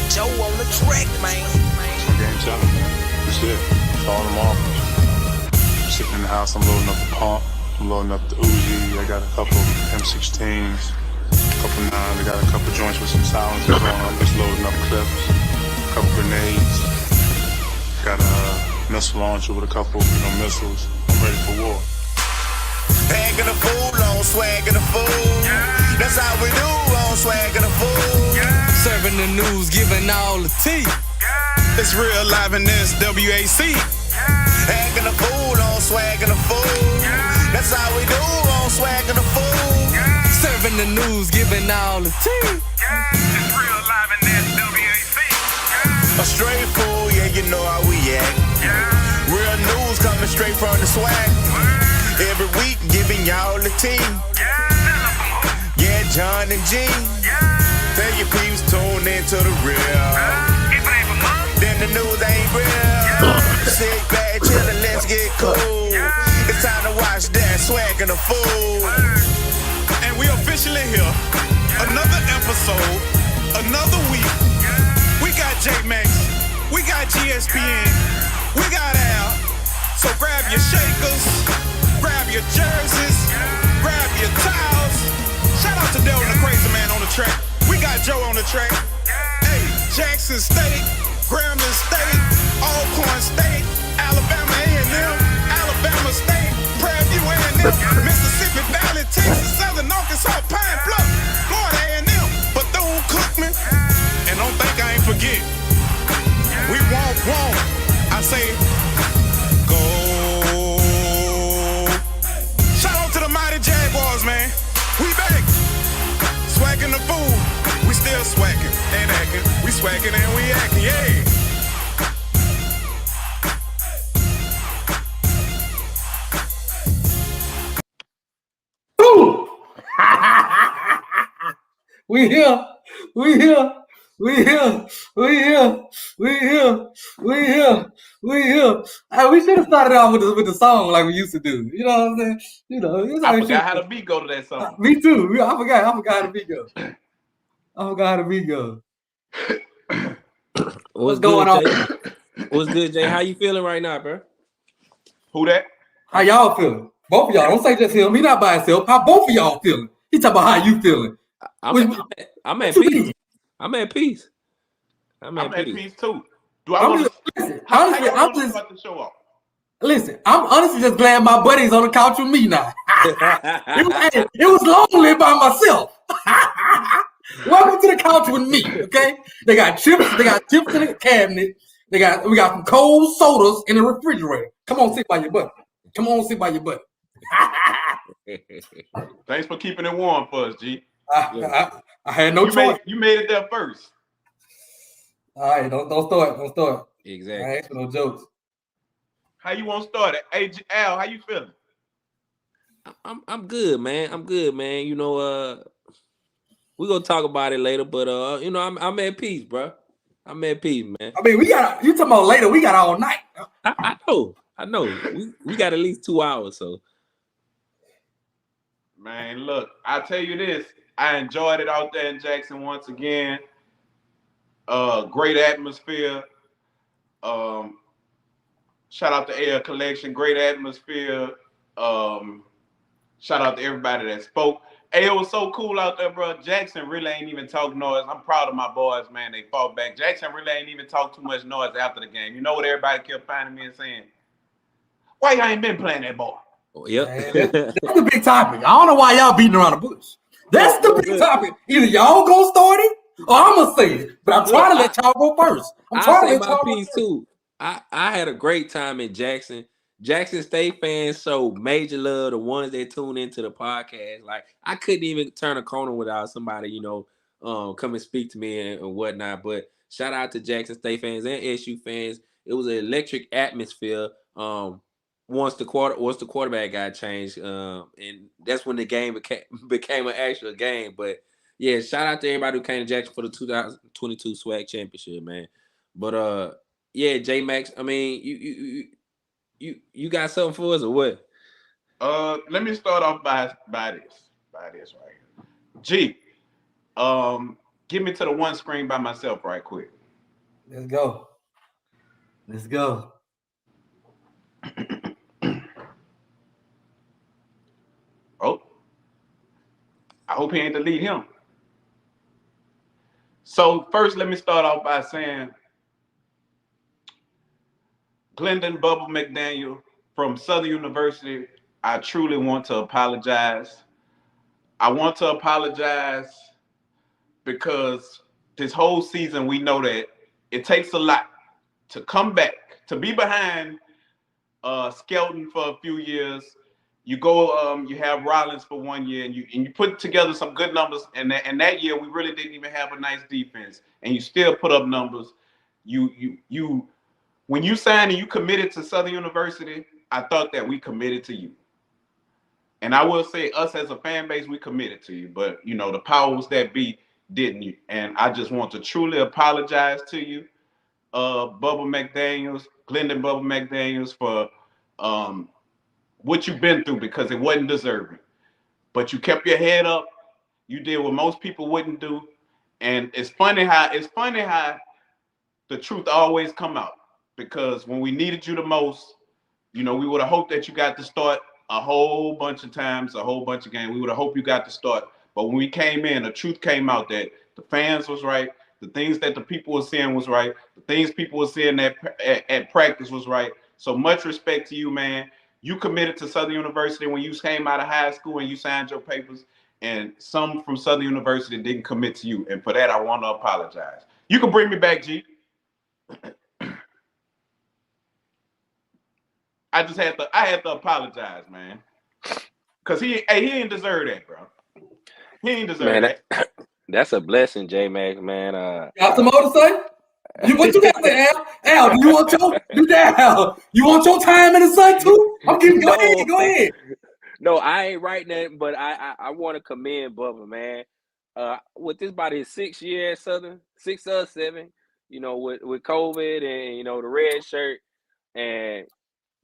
Joe on the track, man. Game 7, man. That's it. It's all them offers. I'm sitting in the house, I'm loading up the pump, I'm loading up the Uzi, I got a couple M16s, a couple 9s, I got a couple joints with some silencers on, I'm just loading up clips, a couple grenades, got a missile launcher with a couple, missiles. I'm ready for war. Bagging a fool on Swac'N the fool. That's how we do on Swac'N the fool. Serving the news, giving all the tea. It's real live in this WAC. Bagging a fool on Swac'N the fool. That's how we do on Swac'N the fool. Serving the news, giving all the tea. It's real live in this WAC. A straight fool, yeah, you know how we act. Real news coming straight from the swag. Every week giving y'all the tea. Yeah, John and G. Tell your peeps tune into the real. Then the news ain't real. Sit back, chillin', let's get cool. It's time to watch that Swac'N the fool. And we officially here. Another episode. Another week. We got J-Max. We got GSPN. We got Al. So grab your shakers. Grab your jerseys. Grab your towels. Shout out to Deion the Crazy Man on the track. We got Joe on the track. Hey, Jackson State, Grambling State, Alcorn State, Alabama A&M, Alabama State, Prairie View A&M, Mississippi Valley, Texas, Southern Arkansas, Pine Bluff, Florida A&M, Bethune-Cookman, and don't think I ain't forget. We won't. I say, go. Shout out to the mighty Jaguars, man. We back. Swac'N the fool. We still swacking and acting. We swacking and we acting, yeah. We here. Hey, we should have started off with the song like we used to do. You know what I'm saying? I forgot how the beat go to that song. Me too. I forgot how the beat go. What's going on? What's good, Jay? How you feeling right now, bro? Who that? How y'all feeling? Both of y'all. Don't say just him. He not by himself. How both of y'all feeling? He talking about how you feeling. I'm at peace. I'm at peace. I'm at peace too. Do I I'm want just, to? How I'm you just about to show off? listen. I'm honestly just glad my buddy's on the couch with me now. It was lonely by myself. Welcome to the couch with me. Okay, they got chips. They got chips in the cabinet. We got some cold sodas in the refrigerator. Come on, sit by your butt. Thanks for keeping it warm for us, G. I had no choice. You made it there first. All right, don't start. Exactly. I ain't for no jokes. How you want to start it? Hey, Al, how you feeling? I'm good, man. We're gonna talk about it later, but I'm at peace, bro. I'm at peace, man. I mean, you talking about later? We got all night. I know. We got at least 2 hours, so. Man, look, I'll tell you this. I enjoyed it out there in Jackson once again. Great atmosphere. Shout out to Air Collection. Great atmosphere. Shout out to everybody that spoke. Hey, it was so cool out there, bro. Jackson really ain't even talk noise. I'm proud of my boys, man. They fought back. Jackson really ain't even talk too much noise after the game. You know what everybody kept finding me and saying? Why y'all ain't been playing that ball? Oh, yep. That's the big topic. I don't know why y'all beating around the bush. That's the big topic. Either y'all gonna start it or I'm gonna say it. But I'm trying to let y'all go first. I'll say my piece too. I had a great time in Jackson. Jackson State fans show major love, the ones that tune into the podcast. Like, I couldn't even turn a corner without somebody, come and speak to me and whatnot. But shout out to Jackson State fans and SU fans. It was an electric atmosphere. Once the quarterback got changed, and that's when the game became an actual game. But yeah, shout out to everybody who came to Jackson for the 2022 SWAC championship, man. But yeah, J Max, I mean, you got something for us or what? Let me start off by this right here. G, Get me to the one screen by myself right quick. Let's go. Let's go. Oh, I hope he ain't delete him. So first, let me start off by saying, Glendon Bubba McDaniel from Southern University, I truly want to apologize. I want to apologize because this whole season, we know that it takes a lot to come back, to be behind Skelton for a few years. You go, you have Rollins for 1 year, and you put together some good numbers. And that year, we really didn't even have a nice defense, and you still put up numbers. When you signed and you committed to Southern University, I thought that we committed to you. And I will say, us as a fan base, we committed to you. But the powers that be didn't. And I just want to truly apologize to you, Bubba McDaniels, Glendon Bubba McDaniels, for what you've been through, because it wasn't deserving. But you kept your head up. You did what most people wouldn't do. And it's funny how the truth always come out. Because when we needed you the most, we would have hoped that you got to start a whole bunch of times, a whole bunch of games. We would have hoped you got to start. But when we came in, the truth came out that the fans was right. The things that the people were saying was right. The things people were saying at practice was right. So much respect to you, man. You committed to Southern University when you came out of high school and you signed your papers. And some from Southern University didn't commit to you. And for that, I want to apologize. You can bring me back, G. I had to apologize, man. Cause he ain't deserve that, bro. He ain't deserve that. That's a blessing, J-Max, man. Got some more to say? What you got to say, Al? Al, do you want your time in the sun too? I'm giving. Go ahead. No, I ain't writing that, but I want to commend Bubba, man. With this about his 6th year at Southern, 6 or 7, with COVID and the red shirt, and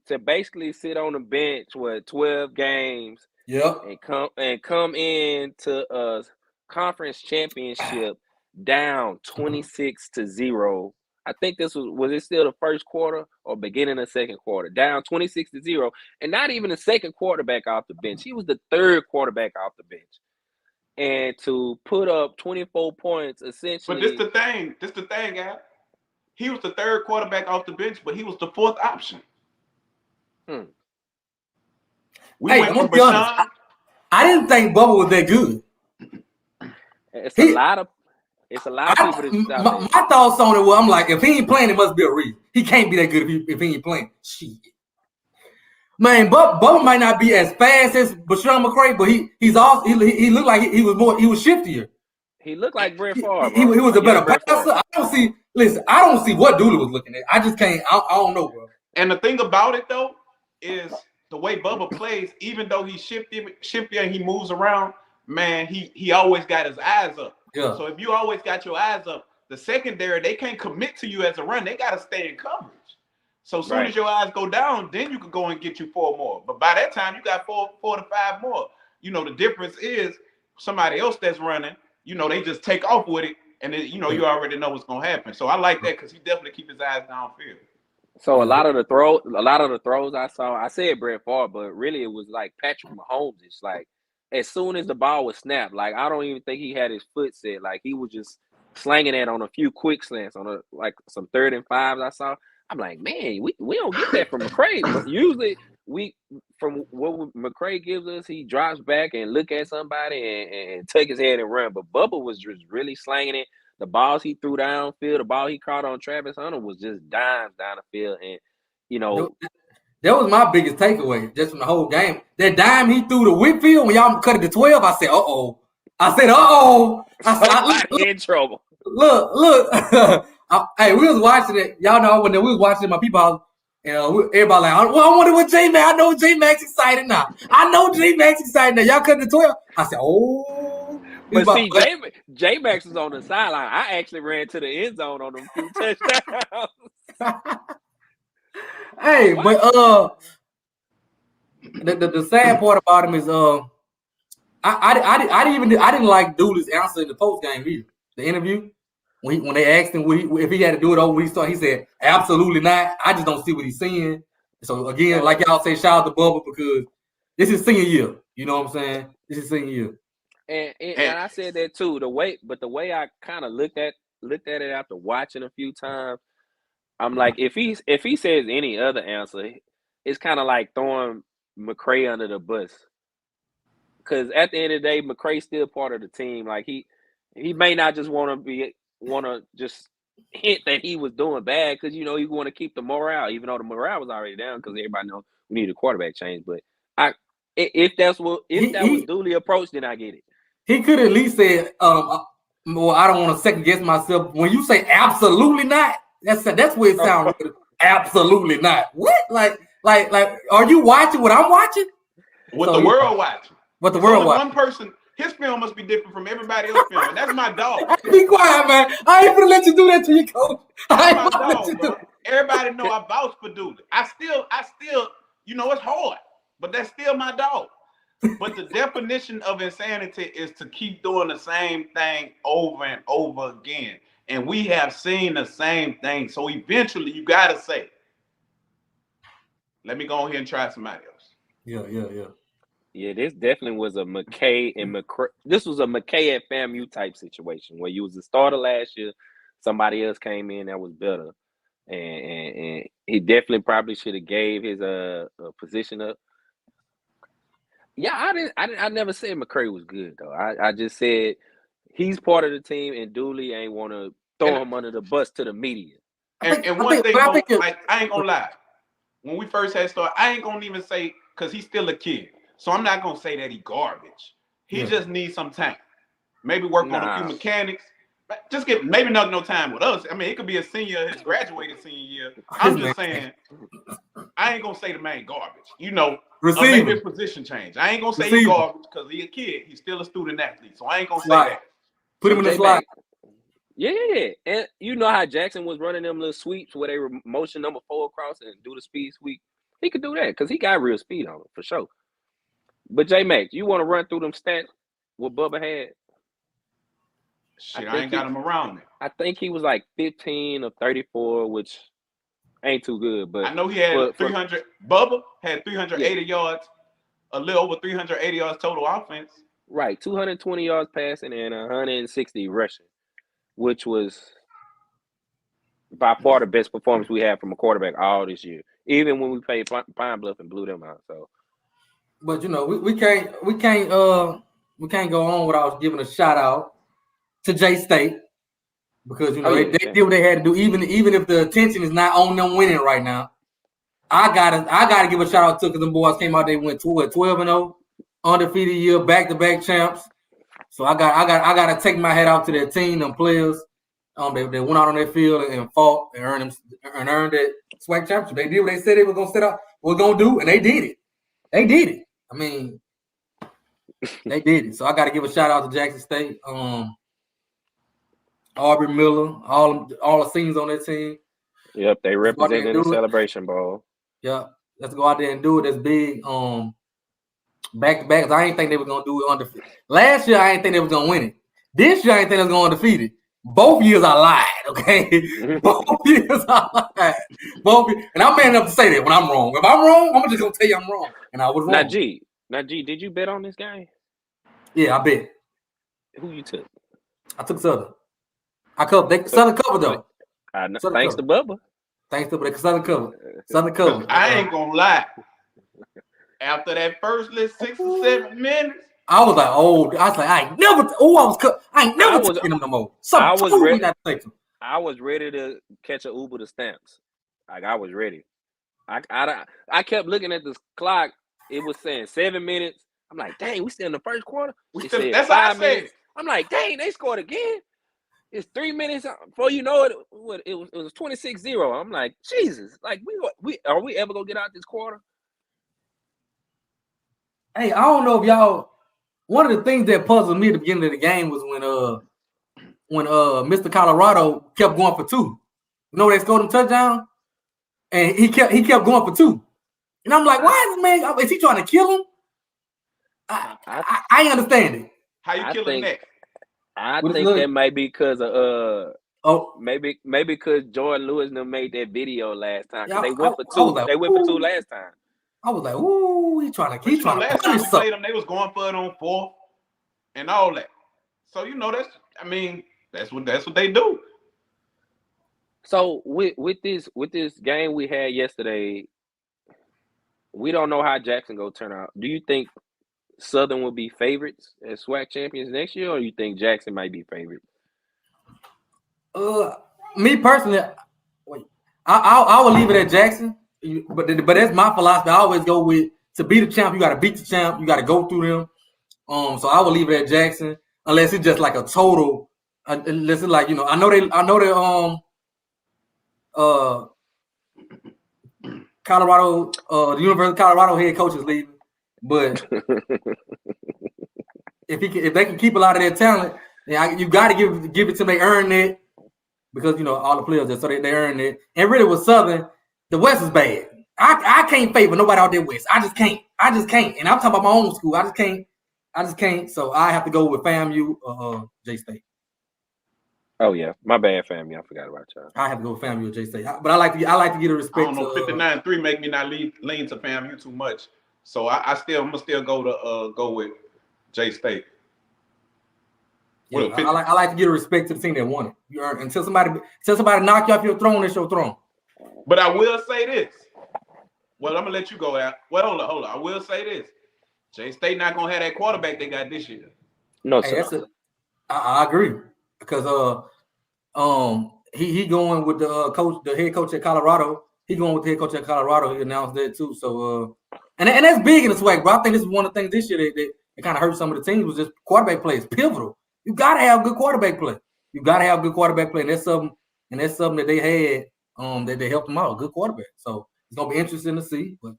to basically sit on the bench with 12 games, and come in to a conference championship down 26-0. I think this was it still the first quarter or beginning of second quarter, down 26-0, and not even the second quarterback off the bench. He was the 3rd quarterback off the bench, and to put up 24 points essentially. But this the thing, Al. He was the 3rd quarterback off the bench, but he was the 4th option. We went from Bashan. I didn't think Bubba was that good. It's a lot of people. My thoughts on it were, I'm like, if he ain't playing, it must be a reason. He can't be that good if he ain't playing. Shit. Man, Bubba might not be as fast as Bashan McCray, but he looked like he was shiftier. He looked like Brett Favre. He was a better passer. I don't see what Dooley was looking at. I just can't. I don't know, bro. And the thing about it though is the way Bubba plays. Even though he's shifty and he moves around, man, he always got his eyes up. Yeah. So if you always got your eyes up, the secondary, they can't commit to you as a run. They got to stay in coverage. So as soon as your eyes go down, then you can go and get you 4 more. But by that time, you got 4 to 5 more. The difference is somebody else that's running, they just take off with it. And then, you already know what's going to happen. So I like that because he definitely keep his eyes downfield. So a lot of the throws I saw, I said Brett Favre, but really it was like Patrick Mahomes. It's like as soon as the ball was snapped, like I don't even think he had his foot set. Like he was just slanging it on a few quick slants on some 3rd and 5s I saw. I'm like, man, we don't get that from McCray. But usually from what McCray gives us, he drops back and look at somebody and take his head and run. But Bubba was just really slanging it. The balls he threw downfield, the ball he caught on Travis Hunter was just dimes down the field. And, that was my biggest takeaway just from the whole game. That dime he threw to Whitfield when y'all cut it to 12, I said, uh-oh. I said, in trouble. Look. Hey, we was watching it. Y'all know when we was watching it, my people, everybody like, I wonder what J-Max. I know J-Max excited now. Y'all cut it to 12. I said, oh. But see, J-Max was on the sideline. I actually ran to the end zone on them 2 touchdowns. Hey, but the sad part about him is I didn't like Dooley's answer in the post game either. the interview when they asked him if he had to do it over when he started, he said absolutely not. I just don't see what he's seeing. So again, like y'all say, shout out to Bubba because this is senior year. You know what I'm saying? This is senior year. And I said that too. The way I kind of looked at it after watching a few times, I'm like, if he says any other answer, it's kind of like throwing McCray under the bus. Because at the end of the day, McCray's still part of the team. Like he may not just want to just hint that he was doing bad because he want to keep the morale, even though the morale was already down because everybody knows we need a quarterback change. But if that was duly approached, then I get it. He could at least say, well, I don't want to second guess myself. When you say absolutely not, that's where it sounds. Absolutely not. What? Like, are you watching what I'm watching? What the world watching? What the world watching? One person, his film must be different from everybody else's film. And that's my dog. Be quiet, man. I ain't gonna let you do that to your coach. That's my dog, bro. Everybody know I vouch for Dooley. I still, it's hard, but that's still my dog. But the definition of insanity is to keep doing the same thing over and over again. And we have seen the same thing. So eventually you got to say, let me go ahead and try somebody else. Yeah. Yeah, this definitely was a McKay and McCray. This was a McKay at FAMU type situation where you was the starter last year. Somebody else came in that was better. And he definitely probably should have gave his position up. Yeah, I never said McCray was good though. I just said he's part of the team, and Dooley ain't want to throw him under the bus to the media. I ain't gonna lie. When we first had started, I ain't gonna even say because he's still a kid, so I'm not gonna say that he garbage. He just needs some time. Maybe work on a few mechanics. Just maybe not no time with us. I mean, it could be a senior, his graduated senior year. I'm just saying, I ain't gonna say the man garbage. Maybe a position change. I ain't gonna say he's garbage because he's a kid. He's still a student athlete, so I ain't gonna say that. Put him in the slot. Yeah, and you know how Jackson was running them little sweeps where they were motion number 4 across and do the speed sweep. He could do that because he got real speed on him for sure. But J-Max, you want to run through them stats what Bubba had? Shit, I ain't got him around there. I think he was like 15 or 34, which ain't too good. But I know he had 300. Bubba had 380 yards, a little over 380 yards total offense. Right, 220 yards passing and 160 rushing, which was by far the best performance we had from a quarterback all this year. Even when we played Pine Bluff and blew them out. So, but we can't go on without giving a shout out to J State because they did what they had to do. Even if the attention is not on them winning right now, I gotta give a shout out to because them boys came out. They went 12-0, undefeated year, back-to-back champs. So I gotta take my hat out to their team, them players. They went out on their field and fought and earned that SWAC championship. They did what they said they were gonna do, and they did it. They did it. I mean, they did it. So I gotta give a shout out to Jackson State. Aubrey Miller, all the seniors on that team. Yep, they represented the Celebration Bowl. Yep, let's go out there and do it. That's big. Back-to-back. I ain't think they were gonna do it undefeated. Last year, I ain't think they were gonna win it. This year, I ain't think they was gonna undefeated. Both years I lied. Okay, both years I lied. And I'm man enough to say that when I'm wrong. If I'm wrong, I'm just gonna tell you I'm wrong. And I was wrong. Now, G, did you bet on this game? Yeah, I bet. Who you took? I took Southern. Southern cover though. Thanks to Bubba. Thanks to Bubba. Southern cover. Southern cover. I ain't gonna lie. After that first 6 or 7 minutes, I was like, I ain't never taking them no more. I was ready to catch an Uber to Stamps. Like I was ready. I kept looking at the clock. It was saying 7 minutes. I'm like, dang, we still in the first quarter. That's 5 minutes. I'm like, dang, they scored again. It's 3 minutes before you know it. It was 26-0. I'm like, Jesus, like we are we ever gonna get out this quarter? Hey, I don't know if y'all. One of the things that puzzled me at the beginning of the game was when Mr. Colorado kept going for 2. They scored him touchdown, and he kept going for 2. And I'm like, why is he trying to kill him? I understand it. How you killing that? I What is think it? that might be because of Oh, maybe because Jordan Lewis them made that video last time because yeah. they went for I was two. like, They went for two ooh. last time. I was like, ooh, he trying But you know, to last time punish we something. played them, they was going for it on 4th and all that. So you know, that's what they do. So with this game we had yesterday, we don't know how Jackson go turn out. Do you think Southern will be favorites as SWAC champions next year, or you think Jackson might be favorite? Me personally, wait, I will leave it at Jackson, but that's my philosophy. I always go with to be the champ, you got to beat the champ, you got to go through them. So I will leave it at Jackson unless it's just like a total. Unless it's like I know they Colorado, the University of Colorado head coach is leaving, but if they can keep a lot of their talent, then you got to give it to them. They earn it. Because all the players there, so they earned it. And really with Southern, the West is bad. I can't favor nobody out there West. I just can't. And I'm talking about my own school. I just can't. So I have to go with FAMU J State. Oh yeah, my bad, family. I forgot about y'all. I have to go with FAMU J State. But I like to get a respect. I don't know, 59-3 make me not lean to FAMU too much. So I'm gonna still go with J State. Yeah, I like to give respect to the team that won it. You earn until somebody knock you off your throne, it's your throne. But I will say this. Well, I'm gonna let you go out. Well, hold on. I will say this. J State not gonna have that quarterback they got this year. No, sir. I agree because he going with the head coach at Colorado. He going with the head coach at Colorado. He announced that too. So and that's big in the SWAC, bro. I think this is one of the things this year that kind of hurt some of the teams was just quarterback play is pivotal. You gotta have good quarterback play. And that's something that they had that they helped them out. Good quarterback. So it's gonna be interesting to see. But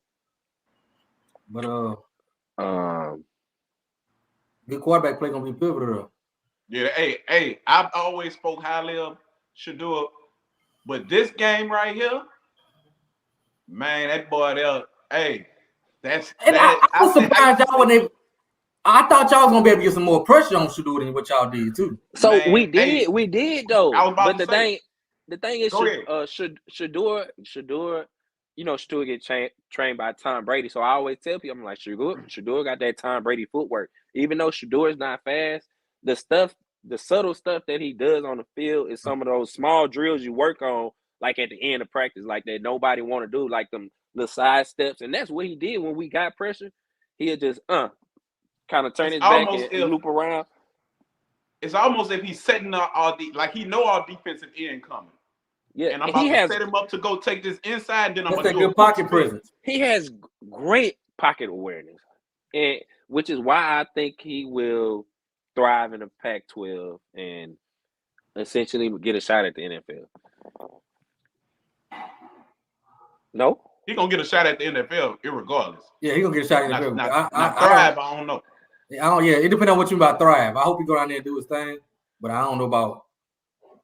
good quarterback play gonna be pivotal. Yeah, hey, I've always spoke highly of Shador, but this game right here, man, that boy there, hey, I was surprised y'all when they. I thought y'all was gonna be able to get some more pressure on Shador than what y'all did too. So man, we did though. But the thing is, Shador, Shador get trained by Tom Brady. So I always tell people, I'm like, Shador got that Tom Brady footwork. Even though Shador is not fast, the subtle stuff that he does on the field is some of those small drills you work on, like at the end of practice, like that nobody want to do, like them the side steps, and that's what he did when we got pressure. He'll just kind of turn his back and loop around. It's almost if he's setting up like he know our defensive end coming. Yeah, and I'm about to set him up to go take this inside. Then I'm gonna do good pocket presence. He has great pocket awareness, and which is why I think he will thrive in the Pac-12 and essentially get a shot at the NFL. No, he's gonna get a shot at the NFL irregardless. Yeah, he's gonna get a shot at the NFL. Not thrive. I don't know. Yeah, it depends on what you mean by thrive. I hope he go down there and do his thing, but I don't know about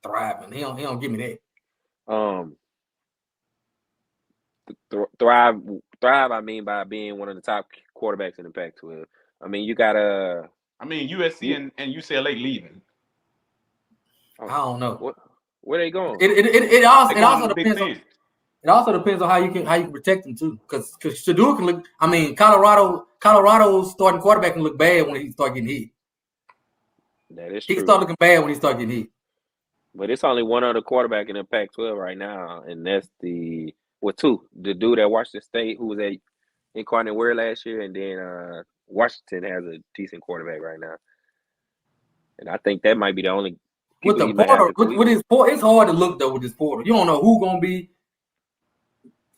thriving. He don't give me that. Thrive. I mean by being one of the top quarterbacks in the Pac-12. I mean you gotta. I mean USC and UCLA leaving. I don't know where they going. It also depends on. It also depends on how you can protect them too, because Shador can look. I mean, Colorado's starting quarterback can look bad when he start getting hit. That is true. He can start looking bad when he start getting hit. But it's only one other quarterback in the Pac-12 right now, and that's the dude at Washington State who was at Incarnate Ware last year, and then Washington has a decent quarterback right now, and I think that might be the only. With the portal, with his portal, it's hard to look though with this portal. You don't know who's gonna be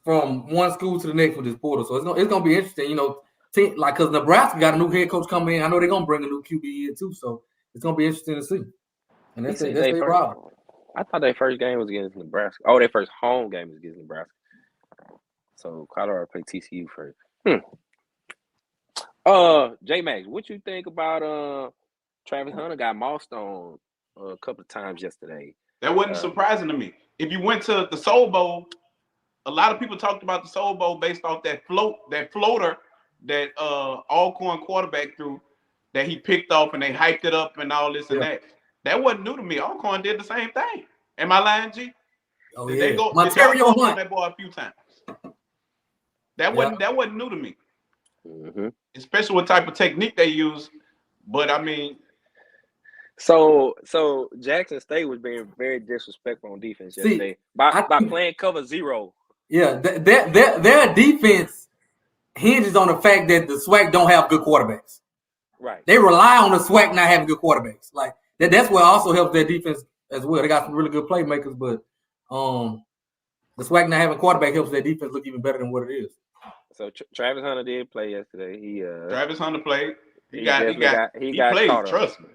from one school to the next with this portal, so it's gonna be interesting. Because Nebraska got a new head coach coming in. I know they're gonna bring a new QB in too, so it's gonna be interesting to see. And that's their problem. I thought their first game was against Nebraska. Oh, their first home game was against Nebraska. So Colorado played TCU first. J Max, what you think about Travis Hunter got mossed on a couple of times yesterday? That wasn't surprising to me. If you went to the Soul Bowl, a lot of people talked about the Soul Bowl based off that floater that Alcorn quarterback threw that he picked off and they hyped it up and all this and that. That wasn't new to me. Alcorn did the same thing. Am I lying, G? Oh Did yeah, they go? Did Monterio y'all go on Hunt. that boy a few times? That wasn't new to me. Mm-hmm. Especially what type of technique they use. But I mean, So Jackson State was being very disrespectful on defense yesterday by playing cover 0. Yeah, their defense hinges on the fact that the SWAC don't have good quarterbacks. Right. They rely on the SWAC not having good quarterbacks. Like that's what also helps their defense as well. They got some really good playmakers, but the SWAC not having quarterback helps their defense look even better than what it is. So Travis Hunter did play yesterday. Travis Hunter played. He played. Played, trust me.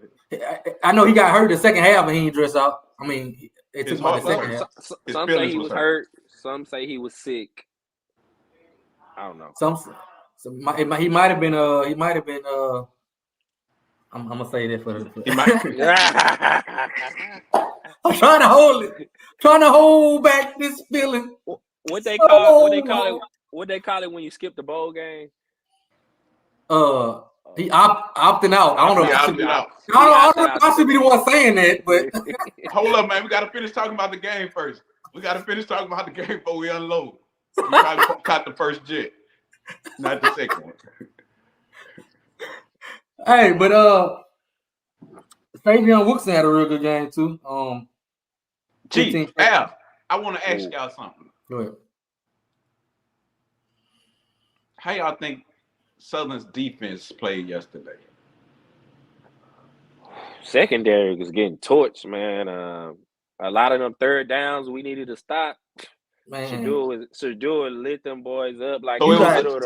I know he got hurt the second half and he didn't dress out. I mean, it took about the second half. Some say he was hurt. Some say he was sick. I don't know. He might have been. I'm gonna say that for the. I'm trying to hold it. Trying to hold back this feeling. What they call it when you skip the bowl game? He opting out. I don't know. Opting out. I don't know if I should be the one saying that, but hold up, man. We gotta finish talking about the game first. We gotta finish talking about the game before we unload. We probably caught the first jet, not the second one. Hey, but Fabian Wookson had a real good game too. Al, I want to ask y'all something. Go ahead. How y'all think Southern's defense played yesterday? Secondary was getting torched, man. A lot of them third downs we needed to stop. Man, Shador lit them boys up like. So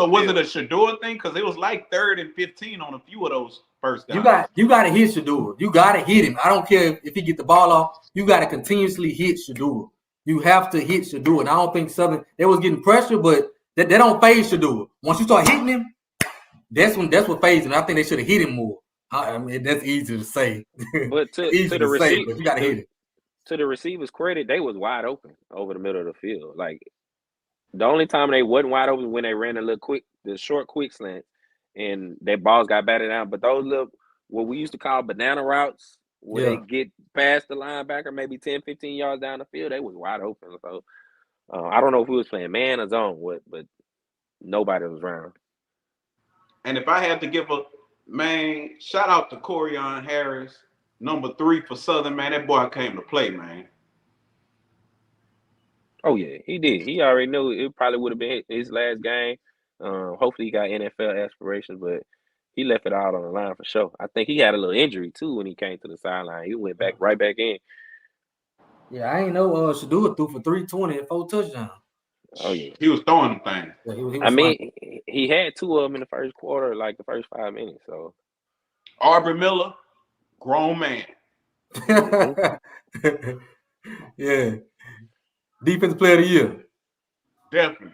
was it a Shador thing? Because it was like 3rd and 15 on a few of those first downs. You got to hit Shador. You got to hit him. I don't care if he get the ball off. You got to continuously hit Shador. You have to hit Shador. And I don't think Southern they was getting pressure, but they don't phase Shador. Once you start hitting him, that's what phases him. I think they should have hit him more. I mean, that's easy to say. But to the receiver, you got to hit it. To the receivers' credit, they was wide open over the middle of the field. Like the only time they wasn't wide open when they ran the short quick slant, and their balls got batted down. But those little what we used to call banana routes, where they get past the linebacker, maybe 10, 15 yards down the field, they was wide open. So I don't know if we was playing man or zone, but nobody was around. And if I had to give shout out to Corian Harris. Number 3 for Southern, man. That boy came to play, man. Oh, yeah, he did. He already knew it probably would have been his last game. Hopefully he got NFL aspirations, but he left it out on the line for sure. I think he had a little injury, too, when he came to the sideline. He went right back in. Yeah, I ain't know Shador threw for 320 and 4 touchdowns. Oh, yeah. He was throwing the thing. Yeah, he had 2 of them in the first quarter, like the first 5 minutes. So Aubrey Miller, grown man. Yeah. Defensive player of the year. Definitely.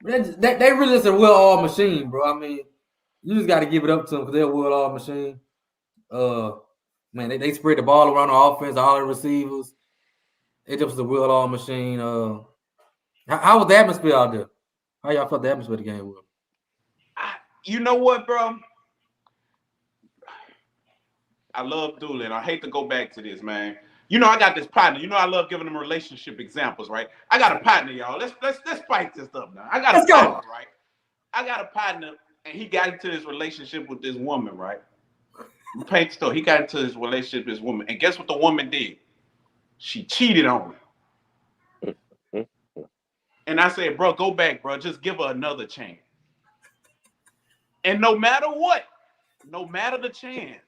They really just a well-oiled machine, bro. I mean, you just got to give it up to them because they're a well-oiled machine. Man, they spread the ball around the offense, all the receivers. It just was a well-oiled machine. How was the atmosphere out there? How y'all felt the atmosphere of the game was? You know what, bro? I love Dooley, and I hate to go back to this, man. You know, I got this partner. You know, I love giving them relationship examples, right? I got a partner, y'all. Let's spice this up now. I got a partner, right? I got a partner, and he got into this relationship with this woman, right? Paint the story. He got into this relationship with this woman, and guess what the woman did? She cheated on him. And I said, bro, go back, bro. Just give her another chance. And no matter what, no matter the chance,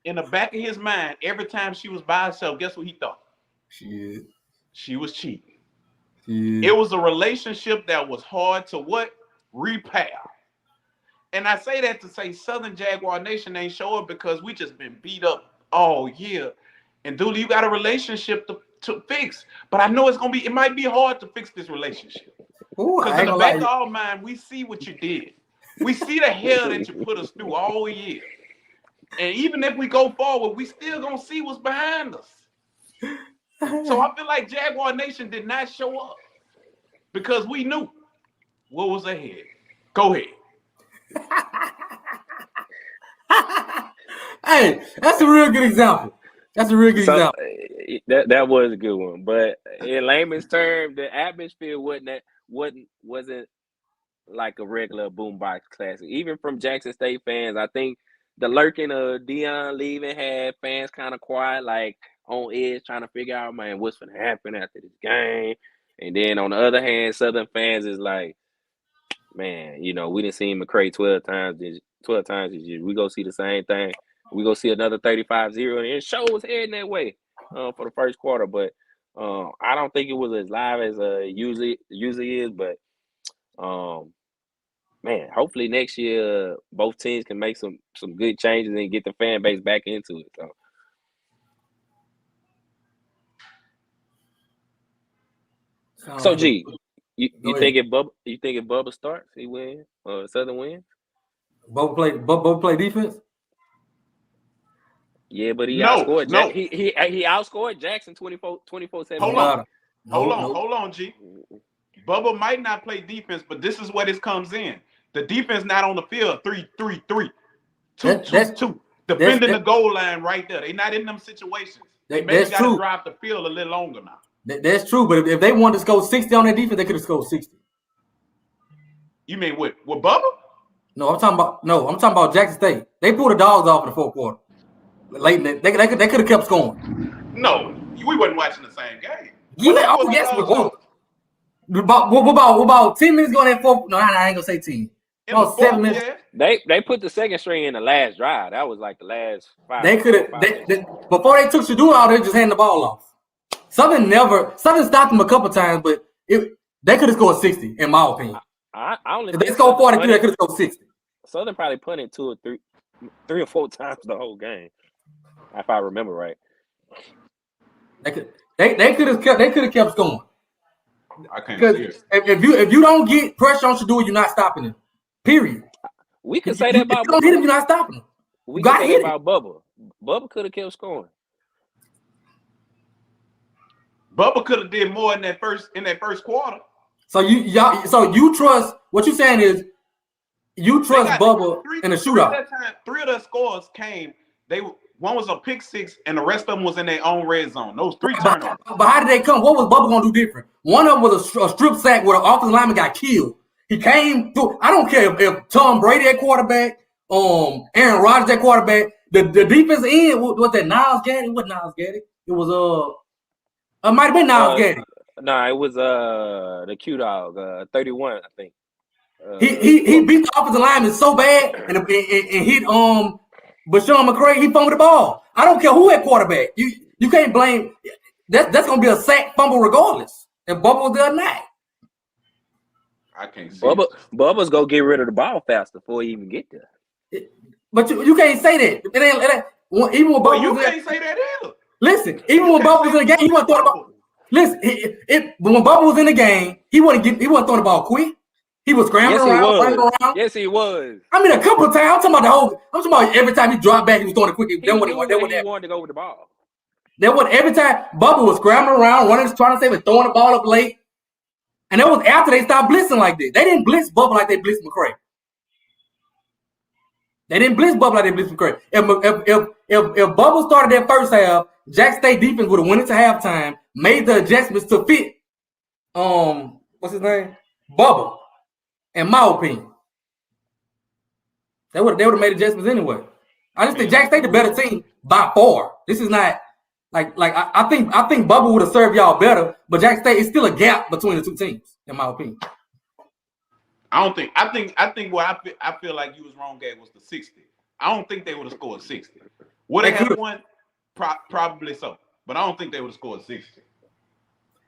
in the back of his mind, every time she was by herself, guess what he thought? She was cheating. It was a relationship that was hard to what? Repair. And I say that to say Southern Jaguar Nation ain't show up because we just been beat up all year. And Dooley, you got a relationship to fix. But I know it might be hard to fix this relationship. Because in the back of our mind, we see what you did. We see the hell that you put us through all year. And even if we go forward, we still gonna see what's behind us. So I feel like Jaguar Nation did not show up because we knew what was ahead. Go ahead. Hey, that's a real good example. That's a real good example. That was a good one. But in layman's term, the atmosphere wasn't like a regular boombox classic. Even from Jackson State fans, I think the lurking of Deion leaving had fans kind of quiet, like on edge, trying to figure out, man, what's going to happen after this game. And then on the other hand, Southern fans is like, man, we didn't see McCray 12 times this year. We go see the same thing. We go see another 35-0, and show was heading that way for the first quarter. But I don't think it was as live as usually is. But man, hopefully next year both teams can make some good changes and get the fan base back into it. So G, you think if Bubba starts, he wins or Southern wins? Bubba play defense? Yeah, but he outscored he outscored Jackson 24-17. Hold on, G. Bubba might not play defense, but this is where this comes in. The defense not on the field 3-3-3. 2-2. Defending the goal line right there. They not in them situations. They maybe got to drive the field a little longer now. That's true, but if they wanted to score 60 on their defense, they could have scored 60. You mean with Bubba? No, I'm talking about Jackson State. They pulled the dogs off in the fourth quarter. Late in they could have kept scoring. No, we wasn't watching the same game. Yes, we were. What about 10 minutes going in fourth? No, I ain't gonna say 10. No, 7 minutes. Yeah. They put the second string in the last drive. That was like the last 5. They could have before they took Shadua out, they just handed the ball off. Southern stopped them a couple times, but they could have scored 60, in my opinion. If they scored 43, they could have scored 60. Southern probably punted 2 or 3 or 4 times the whole game, if I remember right. They could have kept scoring. I can't see it. If you don't get pressure on Shadua, you're not stopping him. Period. We can say that about Bubba. If you don't hit him, you're not stopping him. We can say that about Bubba. Bubba could have kept scoring. Bubba could have did more in that first quarter. So you trust what you're saying is you trust Bubba in a shootout. 3 of the scores came. One was a pick 6, and the rest of them was in their own red zone. Those 3 turnovers. But how did they come? What was Bubba gonna do different? One of them was a strip sack where the offensive lineman got killed. He came through. I don't care if Tom Brady at quarterback, Aaron Rodgers at quarterback. The defense end was that Niles Gaddy? What Niles Gaddy? It was it might have been Niles Gaddy. No, it was the Q Dog, 31, I think. He beat the offensive lineman so bad and hit Bashawn McCray. He fumbled the ball. I don't care who at quarterback. You can't blame. That's gonna be a sack fumble regardless. And Bubba was there not. I can't see. Bubba's gonna get rid of the ball faster before he even get there. But you can't say that. It ain't even when Bubba. You can't say that either. Listen, even when Bubba was in the game, he wasn't throwing the ball. Listen, when Bubba was in the game, he wasn't throwing the ball quick. He was scrambling around. Yes, he was. I mean, a couple of times. I'm talking about every time he dropped back, he was throwing it quick. He wanted to go with the ball. Every time Bubba was scrambling around, trying to save it, throwing the ball up late. And that was after they stopped blitzing like that. They didn't blitz Bubba like they blitzed McCray. If Bubba started that first half, Jack State defense would have went into halftime, made the adjustments to fit what's his name? Bubba. In my opinion. They would have made adjustments anyway. I just think Jack State the better team by far. This is not like I think Bubba would have served y'all better, but Jack State is still a gap between the two teams, in my opinion. I think what I feel like you was wrong at was the 60. I don't think they would have scored 60. Would they have won? Probably so, but I don't think they would have scored 60.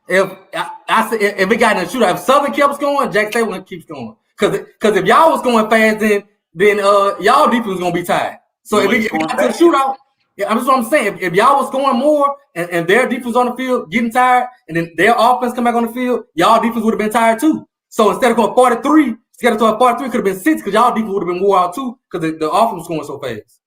If it got in a shootout, if Southern kept scoring, Jack State would keep scoring. Because if y'all was going fast, then y'all defense was gonna be tired. So if it got to the shootout, that's what I'm saying. If y'all was scoring more and their defense on the field getting tired, and then their offense come back on the field, y'all defense would have been tired too. So instead of going 43, could have been 6 because y'all defense would have been wore out too because the offense was going so fast.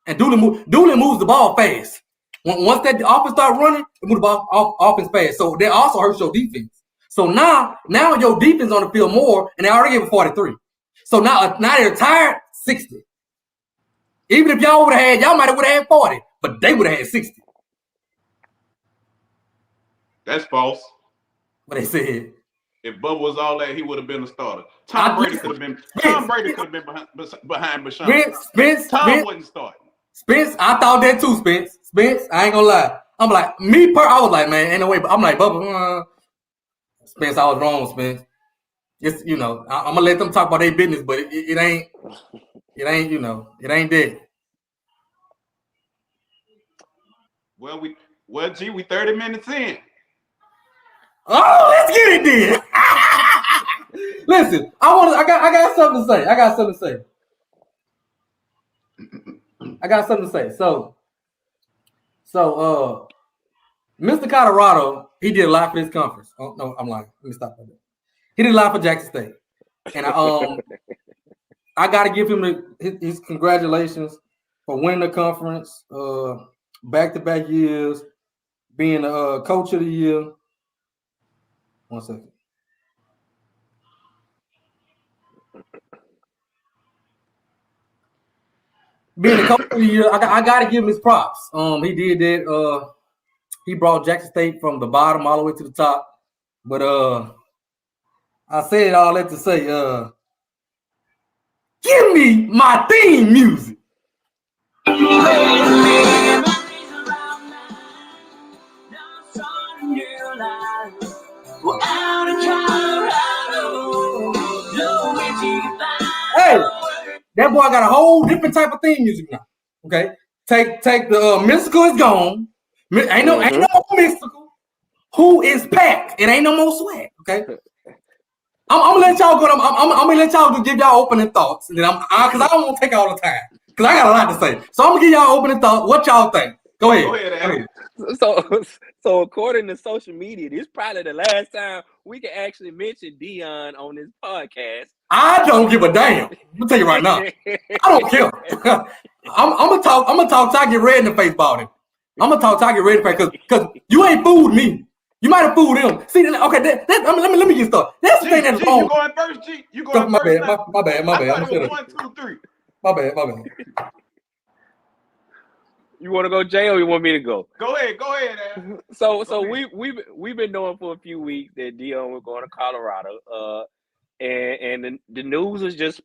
And Dooley moves the ball fast. Once that offense start running, it moves the ball off offense fast. So that also hurts your defense. So now your defense on the field more, and they already gave it 43. So now they're tired 60. Even if y'all would have had, y'all might have had 40, but they would have had 60. That's false. What they said. If Bubba was all that, he would have been a starter. Tom Brady could have been behind Bashan. Spence wasn't starting. Spence, I thought that too, Spence, I ain't gonna lie. I'm like, I was like, man, ain't no way. But I'm like, Bubba, Spence, I was wrong, Spence. It's, you know, I'm gonna let them talk about their business, but it ain't, you know, it ain't that. Well, we 30 minutes in. Oh, let's get it then. Listen, I got something to say. I got something to say. So, Mr. Colorado, he did a lot for his conference. Oh no, I'm lying. Let me stop that. He did a lot for Jackson State, and I got to give him his congratulations for winning the conference, back-to-back years, being the coach of the year. 1 second. Being the coach of the year, I got to give him his props. He did that. He brought Jackson State from the bottom all the way to the top. But I said all that to say, give me my theme music. Hey, that boy got a whole different type of theme music now. Okay, take the mystical is gone. Ain't no more mystical. Who is packed? It ain't no more swag. Okay, I'm gonna let y'all go. I'm gonna let y'all give y'all opening thoughts, and then because I don't want to take all the time because I got a lot to say. So I'm gonna give y'all opening thoughts. What y'all think? Go ahead. So according to social media, this is probably the last time we can actually mention Deion on this podcast. I don't give a damn. I'm gonna tell you right now. I don't care. I'm gonna talk till I get red in the face about it. I'm gonna talk till I get red in the face because you ain't fooled me. You might have fooled him. See, okay, let me get started. That's the thing that's wrong. You going first, G? You going first? My bad. I thought it was 1, 2, 3. My bad. You want to go, Jay, or you want me to go? Go ahead, Adam. So we've been knowing for a few weeks that Deion was going to Colorado. And the news was just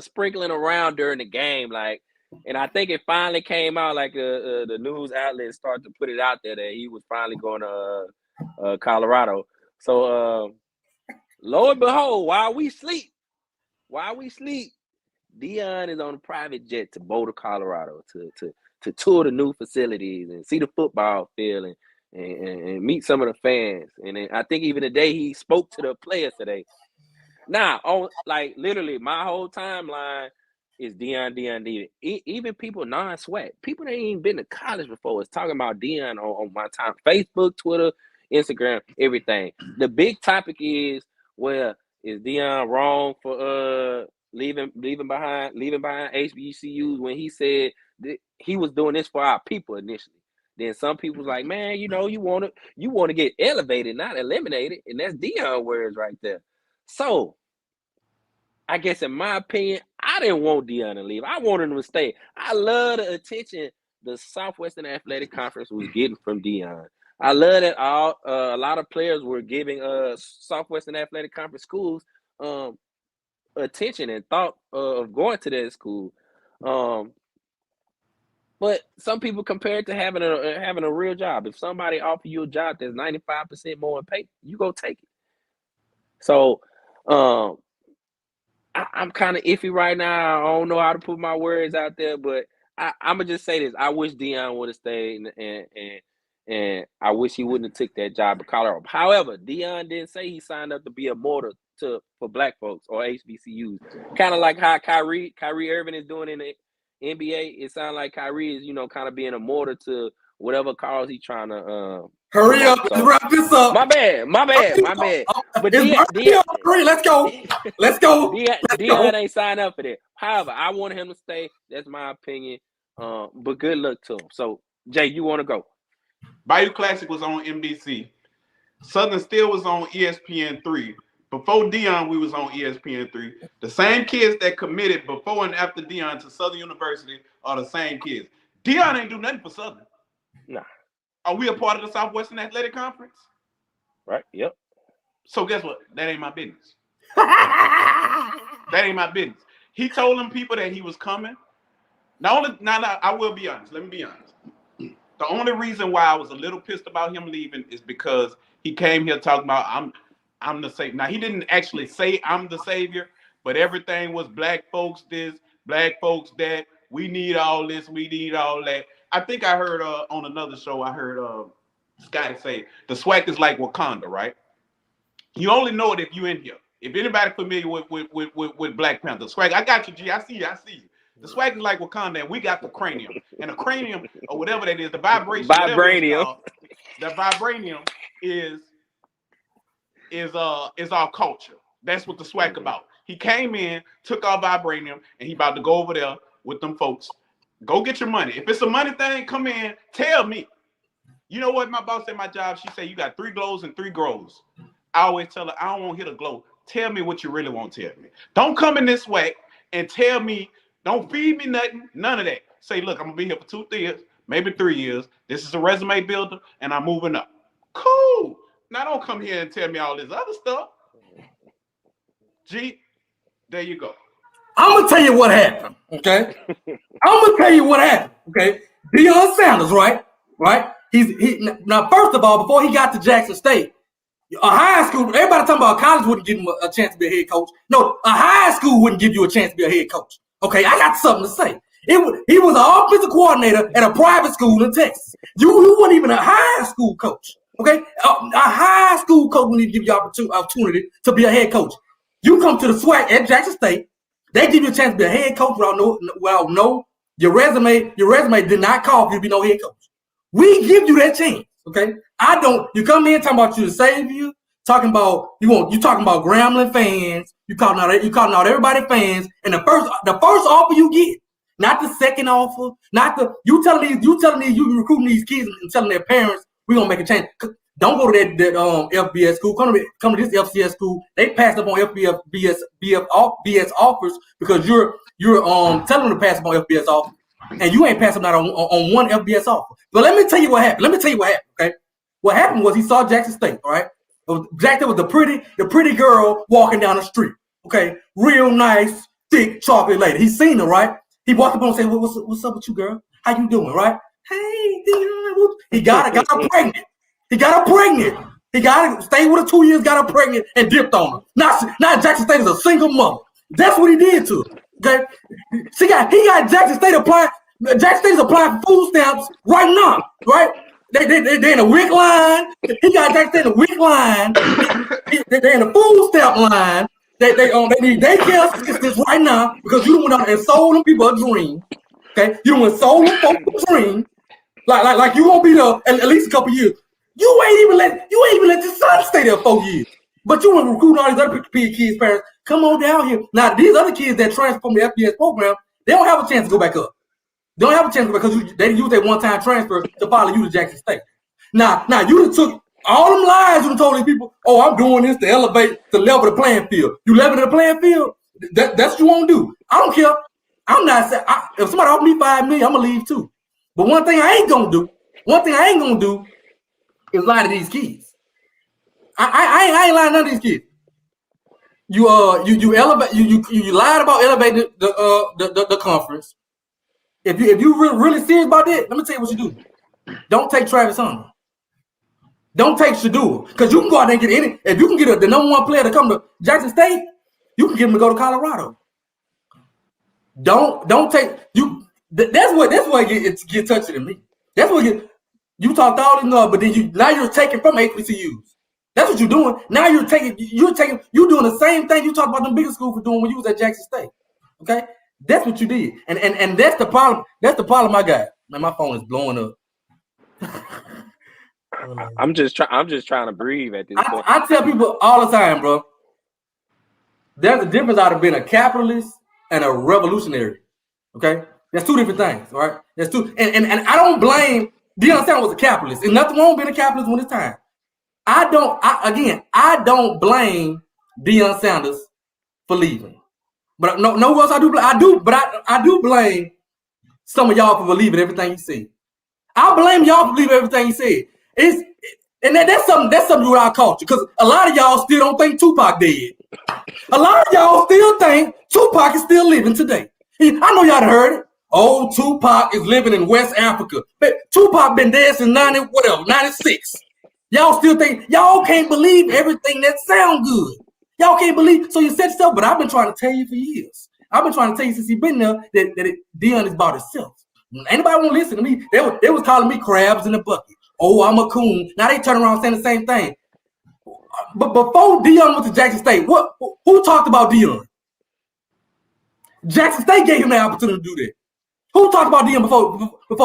sprinkling around during the game, like, and I think it finally came out, like the news outlets started to put it out there that he was finally going to Colorado. So lo and behold, while we sleep, Deion is on a private jet to Boulder, Colorado, to tour the new facilities and see the football field and meet some of the fans. And I think even today he spoke to the players today. Now, like literally, my whole timeline is Deion. Even people non-SWAC, people that ain't even been to college before, is talking about Deion on my time. Facebook, Twitter, Instagram, everything. The big topic is, well, is Deion wrong for leaving behind HBCUs when he said that he was doing this for our people initially? Then some people's like, man, you want to get elevated, not eliminated, and that's Deion words right there. So, I guess in my opinion, I didn't want Deion to leave. I wanted him to stay. I love the attention the Southwestern Athletic Conference was getting from Deion. I love that a lot of players were giving Southwestern Athletic Conference schools attention and thought of going to that school. But some people compare it to having a real job. If somebody offer you a job that's 95% more in pay, you go take it. So I'm kind of iffy right now. I don't know how to put my words out there, but I'm gonna just say this: I wish Deion would have stayed, and I wish he wouldn't have took that job at Colorado. However, Deion didn't say he signed up to be a martyr for Black folks or HBCUs. Kind of like how Kyrie Irving is doing in the NBA. It sounds like Kyrie is, kind of being a martyr to whatever cause he's trying to. Hurry up, let's wrap this up. My bad. But hurry, let's go. Deion ain't signed up for that. However, I wanted him to stay. That's my opinion. But good luck to him. So, Jay, you want to go? Bayou Classic was on NBC. Southern Still was on ESPN3. Before Deion, we was on ESPN3. The same kids that committed before and after Deion to Southern University are the same kids. Deion ain't do nothing for Southern. Nah. Are we a part of the Southwestern Athletic Conference? Right. Yep. So guess what? That ain't my business. That ain't my business. He told them people that he was coming. Now, I will be honest. Let me be honest. The only reason why I was a little pissed about him leaving is because he came here talking about I'm the savior. Now, he didn't actually say I'm the savior, but everything was black folks this, black folks that. We need all this. We need all that. I think I heard on another show, I heard this guy say the SWAC is like Wakanda, right? You only know it if you're in here. If anybody familiar with Black Panther, SWAC, I got you, G. I see you. The SWAC is like Wakanda, and we got the cranium. And the cranium, or whatever that is, the vibration. Vibranium. The vibranium is our culture. That's what the SWAC about. He came in, took our vibranium, and he about to go over there with them folks. Go get your money. If it's a money thing, come in, tell me. You know what my boss at my job, she said, you got 3 glows and 3 grows. I always tell her, I don't want to hit a glow. Tell me what you really want to tell me. Don't come in this way and tell me, don't feed me nothing, none of that. Say, look, I'm going to be here for 2 years, maybe 3 years. This is a resume builder, and I'm moving up. Cool. Now don't come here and tell me all this other stuff. G, there you go. I'm going to tell you what happened, okay? Okay? Deion Sanders, right? Now, first of all, before he got to Jackson State, a high school, everybody talking about college wouldn't give him a chance to be a head coach. No, a high school wouldn't give you a chance to be a head coach. Okay, I got something to say. He was an offensive coordinator at a private school in Texas. You weren't even a high school coach. Okay, a high school coach will need to give you opportunity to be a head coach. You come to the SWAC at Jackson State, they give you a chance to be a head coach. No, your resume did not call for you to be no head coach. We give you that chance. Okay, you come in talking about you to save you, talking about you talking about Grambling fans, you calling out everybody fans, and the first offer you get, not the second offer, you telling these you recruiting these kids and telling their parents we're gonna make a change. Don't go to that FBS school. Come to this FCS school. They passed up on BS offers because you're telling them to pass up on FBS offers, and you ain't passing out on one FBS offer. But let me tell you what happened. Okay, what happened was he saw Jackson State. All right, Jackson was the pretty girl walking down the street. Okay, real nice, thick chocolate lady. He seen her, right? He walked up and said, "What's up with you, girl? How you doing?" Right? Hey, he got her pregnant. He stayed with her 2 years, got her pregnant, and dipped on her. Now Jackson State is a single mother. That's what he did to her. Okay, he got Jackson State applying. Jackson State is applying for food stamps right now. Right? They in a WIC line. He got Jackson State in a WIC line. They're in a food stamp line. They need daycare assistance right now because you went out and sold them people a dream. Okay, you went sold them folks a dream. Like you won't be there at least a couple years. You ain't even let your son stay there 4 years. But you want to recruit all these other kids' parents. Come on down here. Now these other kids that transfer from the FBS program, they don't have a chance to go back up. They don't have a chance to go back because they use their one-time transfer to follow you to Jackson State. Now you took all them lies you told these people. Oh, I'm doing this to level the playing field. You level the playing field. That's what you want to do. I don't care. I'm not saying if somebody offer me $5 million, I'm gonna leave too. But one thing I ain't gonna do is lie to these kids. I ain't lying to none of these kids. You lied about elevating the conference. If you really serious about that, let me tell you what you do. Don't take Travis Hunter. Don't take Shadua. Because you can go out there and get any. If you can get the number 1 player to come to Jackson State, you can get him to go to Colorado. Don't take you. That's what it get touchy to me. That's what you talked all this noise, but then now you're taking from HBCUs. That's what you're doing. Now you're doing the same thing you talked about them bigger schools for doing when you was at Jackson State. Okay, that's what you did, and that's the problem. That's the problem I got. Man, my phone is blowing up. I'm just trying to breathe at this point. I tell people all the time, bro. There's a difference out of being a capitalist and a revolutionary. Okay, that's 2 different things. All right, that's 2. And I don't blame Deion Sanders was a capitalist, and nothing wrong with being a capitalist when it's time. I don't blame Deion Sanders for leaving. But no else I do blame some of y'all for believing everything he said. I blame y'all for believing everything he said. That's something with our culture, because a lot of y'all still don't think Tupac dead. A lot of y'all still think Tupac is still living today. I know y'all heard it. Oh, Tupac is living in West Africa. But Tupac been dead since 96. Y'all still think, y'all can't believe everything that sound good. Y'all can't believe, so you said stuff, but I've been trying to tell you for years. I've been trying to tell you since he's been there that Deion is about himself. Anybody want to listen to me? They was calling me crabs in the bucket. Oh, I'm a coon. Now they turn around saying the same thing. But before Deion went to Jackson State, who talked about Deion? Jackson State gave him the opportunity to do that. Who talked about Deion before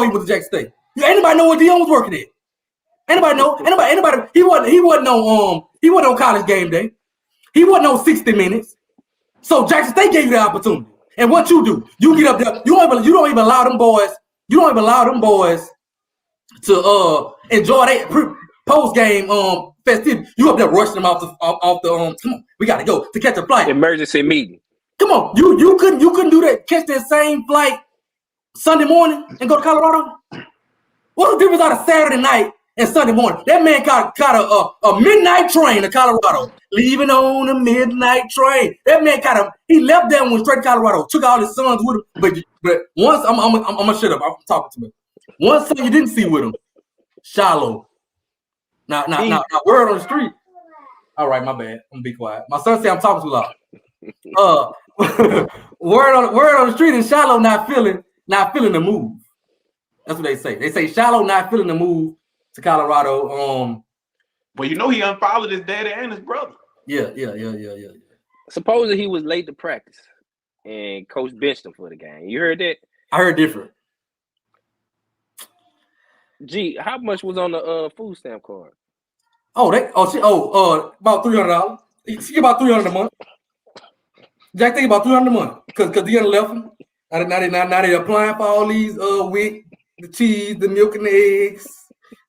he went to Jackson State? Anybody know where Deion was working at? Anybody know? Anybody? He wasn't on College Game Day. He wasn't on 60 Minutes. So Jackson State gave you the opportunity. And what you do? You get up there. You don't even allow them boys. You don't even allow them boys to enjoy their post game festivity. You up there rushing them off the come on, we gotta go to catch a flight. Emergency meeting. Come on, you couldn't do that. Catch that same flight Sunday morning and go to Colorado. What's the difference out of Saturday night and Sunday morning? That man caught a midnight train to Colorado, leaving on a midnight train. That man he left there and went straight to Colorado. Took all his sons with him. But once I'm gonna shut up. I'm talking to me. One son you didn't see with him, Shiloh. Now, word on the street. All right, my bad. I'm gonna be quiet. My son said I'm talking too loud. Word on the street is Shiloh not feeling the move. That's what they say. They say Shiloh not feeling the move to Colorado. Well, you know he unfollowed his daddy and his brother. Yeah. Supposedly he was late to practice, and coach benched him for the game. You heard that? I heard different. Gee, how much was on the food stamp card? About $300. She get about $300 a month. Jack think about $300 a month because Deion left him. Now they applying for all these WIC, the cheese, the milk and the eggs,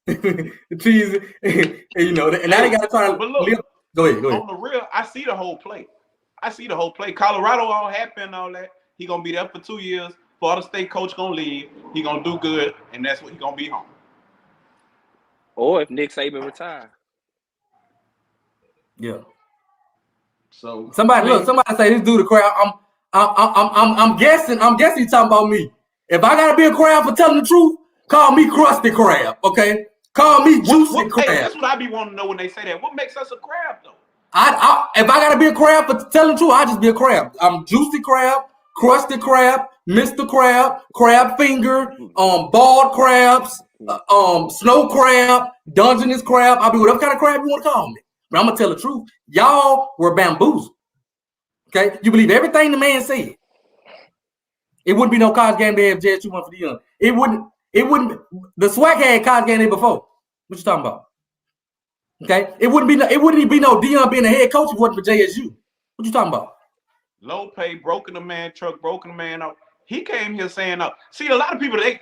the cheese, and now they got to try to. But look, go ahead. On the real, I see the whole play. Colorado all happy and all that. He gonna be there for 2 years. Florida State coach gonna leave. He gonna do good, and that's what he gonna be home. Or if Nick Saban retire. Yeah. So somebody say this dude a crowd. I'm guessing he's talking about me. If I gotta be a crab for telling the truth, call me Krusty Krab, okay? Call me Juicy Crab. Hey, that's what I be wanting to know when they say that. What makes us a crab though? If I gotta be a crab for telling the truth, I just be a crab. I'm Juicy Crab, Krusty Krab, Mr. Crab, Crab Finger, Bald Crabs, Snow Crab, Dungeness Crab. I'll be whatever kind of crab you want to call me. But I'm gonna tell the truth. Y'all were bamboozled. Okay, you believe everything the man said. It wouldn't be no College Game Day if JSU went for the young. It wouldn't. The SWAC had College Game Day before. What you talking about? Okay, it wouldn't be no Deion being the head coach if it wasn't for JSU. What you talking about? Low pay, broken the man truck, broken the man out. He came here saying, see, a lot of people they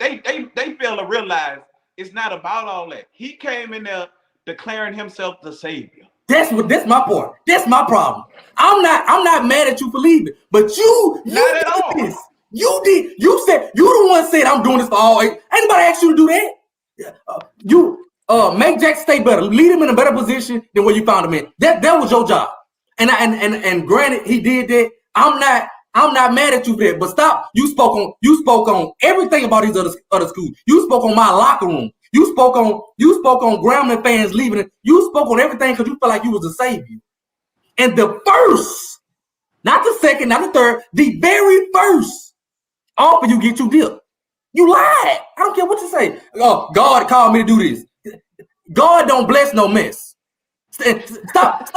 fail to realize it's not about all that. He came in there declaring himself the savior. That's my point. That's my problem. I'm not mad at you for leaving, but you not at all. This. You did. You said you the one said I'm doing this for all. Anybody asked you to do that? Make Jackson State better. Lead him in a better position than where you found him in. That was your job. And granted, he did that. I'm not mad at you for that. But stop. You spoke on everything about these other schools. You spoke on my locker room. You spoke on Grambling fans leaving it. You spoke on everything because you felt like you was a savior. And the first, not the second, not the third, the very first offer you get you dip. You lied. I don't care what you say. Oh, God called me to do this. God don't bless no mess. Stop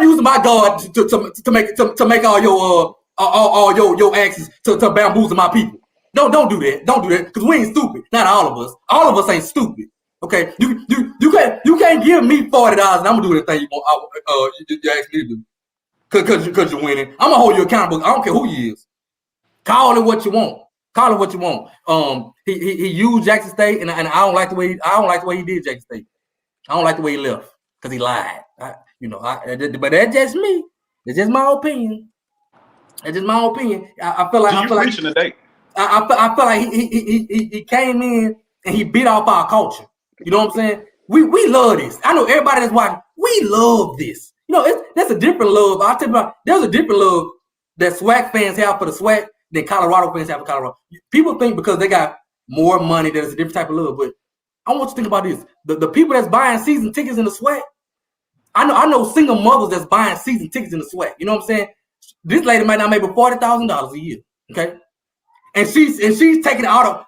using my God to make all your actions to bamboozle my people. Don't do that. Don't do that because we ain't stupid. Not all of us. All of us ain't stupid. Okay, you can't give me $40 and I'm gonna do the thing you asked me to do because you're winning. I'm gonna hold you accountable. I don't care who you is. Call it what you want. Call it what you want. He used Jackson State, and I don't like the way he did Jackson State. I don't like the way he left because he lied. but that's just me. It's just my opinion. It's just my opinion. I feel like today. I feel like he came in and he beat off our culture. You know what I'm saying? We love this. I know everybody that's watching. We love this. That's a different love. I'll tell you about. There's a different love that SWAC fans have for the SWAC than Colorado fans have for Colorado. People think because they got more money that it's a different type of love. But I want you to think about this: the people that's buying season tickets in the SWAC. I know single mothers that's buying season tickets in the SWAC. You know what I'm saying? This lady might not make $40,000 a year. Okay. And she's taking out of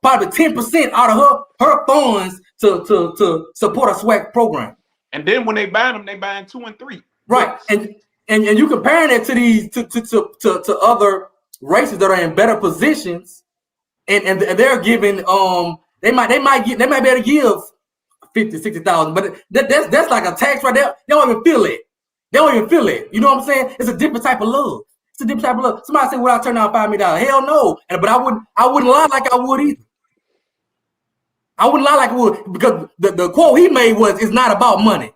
probably 10% out of her funds to support a SWAC program. And then when they buy them, they buying 2 and 3. Right. And you comparing that to these to other races that are in better positions, and they're giving they might be able to give 50, 60,000, but that's like a tax right there. They don't even feel it. They don't even feel it. You know what I'm saying? It's a different type of love. It's a different type of love. Somebody say, "Would I turn down $5 million?" Hell no. But I wouldn't lie like I would either. I wouldn't lie like I would, because the quote he made was, "It's not about money."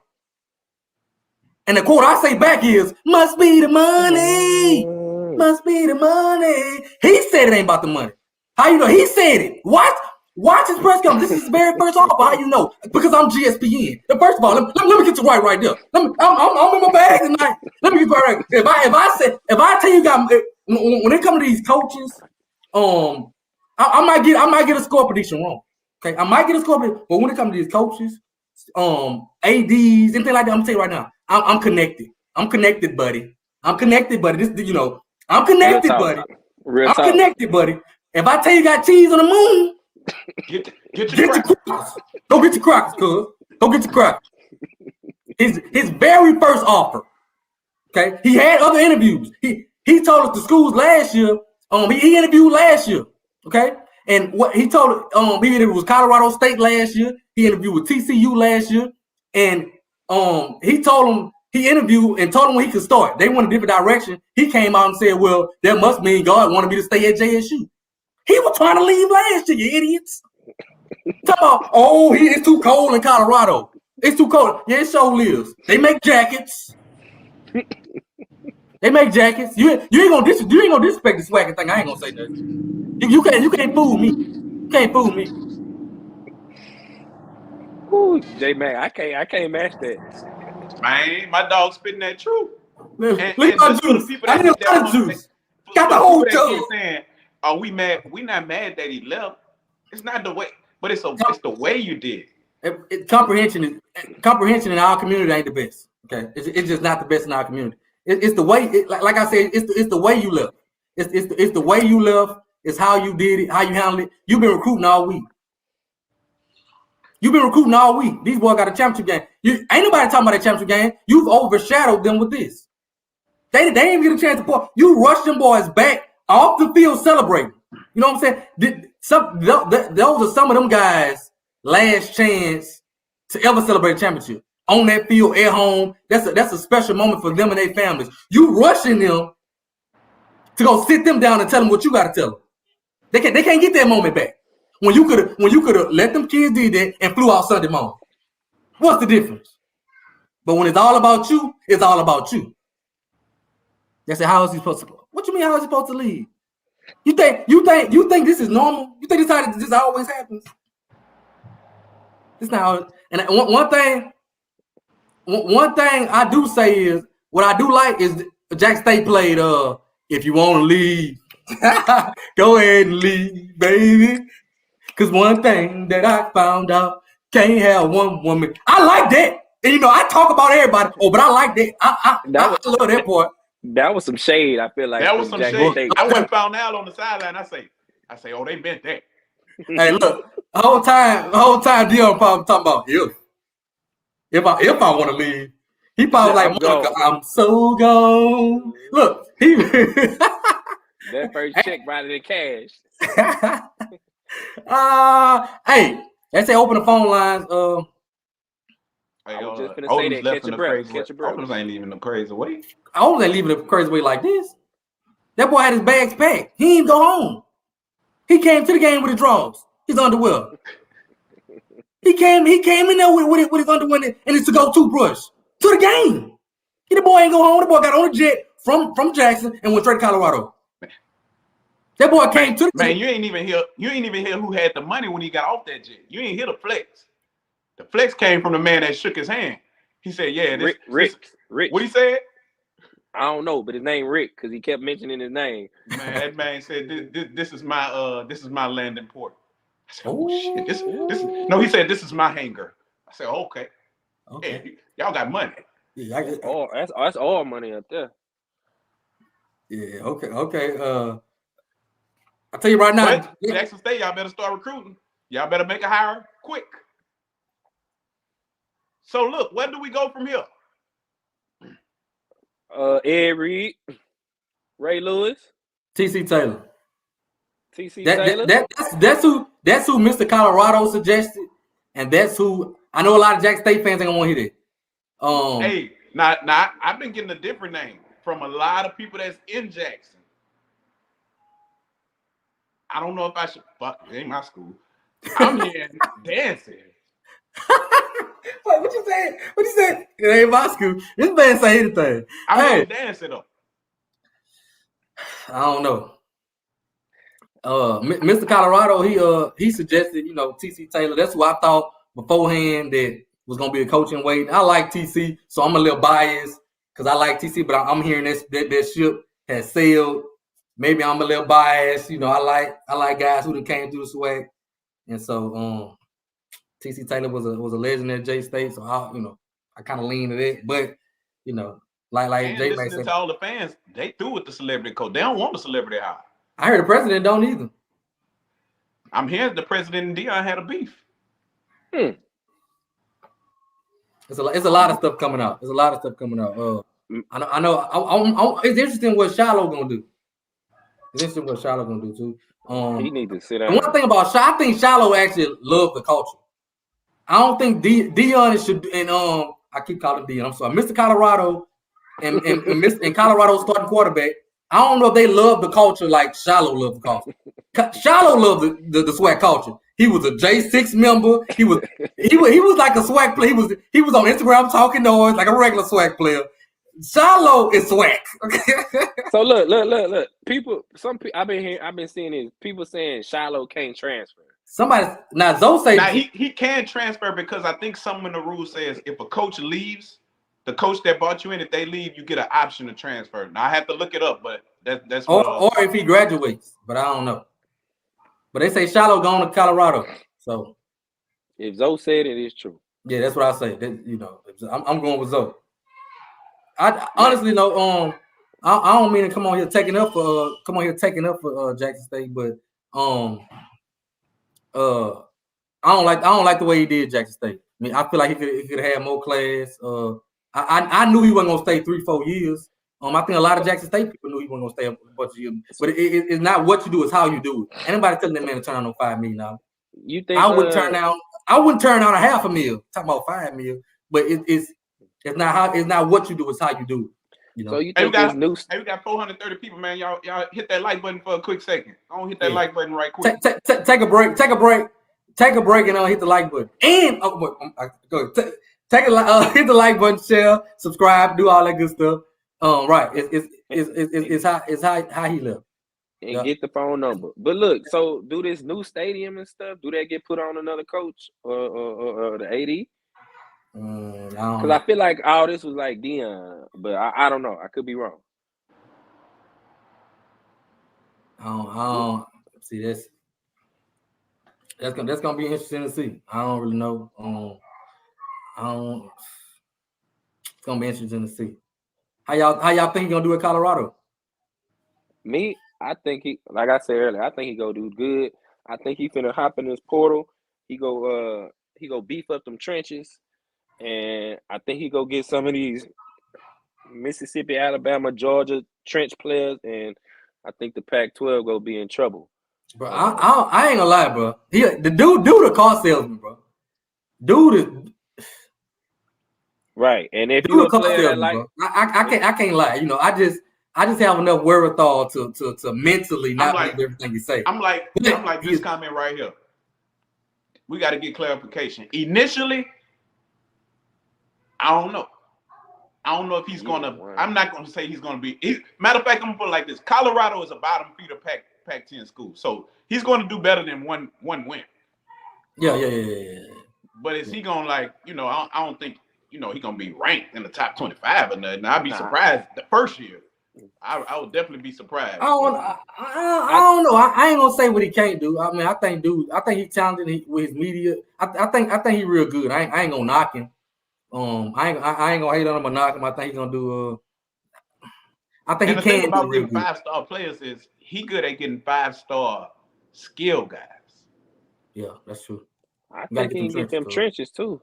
And the quote I say back is, "Must be the money. Must be the money." He said it ain't about the money. How you know? He said it. Watch his press conference. This is his very first offer. How you know? Because I'm GSPN. First of all, let me get you right there. I'm in my bag tonight. Let me get you right. If I tell you guys, when it comes to these coaches, I might get a score prediction wrong. Okay, I might get a score prediction, but when it comes to these coaches, ADs, anything like that, I'm gonna tell you right now, I'm connected. I'm connected, buddy. I'm connected, buddy. I'm connected, buddy. I'm connected, buddy. If I tell you got cheese on the moon, get your crackers. Go get your crackers, cuz. Go get your crackers. His very first offer. Okay, he had other interviews. He told us the schools last year. He interviewed last year. Okay, and what he told he interviewed was Colorado State last year. He interviewed with TCU last year, and he told him he interviewed and told him when he could start. They went a different direction. He came out and said, "Well, that must mean God wanted me to stay at JSU." He was trying to leave last year, you idiots. Talk about, it's too cold in Colorado. It's too cold. Yeah, it sure lives. They make jackets. You ain't gonna disrespect the swagger thing. I ain't gonna say that. You can't fool me. You can't fool me. Ooh, J-Mac, I can't match that. Man, my dog spitting that truth. Look at my juice. I need a lot of juice. Got the whole juice. Are we mad? We not mad that he left. It's not the way, but it's the way you did. Comprehension in our community ain't the best. Okay, it's just not the best in our community. It's the way, like I said, it's the way you left. It's the way you left. It's how you did it, how you handled it. You've been recruiting all week. These boys got a championship game. Ain't nobody talking about that championship game. You've overshadowed them with this. They didn't even get a chance to play. You rushed them boys back off the field celebrating. You know what I'm saying? Those are some of them guys' last chance to ever celebrate a championship. On that field, at home, that's a special moment for them and their families. You rushing them to go sit them down and tell them what you got to tell them. They can't get that moment back. When you could have let them kids do that and flew out Sunday morning. What's the difference? But when it's all about you, it's all about you. They say, how is he supposed to? What you mean? How is he supposed to leave? You think this is normal? You think this always happens? It's not. And one thing I do say is, what I do like is Jack State played. If you want to leave, go ahead and leave, baby. Because one thing that I found out, can't have one woman. I like that. And I talk about everybody. But I like that. I love that part. That was some shade. I feel like that was some shade. I went found out on the sideline. I say, they meant that. Hey, look, the whole time, Deion probably talking about if I want to leave. He probably like, Monica, I'm so gone. Look, he that first check right in cash. Hey, they say open the phone lines. I was just gonna say that. Catch your breath. Openers ain't leaving the crazy way. Openers ain't leaving the crazy way like this. That boy had his bags packed. He didn't go home. He came to the game with his drawers, his underwear. He came in there with his underwear and his to-go toothbrush. to the game. The boy ain't go home. The boy got on a jet from Jackson and went straight to Colorado. That boy came to the man. You ain't even hear who had the money when he got off that jet. You ain't hear the flex. The flex came from the man that shook his hand. He said, "Yeah, this Rick. What he said? I don't know, but his name Rick because he kept mentioning his name. Man, that man said, "This is my landing port." I said, "Oh shit, this." No, he said, "This is my hangar." I said, "Okay, yeah, y'all got money." Yeah, that's all money up there. Yeah, okay. I'll tell you right now, but Jackson State, y'all better start recruiting. Y'all better make a hire quick. So look, where do we go from here? Ed Reed, Ray Lewis, TC Taylor. Taylor. That's who Mr. Colorado suggested, and that's who I know a lot of Jackson State fans ain't gonna want to hear that. Hey, now I've been getting a different name from a lot of people that's in Jackson. I don't know if I should. Fuck, it ain't my school. I'm hearing dancing. What you saying? What you saying? It ain't my school. This man say anything. I'm dancing though. I don't know. Mr. Colorado, he suggested, TC Taylor. That's who I thought beforehand that was gonna be a coaching wait. I like TC, so I'm a little biased because I like TC, but I'm hearing that ship has sailed. Maybe I'm a little biased. I like guys who came through the SWAC, and so TC Taylor was a legend at J State, so I kind of lean to that. But like J Max said, to all the fans, they through with the celebrity coach. They don't want a celebrity hire. I heard the president don't either. I'm hearing the president and Deion had a beef. It's a lot of stuff coming out. There's a lot of stuff coming out. I know. It's interesting what Shiloh gonna do. It's interesting what Shiloh gonna do too. He need to sit down. The one thing about Shiloh, I think Shiloh actually loved the culture. I don't think Deion should. And I keep calling Deion. I'm sorry, Mr. Colorado and Colorado's starting quarterback. I don't know if they love the culture like Shiloh loved the culture. Shiloh loved the SWAC culture. He was a J6 member. He was like a SWAC player. He was on Instagram talking noise like a regular SWAC player. Shiloh is SWAC. So look. I've been seeing this. People saying Shiloh can't transfer. Zoe say he can transfer because I think something in the rule says if a coach leaves, the coach that brought you in, if they leave, you get an option to transfer. Now I have to look it up, but that's or if he graduates, but I don't know. But they say Shiloh going to Colorado. So if Zoe said it, it's true. Yeah, that's what I say. I'm going with Zoe. I honestly know. I don't mean to come on here taking up for Jackson State, but I don't like the way he did Jackson State. I mean, I feel like he could have had more class. I knew he wasn't gonna stay 3-4 years. I think a lot of Jackson State people knew he wasn't gonna stay a bunch of years. But it's not what you do, it's how you do it. Anybody telling that man to turn on no $5 million now? You think I wouldn't turn down a $500,000. Talking about $5 million, but it's not what you do, it's how you do it. So you think this new? Hey, we got 430 people, man. Y'all hit that like button for a quick second. I don't hit that like button right quick. Take a break. Take a break and hit the like button. And go ahead. Hit the like button, share, subscribe, do all that good stuff. Right. It's how he left. And get the phone number. But look, so do this new stadium and stuff. Do that get put on another coach or the AD? Because I feel like all this was like Deion, but I don't know. I could be wrong. I don't see that's gonna be interesting to see. I don't really know. It's gonna be interesting to see. How y'all think he gonna do at Colorado? Me, I think like I said earlier, I think he gonna do good. I think he finna hop in this portal. He go beef up them trenches. And I think he go get some of these Mississippi, Alabama, Georgia trench players, and I think the Pac-12 go be in trouble. Bro, I ain't gonna lie, bro. The dude a car salesman, bro. Dude is right. And if you a player that like, I can't lie. I just have enough wherewithal to mentally not believe everything you say. I'm like this comment right here. We got to get clarification. Initially, I don't know. I don't know if he's gonna. I'm not gonna say he's gonna be. Matter of fact, I'm gonna put it like this: Colorado is a bottom feeder Pac-10 school, so he's gonna do better than one win. Yeah. But is he gonna I don't think he gonna be ranked in the top 25 or nothing. I'd be surprised the first year. I would definitely be surprised. I don't know. I ain't gonna say what he can't do. I mean, I think he's talented with his media. I think he's real good. I ain't gonna knock him. I ain't gonna hate on him or knock him. I think he's gonna do. I think he can. The thing about getting 5-star players is he good at getting 5-star skill guys. Yeah, that's true. I think he can get them trenches too.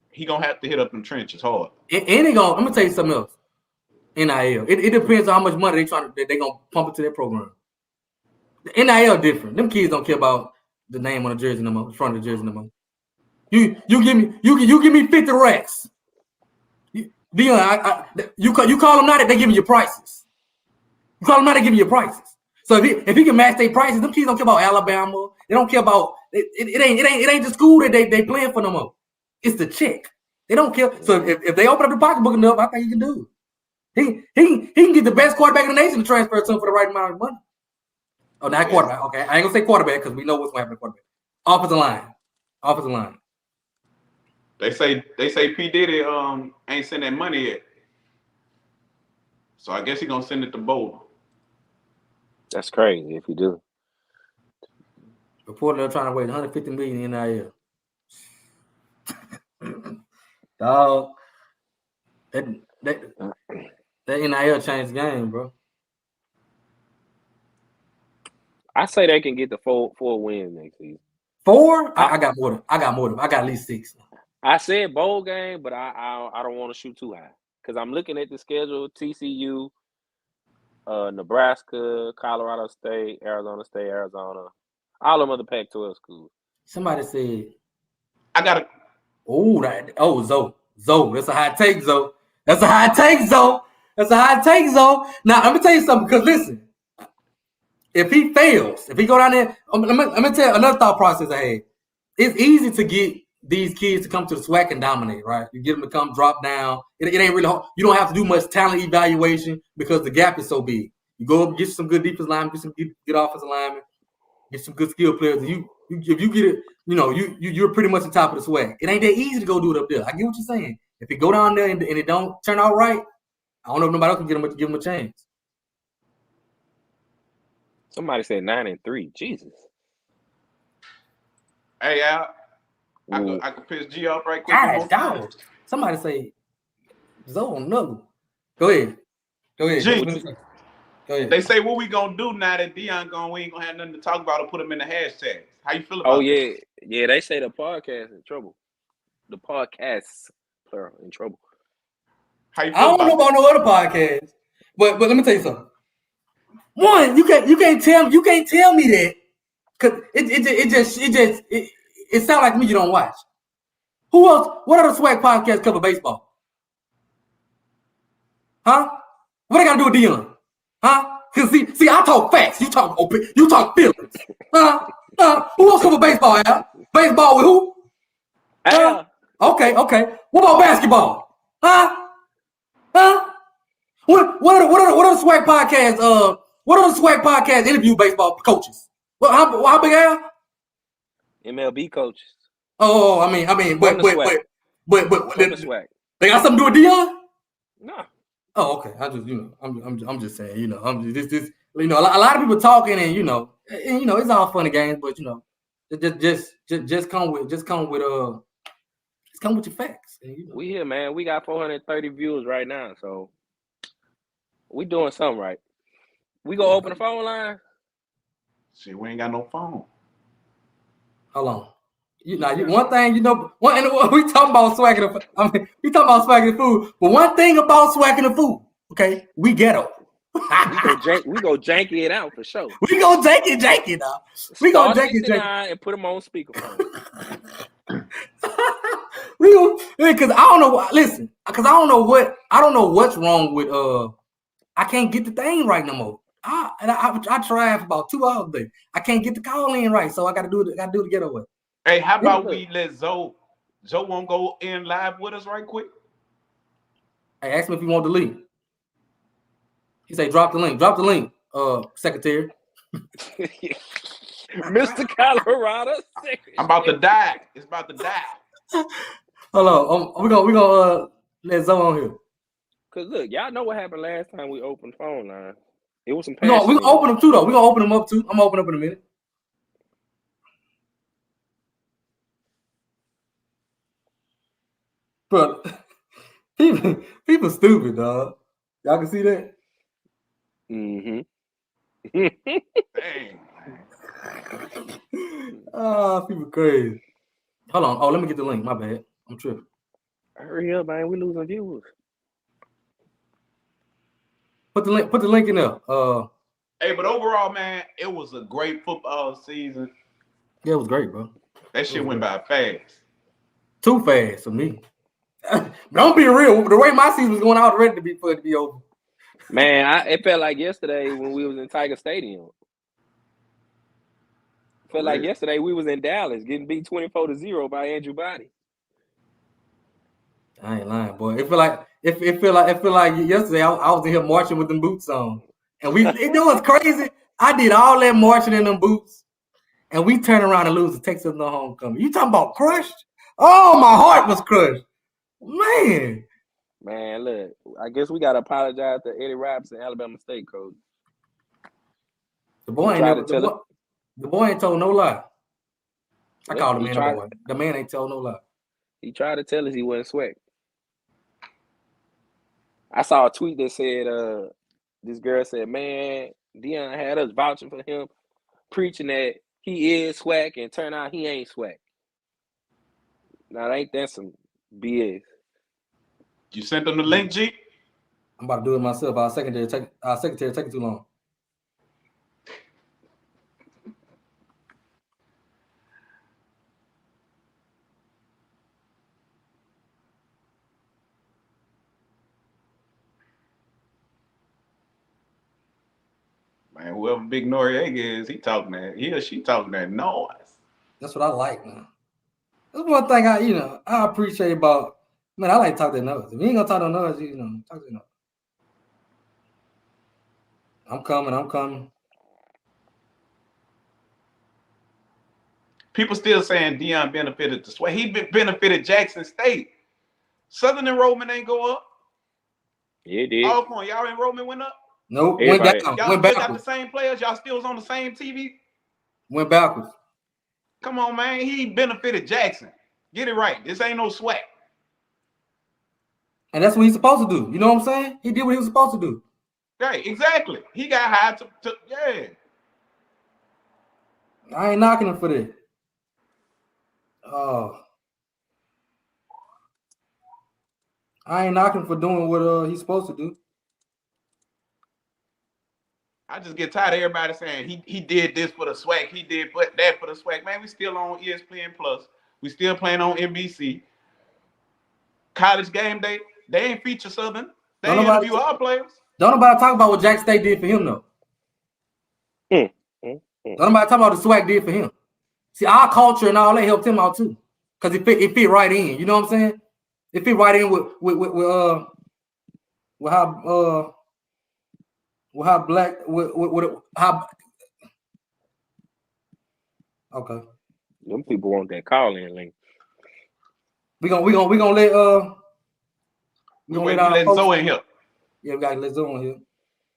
He gonna have to hit up them trenches hard. And he gonna. I'm gonna tell you something else. NIL. It depends on how much money they gonna pump into their program. The NIL different. Them kids don't care about the name on the jersey no more, the front of the jersey no more. You give me 50 racks. Deion, you call them now that they give you prices. You call them now they give you prices. So if he can match their prices, them kids don't care about Alabama. They don't care about it ain't the school that they playing for no more. It's the check. They don't care. So if they open up the pocketbook enough, I think he can do it. He can get the best quarterback in the nation to transfer to him for the right amount of money. Oh, not quarterback. Okay, I ain't gonna say quarterback because we know what's gonna happen to quarterback. Offensive line. They say P. Diddy ain't sent that money yet. So I guess he gonna send it to Boulder. That's crazy if you do. Reportedly, they're trying to wait $150 million in NIL. Dog, that NIL changed the game, bro. I say they can get the four wins next season. 4? I got more than I got at least 6. I said bowl game, but I don't want to shoot too high because I'm looking at the schedule: TCU, Nebraska, Colorado State, Arizona, all them other Pac-12 schools. Somebody said, "I got to." Zoe. That's a hot take, Zoe. That's a hot take, Zoe. Now let me tell you something. Because listen, if he fails, if he go down there, let me tell you another thought process I had. It's easy to get these kids to come to the SWAC and dominate, right? You get them to come drop down. It ain't really hard. You don't have to do much talent evaluation because the gap is so big. You go up, get some good defensive linemen, get some good offensive linemen, get some good skill players. If you get it, you're pretty much the top of the SWAC. It ain't that easy to go do it up there. I get what you're saying. If you go down there and it don't turn out right, I don't know if nobody else can give them a chance. Somebody said 9-3. Jesus. Hey, Al. I could piss G off right quick. God, dog. Somebody say, Zone, no. Go ahead. G. Go ahead. They say, what we going to do now that Deion gone? We ain't going to have nothing to talk about or put him in the hashtags. How you feel about that? Yeah, they say the podcast in trouble. The podcasts, plural, in trouble. How you feel I don't know about no other podcast, but let me tell you something. One, you can't tell me that because it sounds like me you don't watch. Who else? What other SWAC podcasts cover baseball? Huh? What I got to do with Deion? Huh? Because see, I talk facts. You talk feelings. Huh? Who else cover baseball? Al? Baseball with who? Huh? Okay. What about basketball? Huh? What are the SWAC podcasts? What are the SWAC podcasts interview baseball coaches? Well, how big are you? MLB coaches. Oh, I mean, but they got something to do with Deion? No. Oh, okay. I'm just saying, I'm just a lot of people talking, and it's all funny games, but just come with your facts. And, We here, man. We got 430 viewers right now, so we doing something right. We gonna open the phone line. See, we ain't got no phone. Hold on. One thing, we talking about swacking we talking about swacking the food, but one thing about swacking the food, okay, we ghetto. we go janky it out for sure. We go janky it out. We go janky and put them on speakerphone. Because I don't know. Listen, because I don't know what's wrong with I can't get the thing right no more. I tried for about 2 hours today. I can't get the call in right, so I got to do the getaway. Hey, how about we let Zoe won't go in live with us right quick? Hey, ask him if you want the link. He say, drop the link. Drop the link, secretary. Mr. Colorado. I'm about to die. It's about to die. Hold on. We gonna let Zoe on here. Cause look, y'all know what happened last time we opened phone line. It was some. We gonna open them too though. We gonna open them up too. I'm gonna open up in a minute. But people stupid, dog. Y'all can see that. Mm-hmm. Dang. People crazy. Hold on. Oh, let me get the link. My bad. I'm tripping. Hurry up, man. We losing viewers. Put the link in there. Hey, but overall, man, it was a great football season. Yeah, it was great, bro. That shit went by fast. Too fast for me. Don't be real. The way my season was going, I was ready for it to be over. Man, it felt like yesterday when we was in Tiger Stadium. Felt like yesterday we was in Dallas getting beat 24-0 by Andrew Body. I ain't lying, boy. It feel like yesterday I was in here marching with them boots on. And it was crazy. I did all that marching in them boots. And we turn around and lose to Texas no homecoming. You talking about crushed? Oh, my heart was crushed. Man, look, I guess we gotta apologize to Eddie Robinson, Alabama State coach. The boy ain't told no lie. I called the man a boy. The man ain't told no lie. He tried to tell us he wasn't Swac'N. I saw a tweet that said, this girl said, man, Deion had us vouching for him, preaching that he is Swac'N, and turn out he ain't Swac'N. Now, ain't that some BS? You sent them the link, G? I'm about to do it myself. Our secretary taking too long. Man, whoever Big Noriega is, he or she talking that noise. That's what I like, man. That's one thing I appreciate about, man, I like to talk that noise. If you ain't gonna talk that noise, talk that noise. I'm coming. People still saying Deion benefited the Swac'N. He benefited Jackson State. Southern enrollment ain't go up. Yeah, it did. All point, y'all enrollment went up? Nope, went down. Y'all Went still backwards. got the same players? Y'all still was on the same TV? Went backwards. Come on, man. He benefited Jackson. Get it right. This ain't no Swac'N. And that's what he's supposed to do. You know what I'm saying? He did what he was supposed to do. Right, exactly. He got high to yeah. I ain't knocking him for that. I ain't knocking for doing what he's supposed to do. I just get tired of everybody saying he did this for the Swac'N, he did that for the Swac'N. Man, we still on ESPN Plus. We still playing on NBC. College game day, they ain't feature Southern. They ain't interview our players. Don't nobody talk about what Jack State did for him, though. Don't nobody talk about what the SWAC did for him. See, our culture and all that helped him out too, because it fit right in. You know what I'm saying? It fit right in with how black how. Okay. Them people want that call-in link. We gonna let let Zoe in here. Yeah, we gotta let Zoe in here.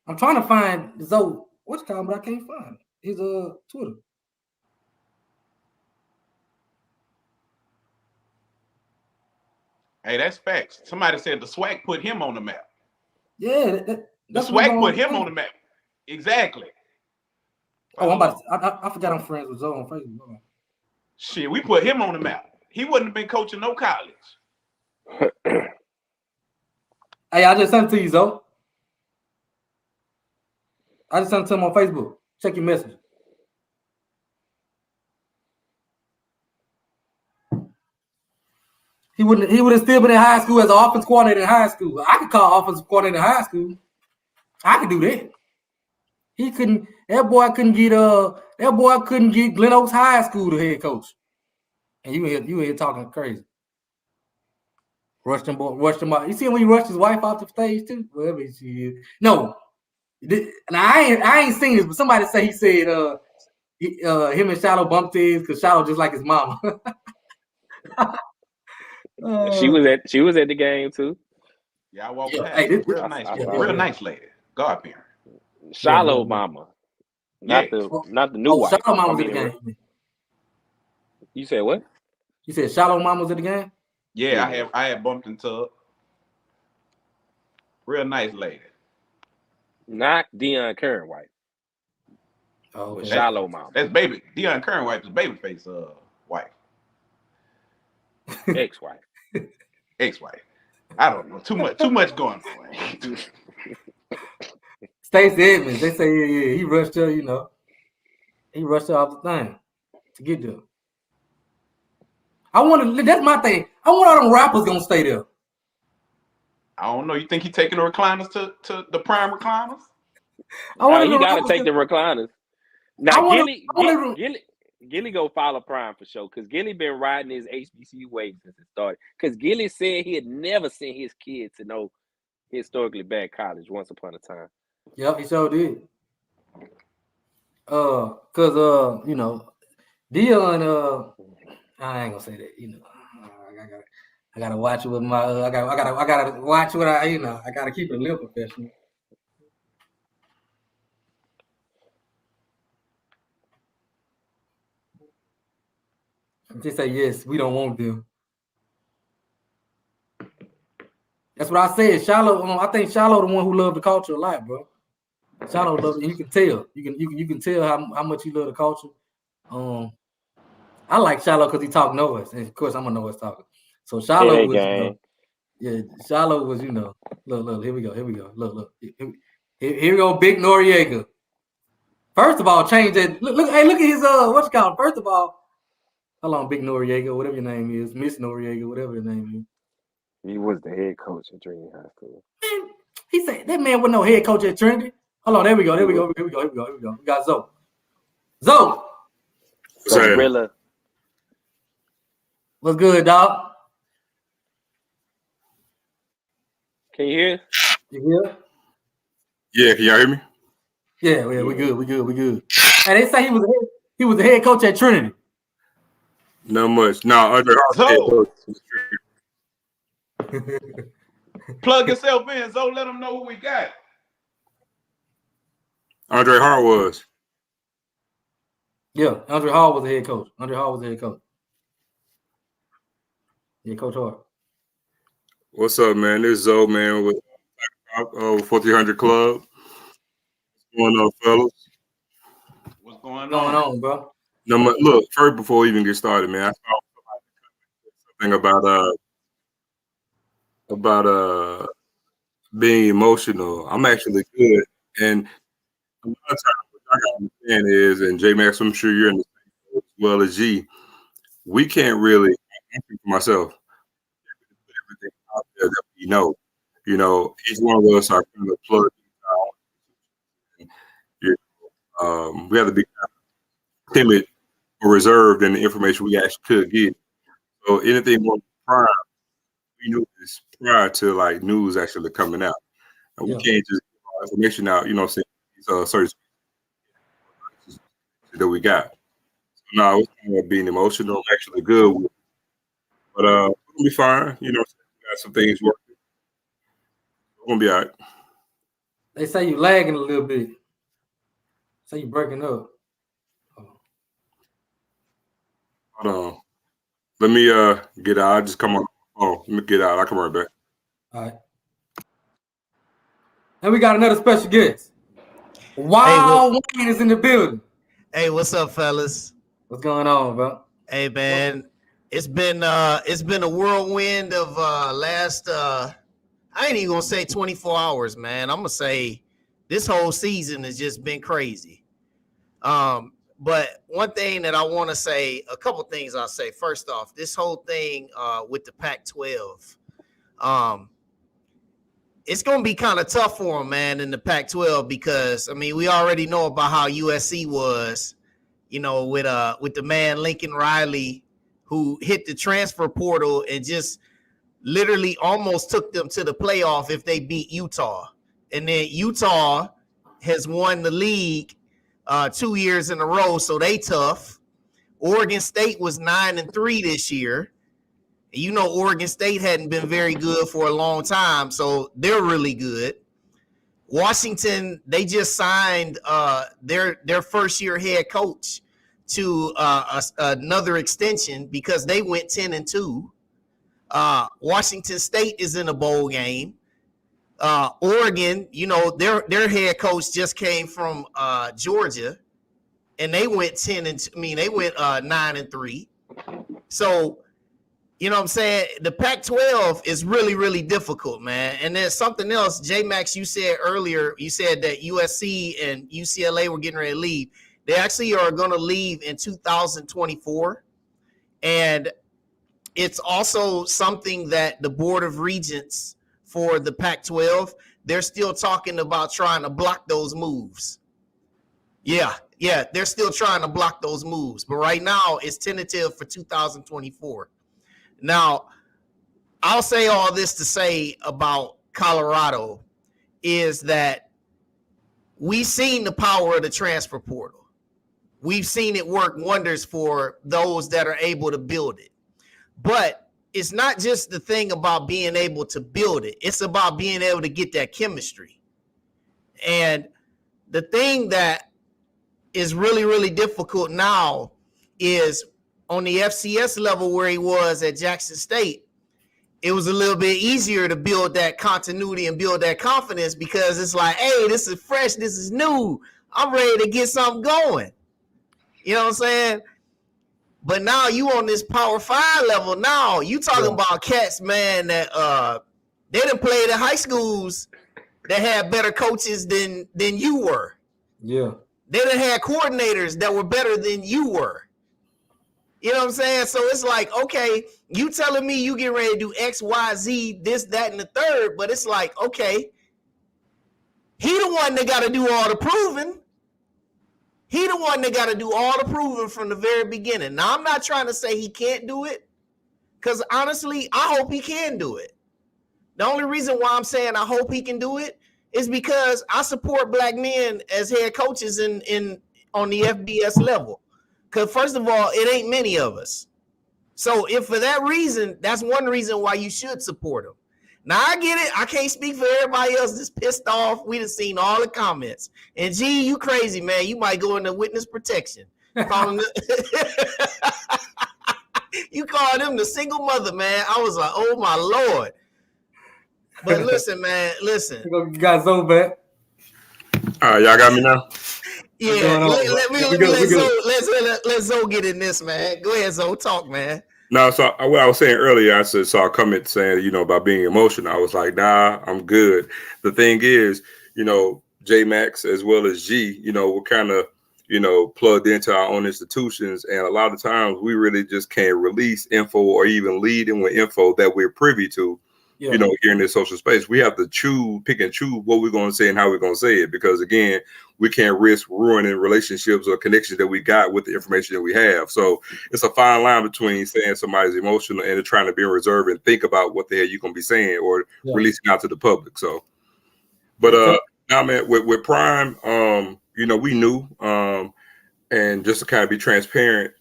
I'm trying to find Zoe. What's called, but I can't find his Twitter. Hey, that's facts. Somebody said the SWAC put him on the map. Yeah, the SWAC put him on the map. Exactly. Oh, I forgot I'm friends with Zoe on Facebook. Shit, we put him on the map. He wouldn't have been coaching no college. Hey, I just sent it to you, Zoe. I just sent it to him on Facebook. Check your message. He would have still been in high school as an offensive coordinator in high school. I could call offensive coordinator in high school. I could do that. He couldn't. That boy couldn't get Glen Oaks High School the head coach. And you here talking crazy. Rushed him out. You see when he rushed his wife off the stage too? Whatever she is. No. Now I ain't seen this, but somebody he said him and Shallow bumped heads because Shallow just like his mama. She was at the game too. Yeah, I walked past. Hey, real nice lady. God parent. Shallow mama. Not the new wife. Shallow mama was at the game. You said what? You said Shallow mama was at the game? Yeah, I had bumped into her. Real nice lady. Not Deion Curran wife. Oh, okay. Shallow mama. That's baby. Deion Curran wife is babyface wife. Ex-wife. Ex-wife. I don't know. Too much going on. Stacey Edmonds, they say, yeah, he rushed her, He rushed her off the thing to get there. That's my thing. I wonder how them rappers gonna stay there. I don't know. You think he taking the recliners to the prime recliners? You gotta take the recliners. Now Gilly go follow Prime for sure, because Gilly been riding his HBCU wave since it started. Because Gilly said he had never sent his kid to no historically bad college once upon a time. Yep, he sure did. Cause Deion, I ain't gonna say that, I gotta watch it with my I gotta watch what I gotta keep it a little professional. Just say yes, we don't want them. That's what I said. Shallow, I think Shallow the one who loved the culture a lot, bro. Shallow loves it. You can tell. You can tell how much he loved the culture. I like Shallow because he talk noise, and of course I'm a noise talker. So Shallow was, Shallow was, look, here we go. Look. Here we go, Big Noriega. First of all, change that. Look at his what's it called? First of all, hold on, Big Noriega, whatever your name is, Miss Noriega, whatever your name is. He was the head coach at Trinity High School. Man, he said that man was no head coach at Trinity. Hold on, there we go. We got Zoe. Gorilla. What's good, dog? Can you hear? You hear? Yeah, can y'all hear me? Yeah, we good. And they say he was the head coach at Trinity. Not much. No, Andre Hart. Plug yourself in, Zoe. Let them know who we got. Andre Hart was. Yeah, Andre Hart was the head coach. Yeah, Coach Hart. What's up, man? This is Zoe, man, with 4300 Club. What's going on, fellas? What's going on, bro? No, look, first, before we even get started, man, I saw something about being emotional. I'm actually good, and a lot of times what I gotta understand is, and J Max, I'm sure you're in the same boat as well as G. We can't really, I think for myself, put everything out there that we know. Each one of us are kind of plugged in. We have to be kind of timid or reserved in the information we actually could get. So anything more prior, we knew this prior to like news actually coming out, and we can't just get all information out. These search that we got. So now it's kind of being emotional, actually good with it. But we're gonna be fine. We got some things working. We're gonna be all right. They say you lagging a little bit. Say you breaking up. Hold on. Let me get out. I just come on. Oh, let me get out. I'll come right back. All right. And we got another special guest. Wow, Wayne is in the building. Hey, what's up, fellas? What's going on, bro? Hey, man, it's been a whirlwind of last I ain't even gonna say 24 hours, man. I'm gonna say this whole season has just been crazy. But one thing that I want to say, a couple things I'll say. First off, this whole thing with the Pac-12, it's going to be kind of tough for them, man, in the Pac-12 because, I mean, we already know about how USC was, with the man Lincoln Riley who hit the transfer portal and just literally almost took them to the playoff if they beat Utah. And then Utah has won the league 2 years in a row, so they tough. Oregon State was 9-3 this year. You know, Oregon State hadn't been very good for a long time, so they're really good. Washington, they just signed their first-year head coach to another extension because they went 10-2. Washington State is in a bowl game. Oregon, you know, their head coach just came from Georgia, and they went 9-3. So, you know what I'm saying? The Pac-12 is really, really difficult, man. And there's something else, J-Max, you said earlier, you said that USC and UCLA were getting ready to leave. They actually are going to leave in 2024. And it's also something that the Board of Regents for the Pac-12, they're still talking about trying to block those moves. Yeah, they're still trying to block those moves. But right now, it's tentative for 2024. Now, I'll say all this to say about Colorado is that we've seen the power of the transfer portal. We've seen it work wonders for those that are able to build it. But it's not just the thing about being able to build it. It's about being able to get that chemistry. And the thing that is really, really difficult now is on the FCS level where he was at Jackson State, it was a little bit easier to build that continuity and build that confidence because it's like, hey, this is fresh, this is new. I'm ready to get something going. You know what I'm saying? But now you on this Power 5 level now. You talking about cats, man, that they done played at high schools that had better coaches than you were. Yeah. They done had coordinators that were better than you were. You know what I'm saying? So it's like, okay, you telling me you get ready to do X, Y, Z, this, that, and the third, but it's like, okay, he the one that got to do all the proving. He the one that got to do all the proving from the very beginning. Now, I'm not trying to say he can't do it, because honestly, I hope he can do it. The only reason why I'm saying I hope he can do it is because I support black men as head coaches in on the FBS level. Because first of all, it ain't many of us. So if for that reason, that's one reason why you should support him. Now, I get it. I can't speak for everybody else that's pissed off. We done seen all the comments. And, gee, you crazy, man. You might go into witness protection. You call them the single mother, man. I was like, oh, my Lord. But listen, man, listen. You got Zoe back. All right, y'all got me now? Yeah, let Zoe get in this, man. Go ahead, Zoe. Talk, man. No, so what I was saying earlier, I saw a comment saying, about being emotional. I was like, nah, I'm good. The thing is, J Max as well as G, we're kind of, plugged into our own institutions. And a lot of times we really just can't release info or even lead in with info that we're privy to, here in this social space. We have to pick and choose what we're going to say and how we're going to say it. Because again, we can't risk ruining relationships or connections that we got with the information that we have. So it's a fine line between saying somebody's emotional and trying to be reserved and think about what the hell you're going to be saying or releasing out to the public. So, but now, man, with Prime, we knew, and just to kind of be transparent,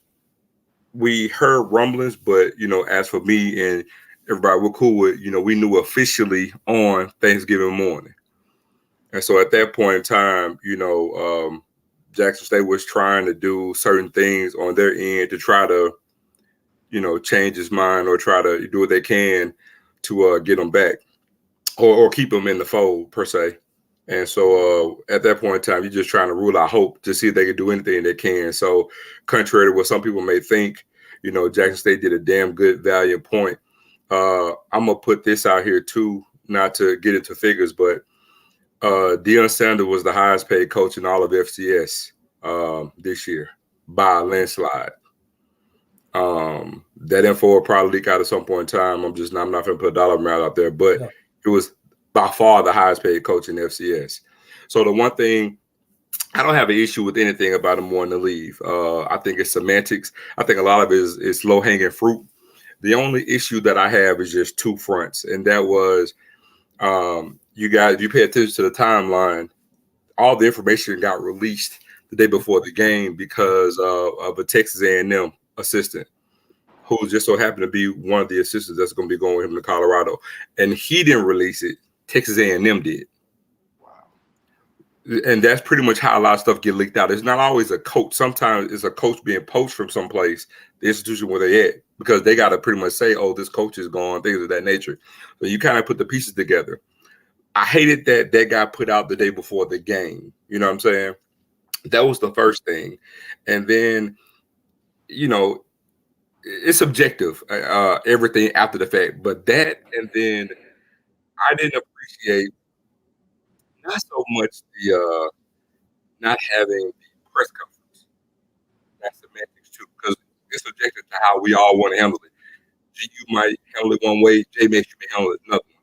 we heard rumblings, but, as for me and everybody, we're cool with, we knew officially on Thanksgiving morning. And so at that point in time, Jackson State was trying to do certain things on their end to try to, change his mind or try to do what they can to get him back or keep him in the fold, per se. And so at that point in time, you're just trying to rule out hope to see if they can do anything they can. So contrary to what some people may think, Jackson State did a damn good, valiant point. I'm going to put this out here, too, not to get into figures, but Deion Sanders was the highest paid coach in all of FCS this year by a landslide. That info will probably leak out at some point in time. I'm not going to put a dollar amount out there, but it was by far the highest paid coach in FCS. So the one thing, I don't have an issue with anything about him wanting to leave. I think it's semantics. I think a lot of it is low hanging fruit. The only issue that I have is just two fronts, and that was you guys. If you pay attention to the timeline, all the information got released the day before the game because of a Texas A&M assistant who just so happened to be one of the assistants that's going to be going with him to Colorado, and he didn't release it. Texas A&M did. And that's pretty much how a lot of stuff get leaked out. It's not always a coach. Sometimes it's a coach being poached from someplace, the institution where they at, because they got to pretty much say, oh, this coach is gone, things of that nature. So you kind of put the pieces together. I hated that got put out the day before the game. You know what I'm saying? That was the first thing. And then, it's subjective, everything after the fact. But that, and then I didn't appreciate not so much the not having the press conference. That's semantics too, because it's subjective to how we all want to handle it. You might handle it one way, J makes you may handle it another one.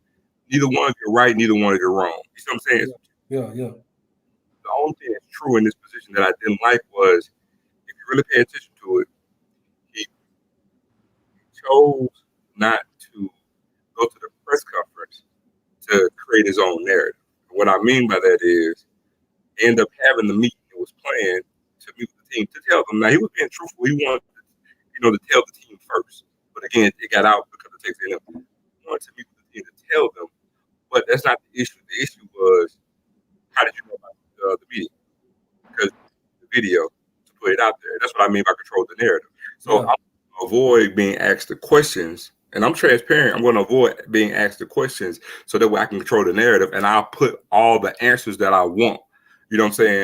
Neither one of you are right, neither one of you are wrong. You see what I'm saying? Yeah. The only thing that's true in this position that I didn't like was, if you really pay attention to it, he chose not to go to the press conference to create his own narrative. What I mean by that is, end up having the meeting that was planned to meet with the team to tell them. Now, he was being truthful. He wanted, to tell the team first. But again, it got out because it takes him. He wanted to meet with the team to tell them. But that's not the issue. The issue was, how did you know about the meeting? Because the video to put it out there. That's what I mean by control the narrative. So I'm going to avoid being asked the questions. And I'm transparent. I'm going to avoid being asked the questions so that way I can control the narrative, and I'll put all the answers that I want,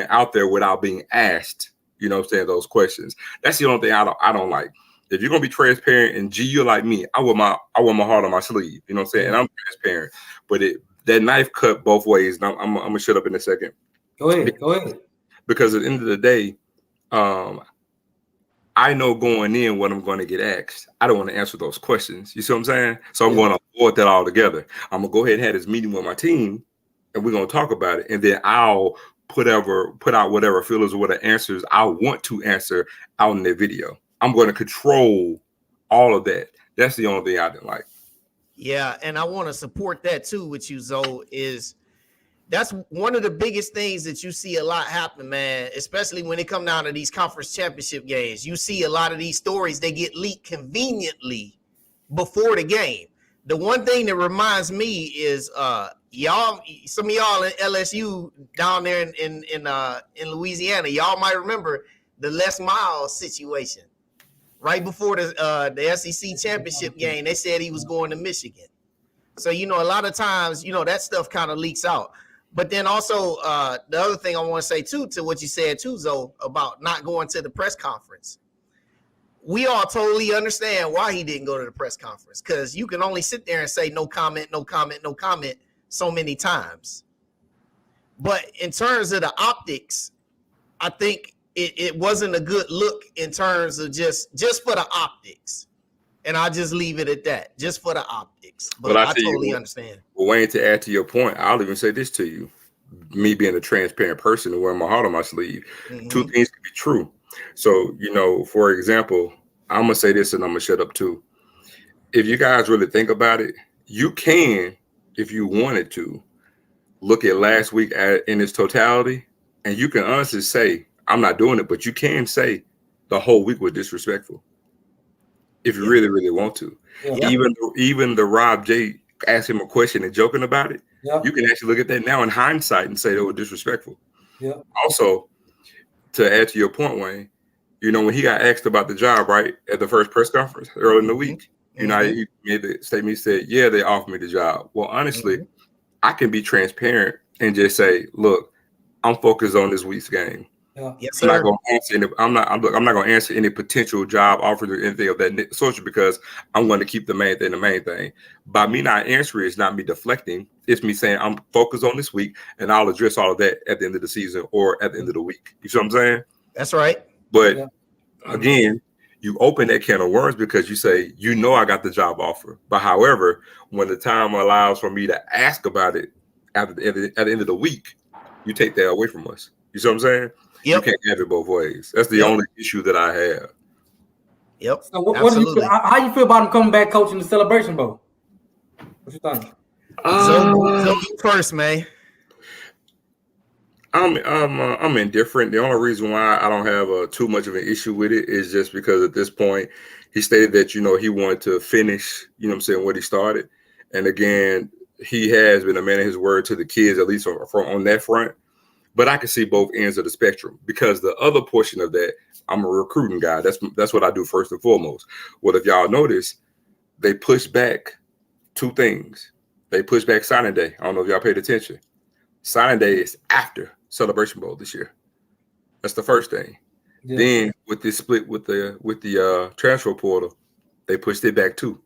out there without being asked, those questions. That's the only thing I don't like. If you're going to be transparent, and G, you're like me, I want my heart on my sleeve, and I'm transparent. But that knife cut both ways, and I'm going to shut up in a second. Go ahead. Because at the end of the day, I know going in what I'm going to get asked. I don't want to answer those questions. You see what I'm saying? So I'm going to avoid that altogether. I'm going to go ahead and have this meeting with my team, and we're going to talk about it. And then I'll put out whatever feelers or whatever answers I want to answer out in the video. I'm going to control all of that. That's the only thing I didn't like. Yeah, and I want to support that too with you, Zoe, is that's one of the biggest things that you see a lot happen, man, especially when it come down to these conference championship games. You see a lot of these stories, they get leaked conveniently before the game. The one thing that reminds me is y'all, some of y'all in LSU down there in Louisiana, y'all might remember the Les Miles situation. Right before the SEC championship game, they said he was going to Michigan. So, a lot of times, that stuff kind of leaks out. But then also the other thing I want to say, too, to what you said, too, Zoe, about not going to the press conference. We all totally understand why he didn't go to the press conference, because you can only sit there and say no comment so many times. But in terms of the optics, I think it wasn't a good look in terms of just for the optics. And I'll just leave it at that, just for the optics. But I totally understand. Well, Wayne, to add to your point, I'll even say this to you. Me being a transparent person and wearing my heart on my sleeve, two things can be true. So, for example, I'm going to say this and I'm going to shut up too. If you guys really think about it, you can, if you wanted to, look at last week in its totality, and you can honestly say, I'm not doing it, but you can say the whole week was disrespectful if you really, really want to. Yeah. Even the Rob J asked him a question and joking about it. Yeah. You can actually look at that now in hindsight and say they were disrespectful. Yeah. Also, to add to your point, Wayne, when he got asked about the job, right, at the first press conference early in the week, he made the statement, he said, yeah, they offered me the job. Well, honestly, I can be transparent and just say, look, I'm focused on this week's game. Yeah. Yes, I'm not going to answer I'm not going to answer any potential job offers or anything of that sort, because I'm going to keep the main thing. By me not answering, it's not me deflecting. It's me saying I'm focused on this week, and I'll address all of that at the end of the season or at the end of the week. You see what I'm saying? That's right. But again, you open that can of worms because you say, I got the job offer. But however, when the time allows for me to ask about it at the end of the week, you take that away from us. You see what I'm saying? Yep. You can't have it both ways. That's the only issue that I have. Yep. So what do absolutely. how you feel about him coming back coaching the Celebration Bowl? What you think? So you first, man. I'm indifferent. The only reason why I don't have too much of an issue with it is just because at this point he stated that he wanted to finish, what he started, and again he has been a man of his word to the kids, at least on that front. But I can see both ends of the spectrum, because the other portion of that, I'm a recruiting guy. That's what I do first and foremost. Well, if y'all notice, they pushed back two things. They pushed back signing day. I don't know if y'all paid attention. Signing day is after Celebration Bowl this year. That's the first thing. Yeah. Then with this split with the transfer portal, they pushed it back too.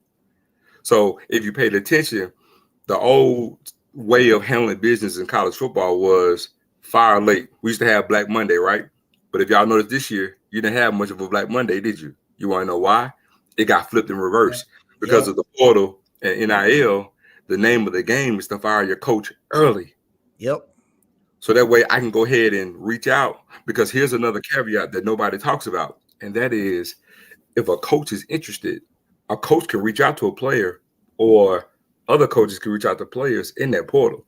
So if you paid attention, the old way of handling business in college football was fire late. We used to have Black Monday, right? But if y'all noticed this year, you didn't have much of a Black Monday, did you? You want to know why? It got flipped in reverse because of the portal and NIL. The name of the game is to fire your coach early. Yep. So that way I can go ahead and reach out, because here's another caveat that nobody talks about. And that is, if a coach is interested, a coach can reach out to a player, or other coaches can reach out to players in that portal.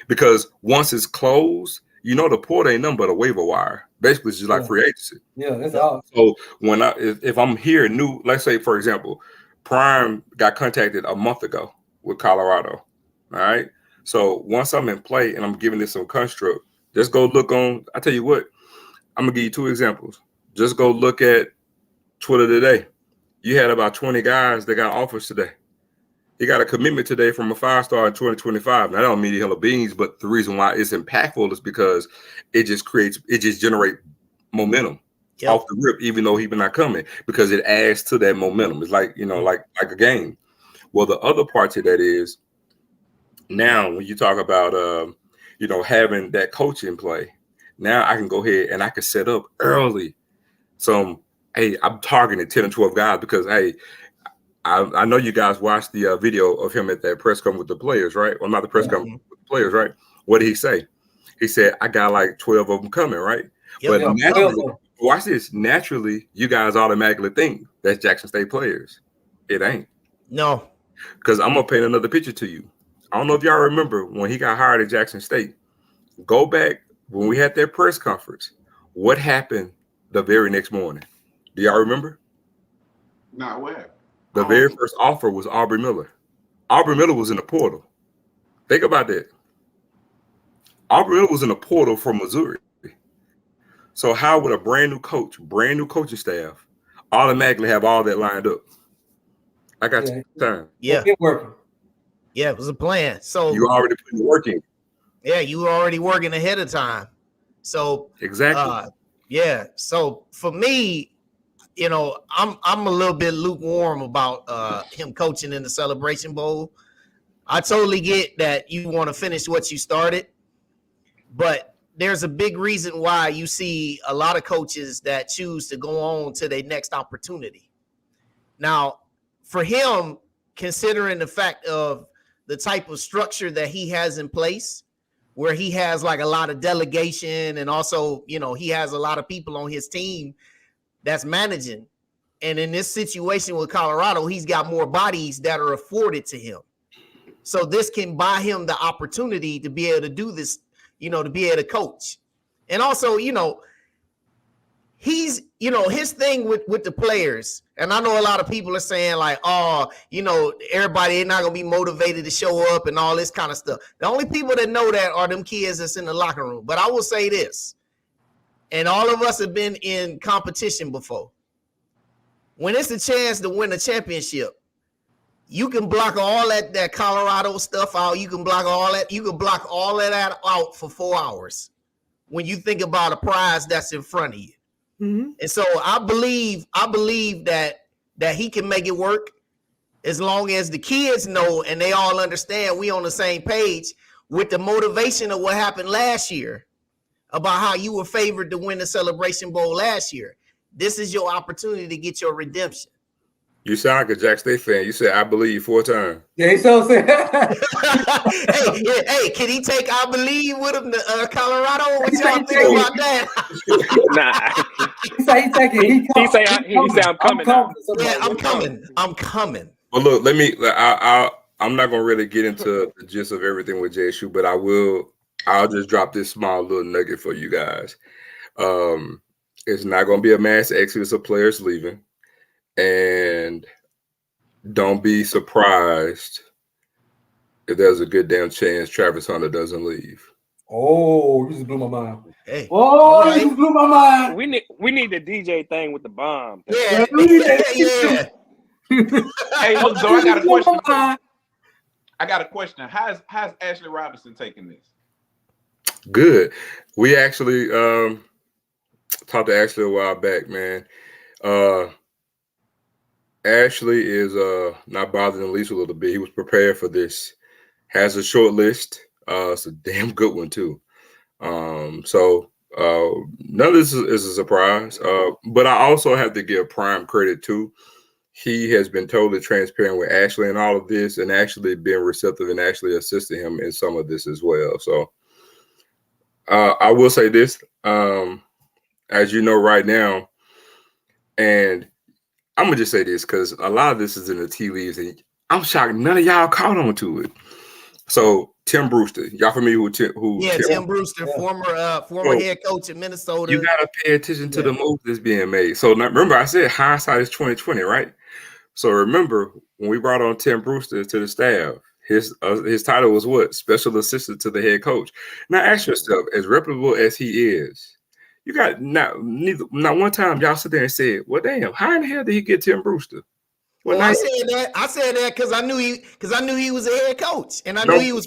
Because once it's closed, the portal ain't nothing but a waiver wire. Basically, it's just like free agency. Yeah, that's all. So when if I'm here new, let's say, for example, Prime got contacted a month ago with Colorado. All right. So once I'm in play and I'm giving this some construct, just go look on. I tell you what, I'm gonna give you two examples. Just go look at Twitter today. You had about 20 guys that got offers today. He got a commitment today from a 5-star in 2025. Now, I don't mean hella beans, but the reason why it's impactful is because it just generates momentum off the rip, even though he's not coming, because it adds to that momentum. It's like, like a game. Well, the other part to that is, now when you talk about, having that coach in play, now I can go ahead and I can set up early. So, hey, I'm targeting 10 or 12 guys because, hey, I know you guys watched the video of him at that press conference with the players, right? Well, not the press conference with the players, right? What did he say? He said, I got like 12 of them coming, right? But naturally, watch this. Naturally, you guys automatically think that's Jackson State players. It ain't. No. Because I'm going to paint another picture to you. I don't know if y'all remember when he got hired at Jackson State. Go back when we had that press conference. What happened the very next morning? Do y'all remember? Not where. The very first offer was Aubrey Miller. Aubrey Miller was in the portal. Think about that. Aubrey Miller was in the portal from Missouri. So how would a brand new coaching staff, automatically have all that lined up? I got time. Yeah. It working. Yeah, it was a plan. So you already put the work in. Yeah, you were already working ahead of time. So exactly. So for me, I'm a little bit lukewarm about him coaching in the Celebration Bowl. I totally get that you want to finish what you started, but there's a big reason why you see a lot of coaches that choose to go on to their next opportunity. Now, for him, considering the fact of the type of structure that he has in place, where he has like a lot of delegation, and also, he has a lot of people on his team that's managing. And in this situation with Colorado, he's got more bodies that are afforded to him. So this can buy him the opportunity to be able to do this, to be able to coach. And also, he's, his thing with the players. And I know a lot of people are saying like, everybody is not going to be motivated to show up and all this kind of stuff. The only people that know that are them kids that's in the locker room. But I will say this, and all of us have been in competition before. When it's a chance to win a championship, you can block all that Colorado stuff out. You can block all that. You can block all of that out for 4 hours when you think about a prize that's in front of you. Mm-hmm. And so I believe that he can make it work as long as the kids know and they all understand we on the same page with the motivation of what happened last year about how you were favored to win the Celebration Bowl last year. This is your opportunity to get your redemption. You sound like a Jack State fan. You said, I believe 4 times. Yeah, he so said. hey, can he take I believe with him to Colorado? What y'all think about that? He say I'm coming now. Yeah, I'm coming. Well, look, let me. I'm not gonna really get into the gist of everything with JSU, but I'll just drop this small little nugget for you guys. It's not gonna be a mass exodus of players leaving, and don't be surprised if there's a good damn chance Travis Hunter doesn't leave. Oh, you just blew my mind. Hey, you just blew my mind. We need the DJ thing with the bomb. Yeah. Hey, look, so I got a question. I got a question. How's Ashley Robinson taking this? Good. We actually talked to Ashley a while back, man. Ashley is not bothered in the least a little bit. He was prepared for this. Has a short list. It's a damn good one too. So none of this is a surprise. But I also have to give Prime credit too. He has been totally transparent with Ashley and all of this, and actually been receptive and actually assisting him in some of this as well. So I will say this, as you know right now, and I'm gonna just say this because a lot of this is in the tea leaves, and I'm shocked none of y'all caught on to it. So Tim Brewster, y'all familiar with Tim? Tim Brewster, former head coach in Minnesota. You gotta pay attention to the moves that's being made. So now, remember, I said hindsight is 20/20, right? So remember when we brought on Tim Brewster to the staff, his title was what? Special assistant to the head coach. Now ask yourself, as reputable as he is, you got not one time y'all sit there and said, "Well, damn, how in the hell did he get Tim Brewster?" Well, I said that because I knew he was a head coach, and I knew he was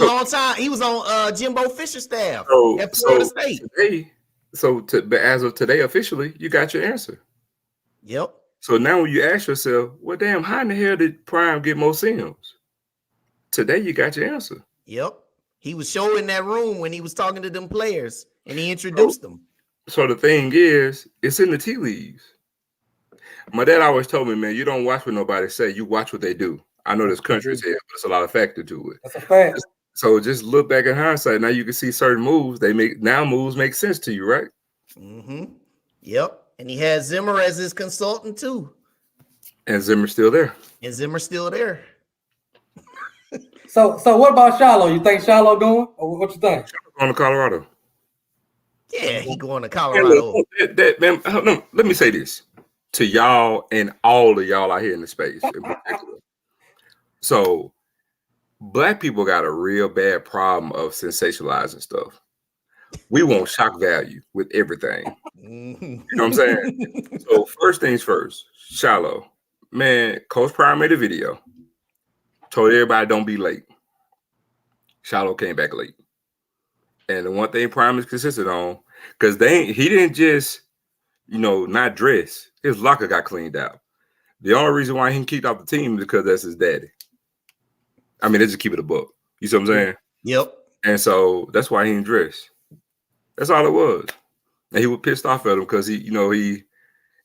a long time. He was on Jimbo Fisher's staff at Florida State. But as of today, officially, you got your answer. Yep. So now when you ask yourself, well, damn, how in the hell did Prime get more Sims? Today you got your answer. Yep. He was showing that room when he was talking to them players, and he introduced them. So the thing is, it's in the tea leaves. My dad always told me, man, you don't watch what nobody say, you watch what they do. I know this country is here, but it's a lot of factor to it. That's a fact. So just look back in hindsight. Now you can see certain moves. Moves make sense to you, right? Mm-hmm. Yep. And he had Zimmer as his consultant too. And Zimmer's still there. So what about Shiloh? You think Shiloh going? Or what you think? Shiloh going to Colorado. Yeah, he going to Colorado. Let me say this to y'all and all of y'all out here in the space in particular. So black people got a real bad problem of sensationalizing stuff. We want shock value with everything. You know what I'm saying? So first things first, Shiloh. Man, Coach Prime made a video. Told everybody don't be late. Shiloh came back late. And the one thing Prime is consistent on, because he didn't just, not dress. His locker got cleaned out. The only reason why he can keep out the team is because that's his daddy. I mean, they just keep it a buck. You see what I'm saying? Yep. And so that's why he didn't dress. That's all it was. And he was pissed off at him because he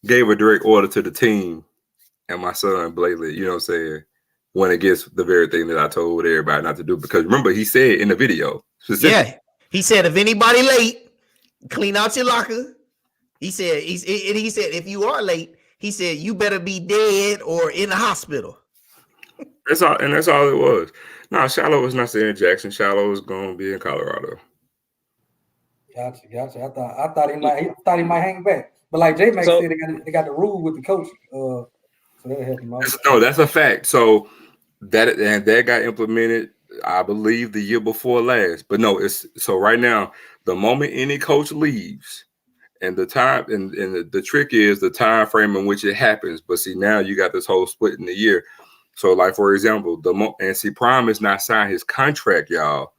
gave a direct order to the team and my son blatantly, went against the very thing that I told everybody not to do. Because remember, he said in the video. He said, if anybody late, clean out your locker. He said, if you are late, he said, you better be dead or in the hospital. That's all it was. No, Shiloh was not staying in Jackson. Shiloh was going to be in Colorado. Gotcha. I thought he might hang back. But like J Max said, they got the rule with the coach. So that'll help him out. No, that's a fact. So that got implemented, I believe, the year before last. But no, so right now, the moment any coach leaves, and the time and the trick is the time frame in which it happens. But see, now you got this whole split in the year. So, like for example, Prime is not signed his contract, y'all,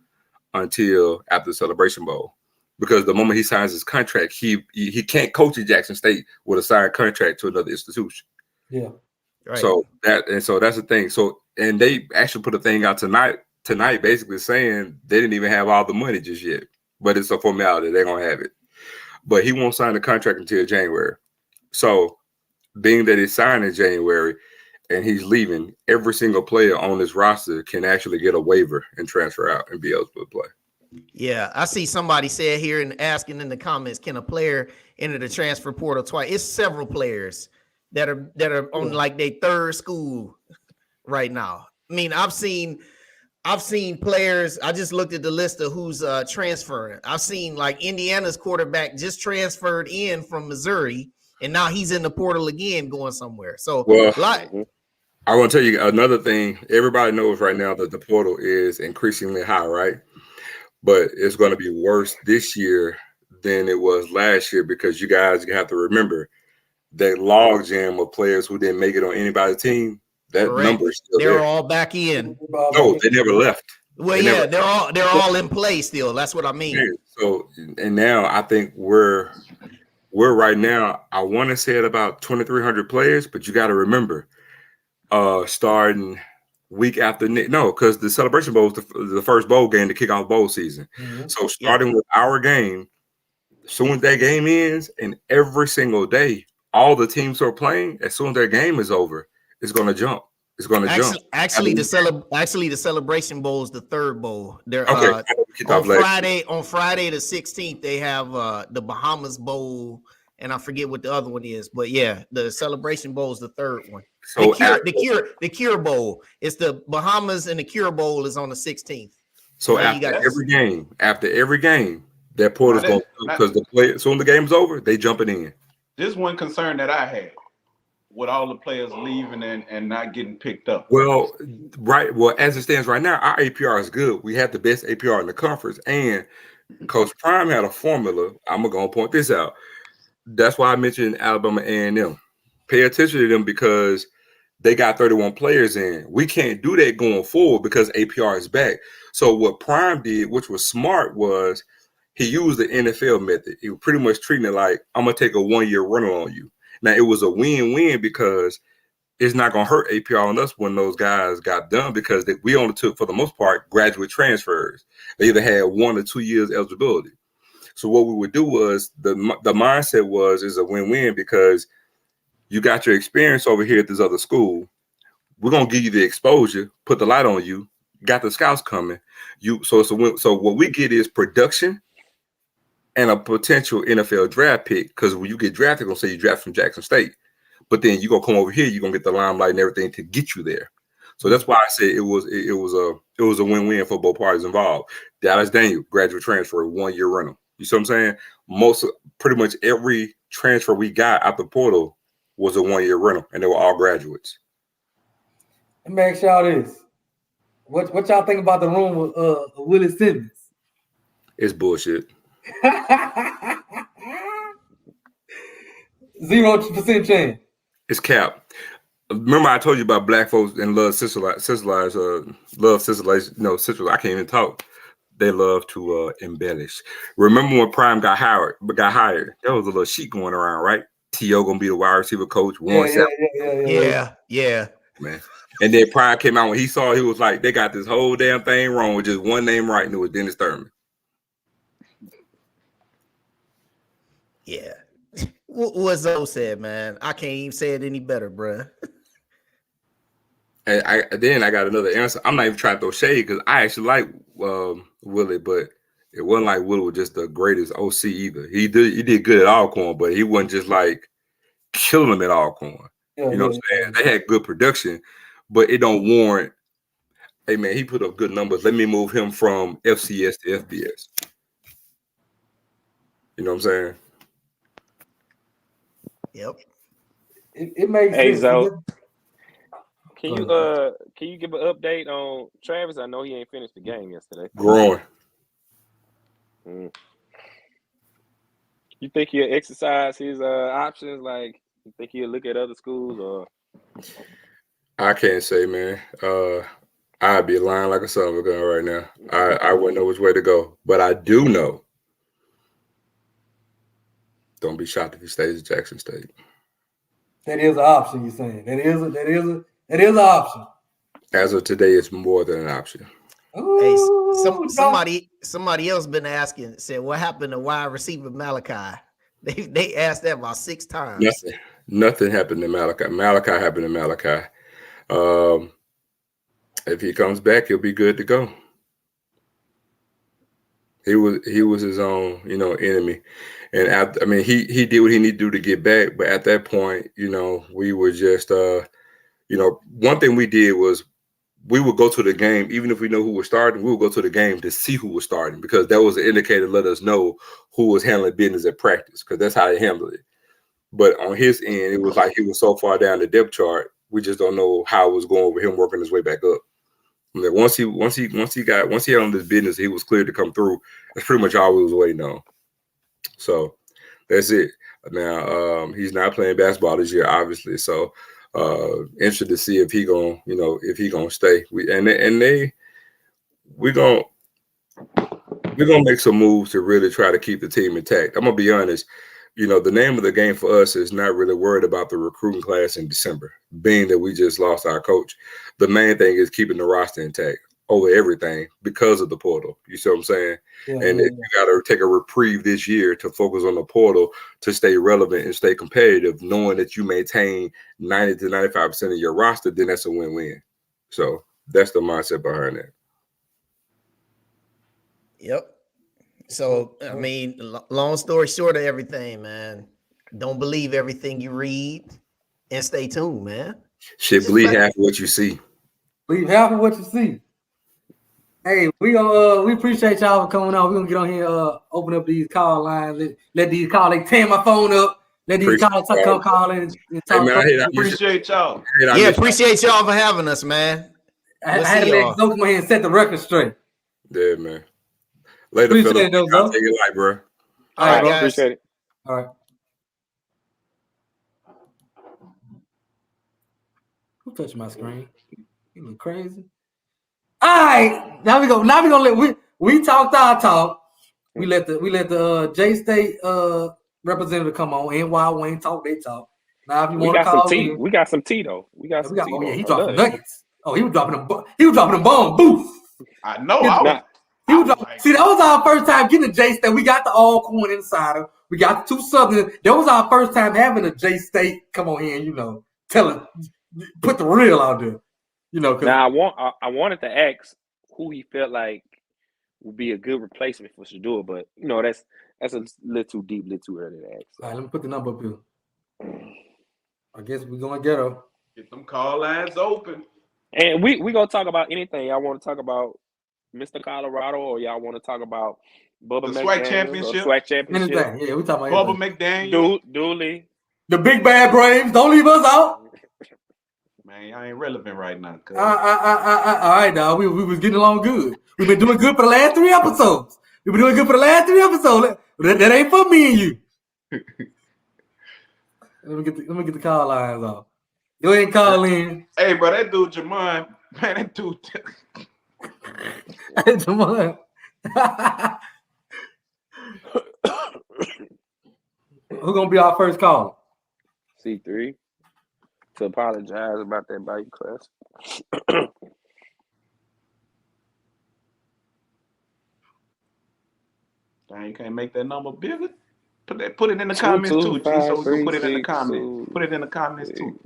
until after the Celebration Bowl. Because the moment he signs his contract, he can't coach at Jackson State with a signed contract to another institution. Yeah. Right. So that's the thing. So, and they actually put a thing out tonight, basically saying they didn't even have all the money just yet. But it's a formality. They're going to have it. But he won't sign the contract until January. So, being that he's signed in January and he's leaving, every single player on this roster can actually get a waiver and transfer out and be eligible to play. Yeah, I see somebody said here and asking in the comments, can a player into the transfer portal twice. It's several players that are on like their third school right now. I mean, I've seen players. I just looked at the list of who's transferring. I've seen like Indiana's quarterback just transferred in from Missouri, and now he's in the portal again, going somewhere. So, I want to tell you another thing. Everybody knows right now that the portal is increasingly high, right? But it's going to be worse this year than it was last year because you guys have to remember that log jam of players who didn't make it on anybody's team. That number is still there. They're all back in. No, they never left. Well, they're all in play still. That's what I mean. Yeah, so, and now I think we're right now. I want to say at about 2,300 players, but you got to remember, starting week after because the Celebration Bowl is the first bowl game to kick off bowl season. So starting with our game, as soon as that game ends, and every single day, all the teams who are playing, as soon as their game is over, it's going to jump. It's going to jump. Actually, the Celebration Bowl is the third bowl. They're on Friday the 16th. They have the Bahamas Bowl, and I forget what the other one is. But yeah, the Celebration Bowl is the third one. So the Cure Bowl. It's the Bahamas, and the Cure Bowl is on the 16th. So after every game, that portal's going because as soon as the game's over, they jumping in. This one concern that I had with all the players leaving and not getting picked up. Well, as it stands right now, our APR is good. We have the best APR in the conference, and Coach Prime had a formula. I'm gonna point this out. That's why I mentioned Alabama A&M. Pay attention to them because they got 31 players in. We can't do that going forward because APR is back. So what Prime did, which was smart, was he used the NFL method. He was pretty much treating it like, I'm going to take a 1-year rental on you. Now, it was a win-win because it's not going to hurt APR on us when those guys got done because we only took, for the most part, graduate transfers. They either had 1 or 2 years eligibility. So what we would do was the mindset is a win-win because you got your experience over here at this other school. We're going to give you the exposure, put the light on you, got the scouts coming. So it's a win. So what we get is production and a potential NFL draft pick, because when you get drafted, they're gonna say you draft from Jackson State, but then you gonna come over here, you're gonna get the limelight and everything to get you there. So that's why I say it was a win-win for both parties involved. Dallas Daniel, graduate transfer, 1-year rental. You see what I'm saying? Pretty much every transfer we got out the portal was a 1-year rental, and they were all graduates. Let me ask y'all this: what y'all think about the room with Willie Simmons? It's bullshit. 0% chance. It's cap. Remember, I told you about black folks and love sisterlize. I can't even talk. They love to embellish. Remember when Prime got hired? There was a little sheet going around, right? T.O. gonna be the wide receiver coach. Yeah. Man. And then Prime came out when he saw, he was like, they got this whole damn thing wrong with just one name right, and it was Dennis Thurman. Yeah. What Zoe said, man. I can't even say it any better, bruh. And I got another answer. I'm not even trying to throw shade because I actually like Willie, but it wasn't like Willie was just the greatest OC either. He did good at Alcorn, but he wasn't just like killing them at Alcorn. You know what I'm saying? They had good production, but it don't warrant, hey man, he put up good numbers. Let me move him from FCS to FBS. You know what I'm saying? Yep. It makes Hey, sense. Zoe, can you give an update on Travis? I know he ain't finished the game yesterday. Growing. You think he'll exercise his options? Like, you think he'll look at other schools or? I can't say, man. I'd be lying like a son of a gun right now. I wouldn't know which way to go, but I do know. Don't be shocked if he stays at Jackson State. That is an option. You're saying that is an option. As of today, it's more than an option. Ooh, hey, somebody else been asking, said, what happened to wide receiver Malachi? They asked that about 6 times. Nothing happened to Malachi. Malachi happened to Malachi. If he comes back, he'll be good to go. He was his own, enemy. And after, he did what he needed to do to get back. But at that point, we were just, one thing we did was we would go to the game, even if we know who was starting, we would go to the game to see who was starting, because that was an indicator to let us know who was handling business at practice, because that's how he handled it. But on his end, it was like he was so far down the depth chart, we just don't know how it was going with him working his way back up. Once he handled his business, he was cleared to come through. That's pretty much all we was waiting on. So that's it. Now he's not playing basketball this year, obviously. So interested to see if he gonna stay. We're gonna make some moves to really try to keep the team intact. I'm gonna be honest. The name of the game for us is not really worried about the recruiting class in December, being that we just lost our coach. The main thing is keeping the roster intact over everything because of the portal. You see what I'm saying? You got to take a reprieve this year to focus on the portal to stay relevant and stay competitive, knowing that you maintain 90 to 95% of your roster, then that's a win-win. So that's the mindset behind that. Yep. So, long story short of everything, man, don't believe everything you read and stay tuned, man. Shit, believe half of what you see. Believe half of what you see. Hey, we appreciate y'all for coming on. We're gonna get on here, open up these call lines, let these call, they tear my phone up, let these callers come call in and talk. Hey, man, appreciate y'all. Yeah, appreciate y'all for having us, man. I had to let Zoe come here and set the record straight. Yeah, man. Later, appreciate fellas. I'll take it light, bro. All right, bro. guys. Appreciate it. All right. Who touched my screen? You look crazy. All right, now we gonna let we talked our talk. We let the J State representative come on. NY Wayne talk, they talk. Now if you want to call in, we got some tea though. We got some tea. Oh yeah, he dropping nuggets. Oh, he was dropping them bomb booth. I know. See, that was our first time getting a J State. We got the All-Corn Insider. We got the 2 Southern. That was our first time having a J State come on here and tell it, put the real out there. Now I wanted to ask who he felt like would be a good replacement for Shador, but that's a little too deep, a little too early to ask. All right, let me put the number up here. I guess we're gonna get her. Get them call lines open. And we gonna talk about anything. Y'all want to talk about Mr. Colorado, or y'all want to talk about Bubba The McDaniel, SWAC championship? SWAC championship. Anything. Yeah, we talking Bubba about McDaniel. Dooley. The big bad Braves. Don't leave us out. Man, I ain't relevant right now. All right, dog. We was getting along good. We've been doing good for the last 3 episodes. That ain't for me and you. Let me get the call lines off. Go ahead and call in. Hey, bro, that dude Jamon, man, that dude. Hey, Jamon. Who gonna be our first caller? C3. To apologize about that bike class. Dang, you can't make that number bigger. Put it in the comments too, G. So we can put it in the comments. Put it in the comments too.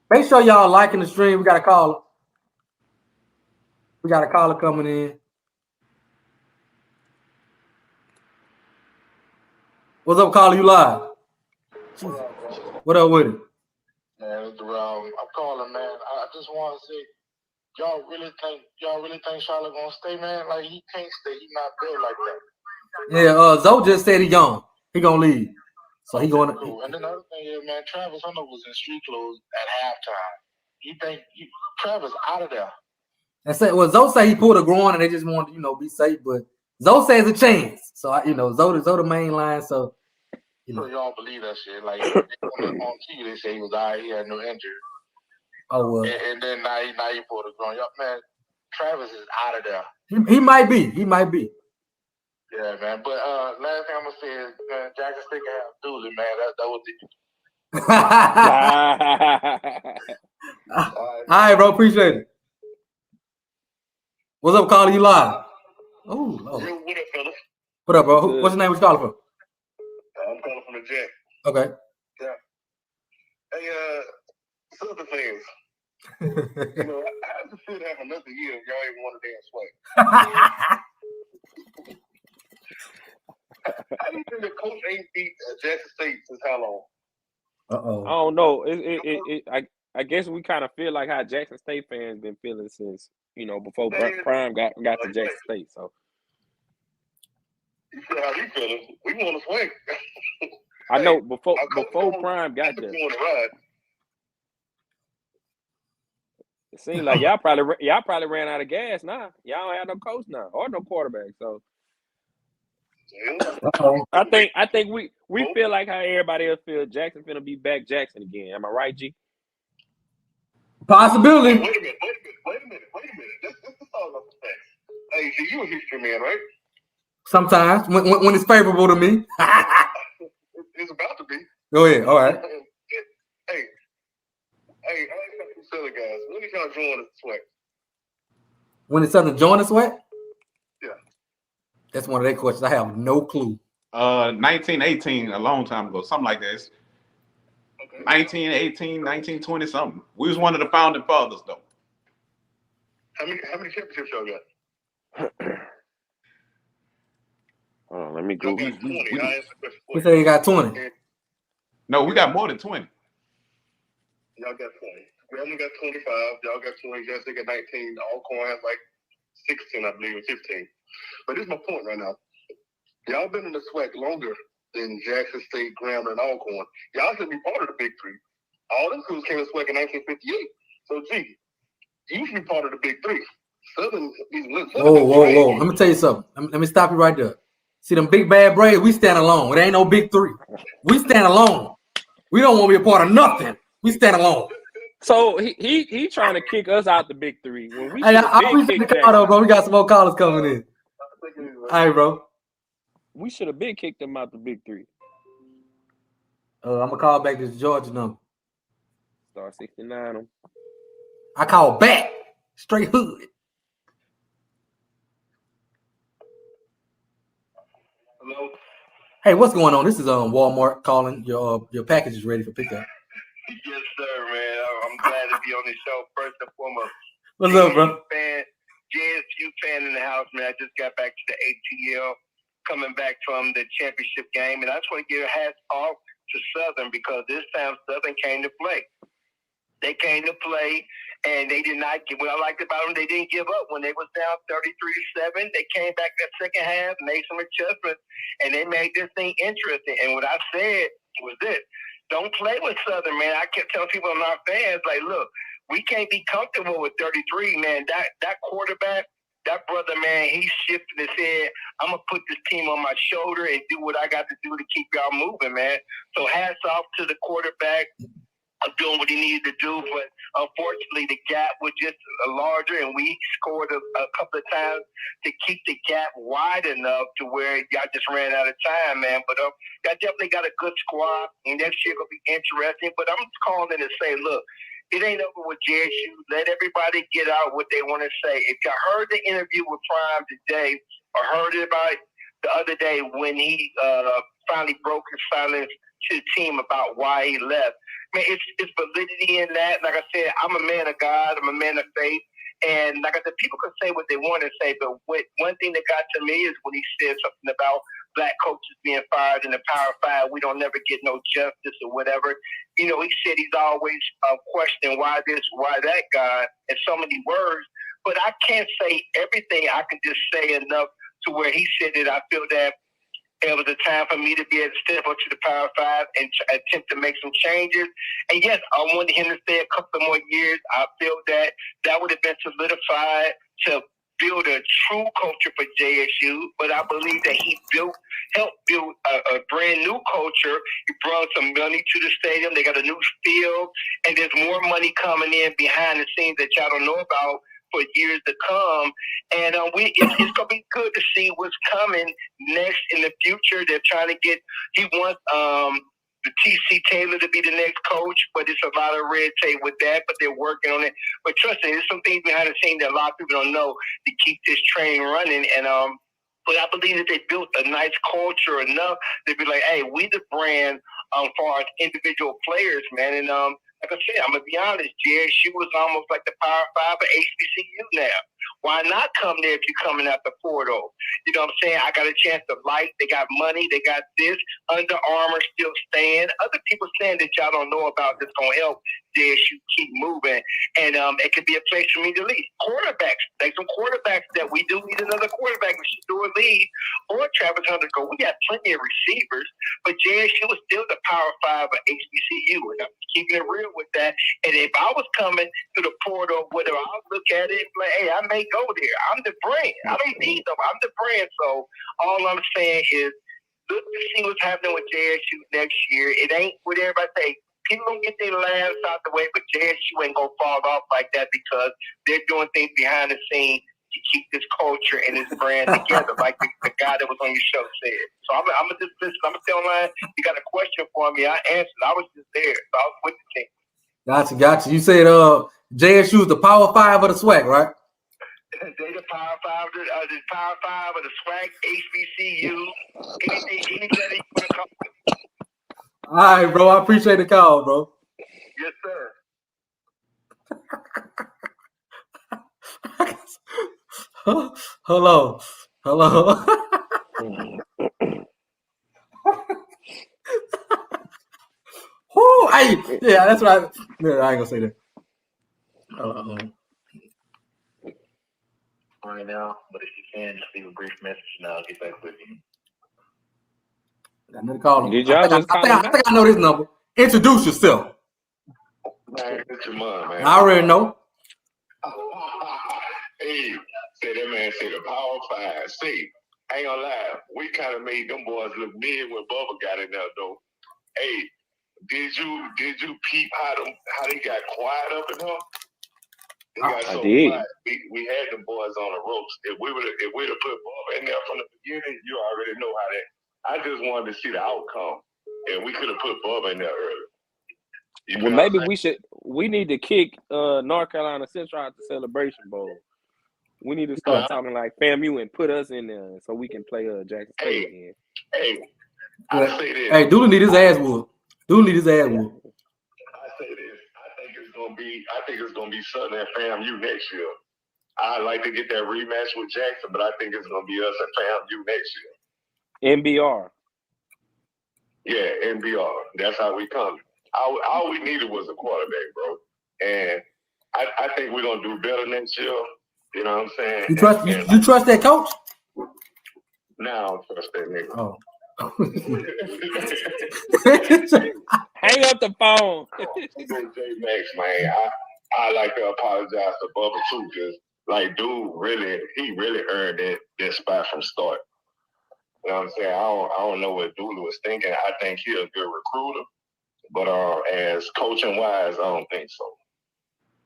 Make sure y'all liking the stream. We got a caller. We got a caller coming in. What's up, caller? You live? What up with it? Man, I'm calling, man. I just want to say, y'all really think Charlotte gonna stay, man? Like, he can't stay. He not built like that. Yeah, Zoe just said he gone. He gonna leave. So he going to. Cool. And another thing is, man, Travis Hunter was in street clothes at halftime. You think Travis out of there? And say, well, Zoe say he pulled a groin and they just wanted to, be safe. But Zoe says a chance. So Zoe the main line. So. So y'all believe that shit? Like on TV, they say he was all right, he had no injury. Oh well. And then now he pulled a groin. Man, Travis is out of there. He might be. Yeah, man. But last thing I'm gonna say is, man, Jackson State can have Dooley, man. That was it. All right, bro. Appreciate it. What's up, caller? You live? Oh, Lord. Yo, what up, fellas? What up, bro? What's your name? What you calling from? I'm calling from the jet. Okay. Yeah. Hey, other things. You know, I just sit there for another year if y'all even want a damn swag. How do you think the coach ain't beat Jackson State since how long? I don't know. I guess we kind of feel like how Jackson State fans been feeling since, you know, before Prime got to Jackson State. So you feel how he feeling? We want to swing. I know before Prime got there. It seems like y'all probably ran out of gas now. Y'all don't have no coach now or no quarterback. So I think we feel like how everybody else feels. Jackson finna be back Jackson again. Am I right, G? Possibility. Wait a minute. This is all about the facts. Hey, so you a history man, right? Sometimes when it's favorable to me. It's about to be. Go ahead. All right. Hey, I ain't got two silly guys. When did y'all join the Swag? When it's something to join the Swag? Yeah. That's one of their questions. I have no clue. 1918, a long time ago, something like this. Okay. 1918, 1920 something. We was one of the founding fathers though. How many championships y'all got? Let me Google. We say you got 20. No, we got more than 20. Y'all got 20. Grambling got 25. Y'all got 20. Jackson got 19. Alcorn has like 16, I believe, or 15. But this is my point right now. Y'all been in the SWAC longer than Jackson State, Grambling, and Alcorn. Y'all should be part of the Big Three. All them schools came to SWAC in 1958. So, gee, you should be part of the Big Three. Southern. Whoa. Let me tell you something. Let me stop you right there. See them big bad Braves, we stand alone. It ain't no Big Three. We stand alone. We don't want to be a part of nothing. We stand alone. So he trying to kick us out the Big Three. When we I appreciate the call, though, bro. We got some more callers coming in. All right, bro. We should have been kicked them out the Big Three. I'm gonna call back this Georgia number. Star 69 them. I call back straight hood. Hello. Hey, what's going on? This is Walmart calling. Your package is ready for pickup. Yes, sir, man. I'm glad to be on the show. First and foremost, what's up, bro? JSU fan in the house, man. I just got back to the ATL, coming back from the championship game, and I just want to give a hat off to Southern because this time Southern came to play. They came to play, and they did not give. What I liked about them, they didn't give up when they was down 33-7. They came back that second half, made some adjustments, and they made this thing interesting. And what I said was this: don't play with Southern, man. I kept telling people I'm not fans, like, look, we can't be comfortable with 33, man. That quarterback, that brother, man, he shifted his head. I'm going to put this team on my shoulder and do what I got to do to keep y'all moving, man. So hats off to the quarterback of doing what he needed to do, but unfortunately the gap was just larger, and we scored a couple of times to keep the gap wide enough to where y'all just ran out of time, man. But y'all definitely got a good squad, and that shit gonna be interesting. But I'm just calling in to say, look, it ain't over with JSU. Let everybody get out what they want to say. If you heard the interview with Prime today, or heard it about the other day when he finally broke his silence to the team about why he left, man, it's validity in that. Like I said, I'm a man of God. I'm a man of faith. And like I said, people can say what they want to say, but one thing that got to me is when he said something about black coaches being fired in the Power 5. We don't never get no justice or whatever. You know, he said he's always questioning why this, why that guy, in so many words. But I can't say everything. I can just say enough to where he said that I feel that it was a time for me to be able to step up to the Power 5 and attempt to make some changes. And yes, I wanted him to stay a couple more years. I feel that would have been solidified to build a true culture for JSU. But I believe that he helped build a brand new culture. He brought some money to the stadium. They got a new field, and there's more money coming in behind the scenes that y'all don't know about for years to come. And it's going to be good to see what's coming next in the future. They're trying to he wants the TC Taylor to be the next coach, but it's a lot of red tape with that, but they're working on it. But trust me, there's some things behind the scenes that a lot of people don't know to keep this train running. And but I believe that they built a nice culture enough to be like, hey, we the brand far as individual players, man. And like I said, I'm gonna be honest. JSU was almost like the Power 5 of HBCU now. Why not come there if you're coming out the portal? You know what I'm saying? I got a chance to light. They got money. They got this. Under Armour still staying. Other people saying that y'all don't know about that's gonna help JSU keep moving, and it could be a place for me to lead. Quarterbacks, like some quarterbacks that we do need another quarterback. We should do a lead or Travis Hunter go. We got plenty of receivers, but JSU is still the Power 5 of HBCU, and I'm keeping it real with that. And if I was coming to the portal, whatever, I'll look at it like, hey, I may go there. I'm the brand. I don't need them. I'm the brand. So all I'm saying is look to see what's happening with JSU next year. It ain't what everybody say. People don't get their laughs out the way, but JSU ain't gonna fall off like that because they're doing things behind the scenes to keep this culture and this brand together, like the guy that was on your show said. So I'm gonna just listen. I'm gonna tell line. You got a question for me? I answered. I was just there. So I was with the team. Gotcha. You said JSU is the Power 5 of the SWAC, right? They the Power 5 of the Power 5 of the SWAC, HBCU, anything that you want to call it. All right, bro. I appreciate the call, bro. Yes, sir. Hello. Whoo, yeah, that's right. Yeah, I ain't gonna say that. Right now, but if you can, just leave a brief message and I'll get back with you. I need to call him. Did y'all just call him? I think I know this number. Introduce yourself. Man, it's your mom, man. I already know. Hey, say that man say the Power 5. See, I ain't gonna lie, we kind of made them boys look big when Bubba got in there, though. Hey, did you peep how they got quiet up in here? They got so quiet. We had them boys on the ropes. If we'd have put Bubba in there from the beginning, you already know how that. I just wanted to see the outcome, and we could have put Bubba in there early. Well, maybe we need to kick North Carolina Central out the Celebration Bowl. We need to start talking like FAMU and put us in there so we can play Jackson State again. Hey, I say this. Hey, Dooley need his ass whooped. I say this. I think it's gonna be Southern and FAMU next year. I'd like to get that rematch with Jackson, but I think it's gonna be us and FAMU next year. NBR. Yeah, NBR. That's how we come. All we needed was a quarterback, bro. And I think we're gonna do better next year. You know what I'm saying? You trust that coach? No, I don't trust that nigga. Oh. Hang up the phone. J-Max, man. I like to apologize to Bubba too, because like dude he really earned that spot from start. You know what I'm saying? I don't know what Dooley was thinking. I think he's a good recruiter, but as coaching wise, I don't think so.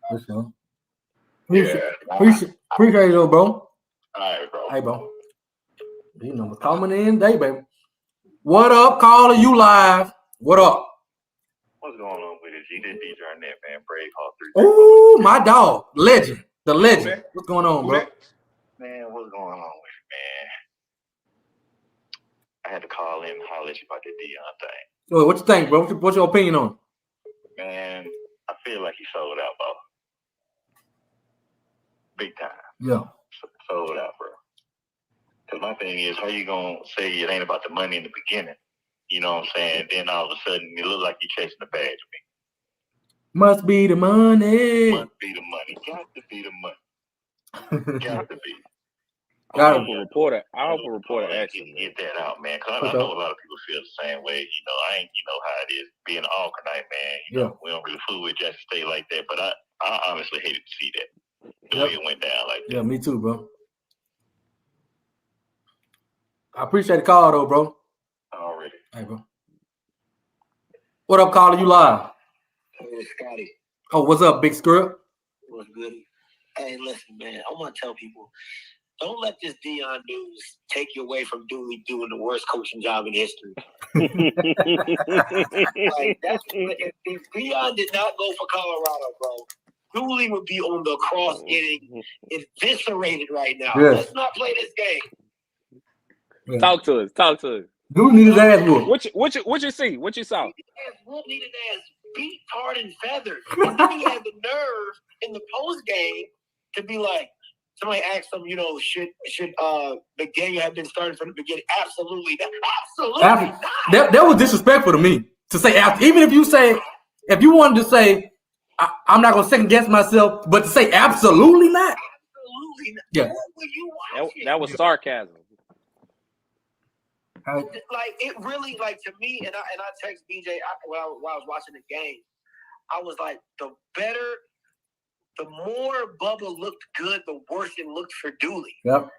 For sure. Appreciate it, though, bro. All right, bro. Hey, bro. You know what's coming in today, baby. What up, caller? You live? What up? What's going on with it? G did DJ Net, man. Brave Hall 3. Oh, my dog, legend, the legend. What's going on, bro? Man, what's going on with it, man? I had to call in and holler at you about that Deion thing. Well, what you think, bro? What's your opinion on it? Man, I feel like he sold out, bro. Big time. Yeah. Sold out, bro. Because my thing is, how you going to say it ain't about the money in the beginning? You know what I'm saying? Then all of a sudden, it looks like you're chasing the bag to me. Must be the money. Must be the money. Got to be the money. Got to be. I hope a reporter actually get that out, man. Because I know a lot of people feel the same way. You know, I ain't, how it is being an Alcornite, man. You know, we don't really fool with Jackson State like that. But I honestly hated to see that. The way it went down like that. Yeah, me too, bro. I appreciate the call, though, bro. Already. Hey, bro. What up, caller? You live? Hey, Scotty. Oh, what's up, Big Script? What's good? Hey, listen, man. I want to tell people, don't let this Deion news take you away from Dooley doing the worst coaching job in history. Like, if Deion did not go for Colorado, bro, Dooley would be on the cross getting eviscerated right now. Yeah. Let's not play this game. Yeah. Talk to us. Dooley need his ass whooped. What you see? What you saw? Need his ass beat tarred and feathered. And then he had the nerve in the post game to be like, somebody asked him, you know, should McDaniel have been starting from the beginning? Absolutely not. Absolutely not. That was disrespectful to me to say after. Even if you wanted to say, I'm not gonna second guess myself, but to say absolutely not. Absolutely not. Yeah. What were you watching? That was sarcasm. Like it really, like to me, and I text BJ while I was watching the game. I was like, the more Bubba looked good, the worse it looked for Dooley. Yep.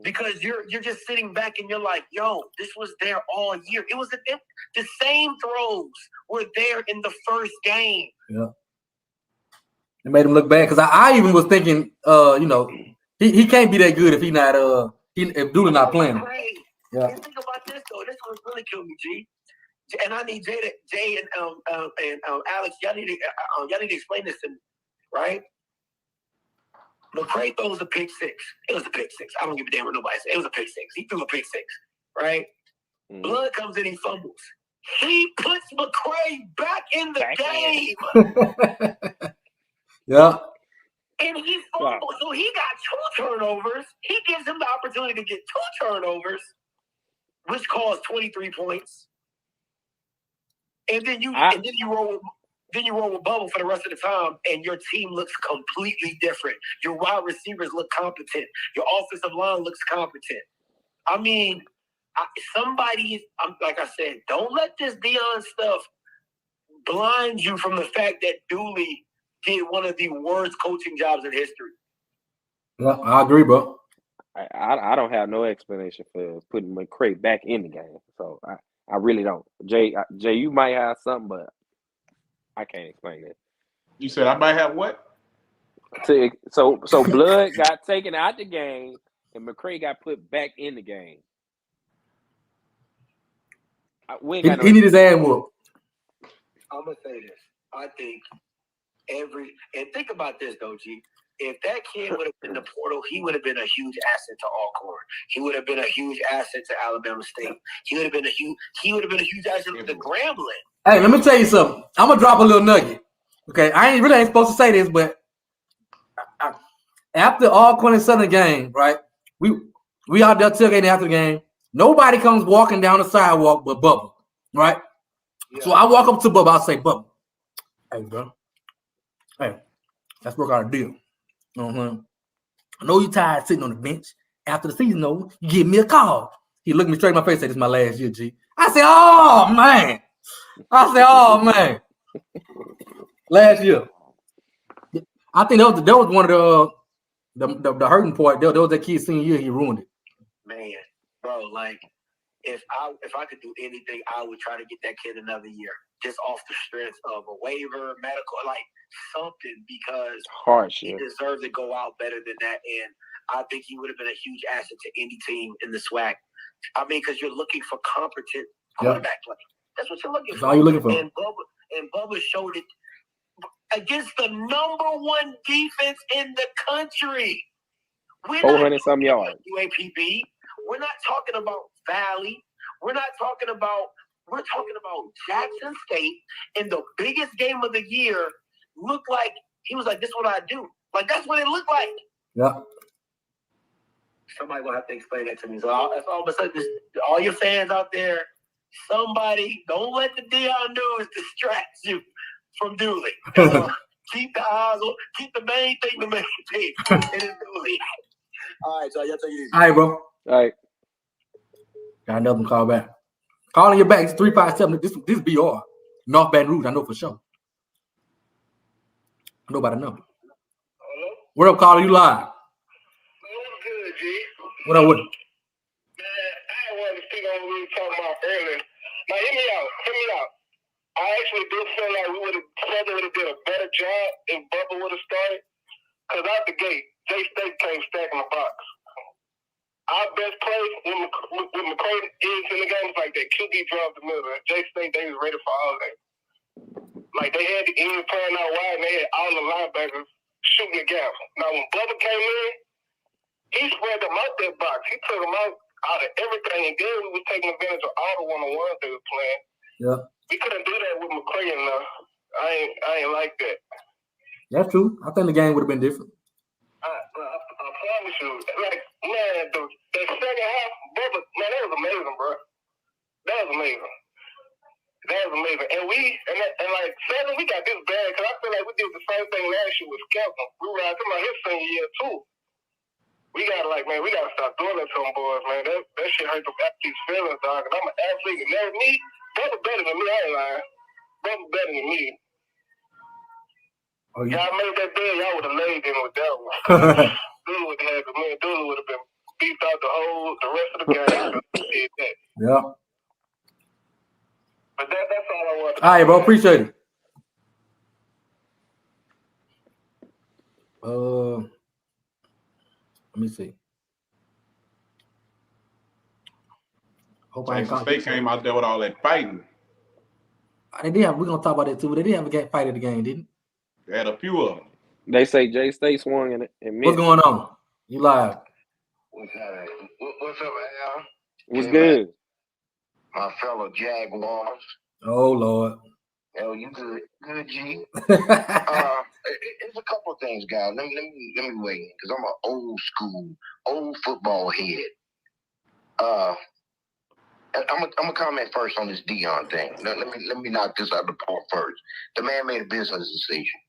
Because you're just sitting back and you're like, yo, this was there all year. It was the same throws were there in the first game. Yeah. It made him look bad because I even was thinking, you know, he can't be that good if if Dooley not playing. Yeah. And think about this though. This one's really killed me, G. And I need Jay and Alex. Y'all need to explain this to me, right? McCray throws a pick six. It was a pick six. I don't give a damn what nobody said. It was a pick six. He threw a pick six, right? Blood comes in, he fumbles. He puts McCray back in the game. Yeah. And he fumbled. So he got 2 turnovers. He gives him the opportunity to get 2 turnovers, which caused 23 points. And then you roll with Bubba for the rest of the time, and your team looks completely different. Your wide receivers look competent. Your offensive line looks competent. I mean, like I said, don't let this Deion stuff blind you from the fact that Dooley did one of the worst coaching jobs in history. Yeah, I agree, bro. I don't have no explanation for putting McCray back in the game, so I really don't. Jay, you might have something, but I can't explain it. You said I might have what? So Blood got taken out the game, and McCray got put back in the game. He need his ass whooped. I'm gonna say this. I think and think about this though, G. If that kid would have been the portal, he would have been a huge asset to Alcorn. He would have been a huge asset to Alabama State. He would have been a huge asset to Grambling. Hey, let me tell you something. I'm gonna drop a little nugget. Okay, I ain't supposed to say this, but after Alcorn and Southern game, right? We out there tailgating after the game. Nobody comes walking down the sidewalk but Bubba, right? Yeah. So I walk up to Bubba. I say, Bubba, hey, bro. Hey, let's work out a deal. I know you tired sitting on the bench. After the season over, you give me a call. He looked me straight in my face and said, this is my last year, G. I said, oh, man. Last year. I think that was one of the hurting part. That was that kid's senior year. He ruined it. Man, bro, like, if I could do anything, I would try to get that kid another year. Just off the strength of a waiver, medical, like something, because he deserves to go out better than that. And I think he would have been a huge asset to any team in the SWAC. I mean, because you're looking for competent quarterback play. That's what you're looking for. That's all you're looking for. And Bubba showed it against the #1 defense in the country. 400-some yards. UAPB. We're not talking about Valley. We're talking about Jackson State in the biggest game of the year. Looked like he was like, this is what I do. Like, that's what it looked like. Yeah. Somebody will have to explain that to me. So all of a sudden, all your fans out there, somebody, don't let the Deion news distract you from Dooley. Keep the eyes on, keep the main thing. And it's Dooley. All right, so y'all take it easy. All right, bro. All right. Got another call back. Calling your back. It's 357. This BR. North Baton Rouge. I know for sure. Nobody know. Hello? What up, caller? You live? What's good, G? What up with it? Man, I wanted to speak on what we were talking about earlier. Now, hear me out. I actually do feel like Southern would have did a better job if Bubba would have started. Because out the gate, J-State came stacking the box. Our best play with McCray is in the game was like that QB drop the middle. At J-State, they was ready for all that. Like, they had the end playing out wide, and they had all the linebackers shooting the gap. Now, when Bubba came in, he spread them out that box. He took them out of everything. And then we was taking advantage of all the one-on-ones they were playing. Yeah. We couldn't do that with McCray I ain't like that. That's true. I think the game would have been different. I promise you, like, man, the second half, Bubba, man, that was amazing, bro. That was amazing. That was amazing. And like, Southern, we got this bad because I feel like we did the same thing last year with Skelton. We were out talking about his senior year, too. We gotta stop doing that to them boys, man. That shit hurt the athletes' feelings, dog. And I'm an athlete, and that's me. Bubba better than me, I ain't lying. Bubba better than me. Oh, yeah. Y'all made that deal, y'all would have laid in with that one. Dooley would have had the man. Dooley would have been beefed out the rest of the game. Did that. Yeah. But that's all I want. All right, bro. Appreciate it. Let me see. Hope I ain't Jackson State came out there with all that fighting. They did have. We're gonna talk about that too. But they did have a fight at the game, didn't They had a few of them. They say J State swung in it. What's going on? You live? What's up, Al? What's good? My fellow Jaguars. Oh Lord. Oh, you good? Good, G. It's a couple of things, guys. Let me weigh in because I'm an old school, old football head. I'm gonna comment first on this Deion thing. Let me knock this out of the park first. The man made a business decision.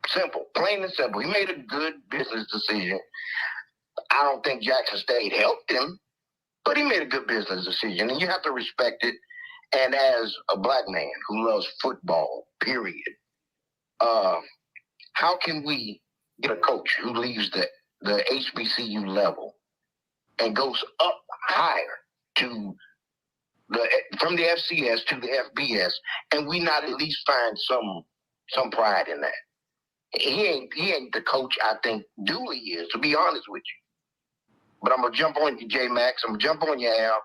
Simple, plain and simple. He made a good business decision. I don't think Jackson State helped him, but he made a good business decision, and you have to respect it. And as a black man who loves football, period, how can we get a coach who leaves the HBCU level and goes up higher to from the FCS to the FBS, and we not at least find some pride in that? He ain't the coach I think Dooley is, to be honest with you. But I'm gonna jump on you, J Max. I'm gonna jump on you, Al.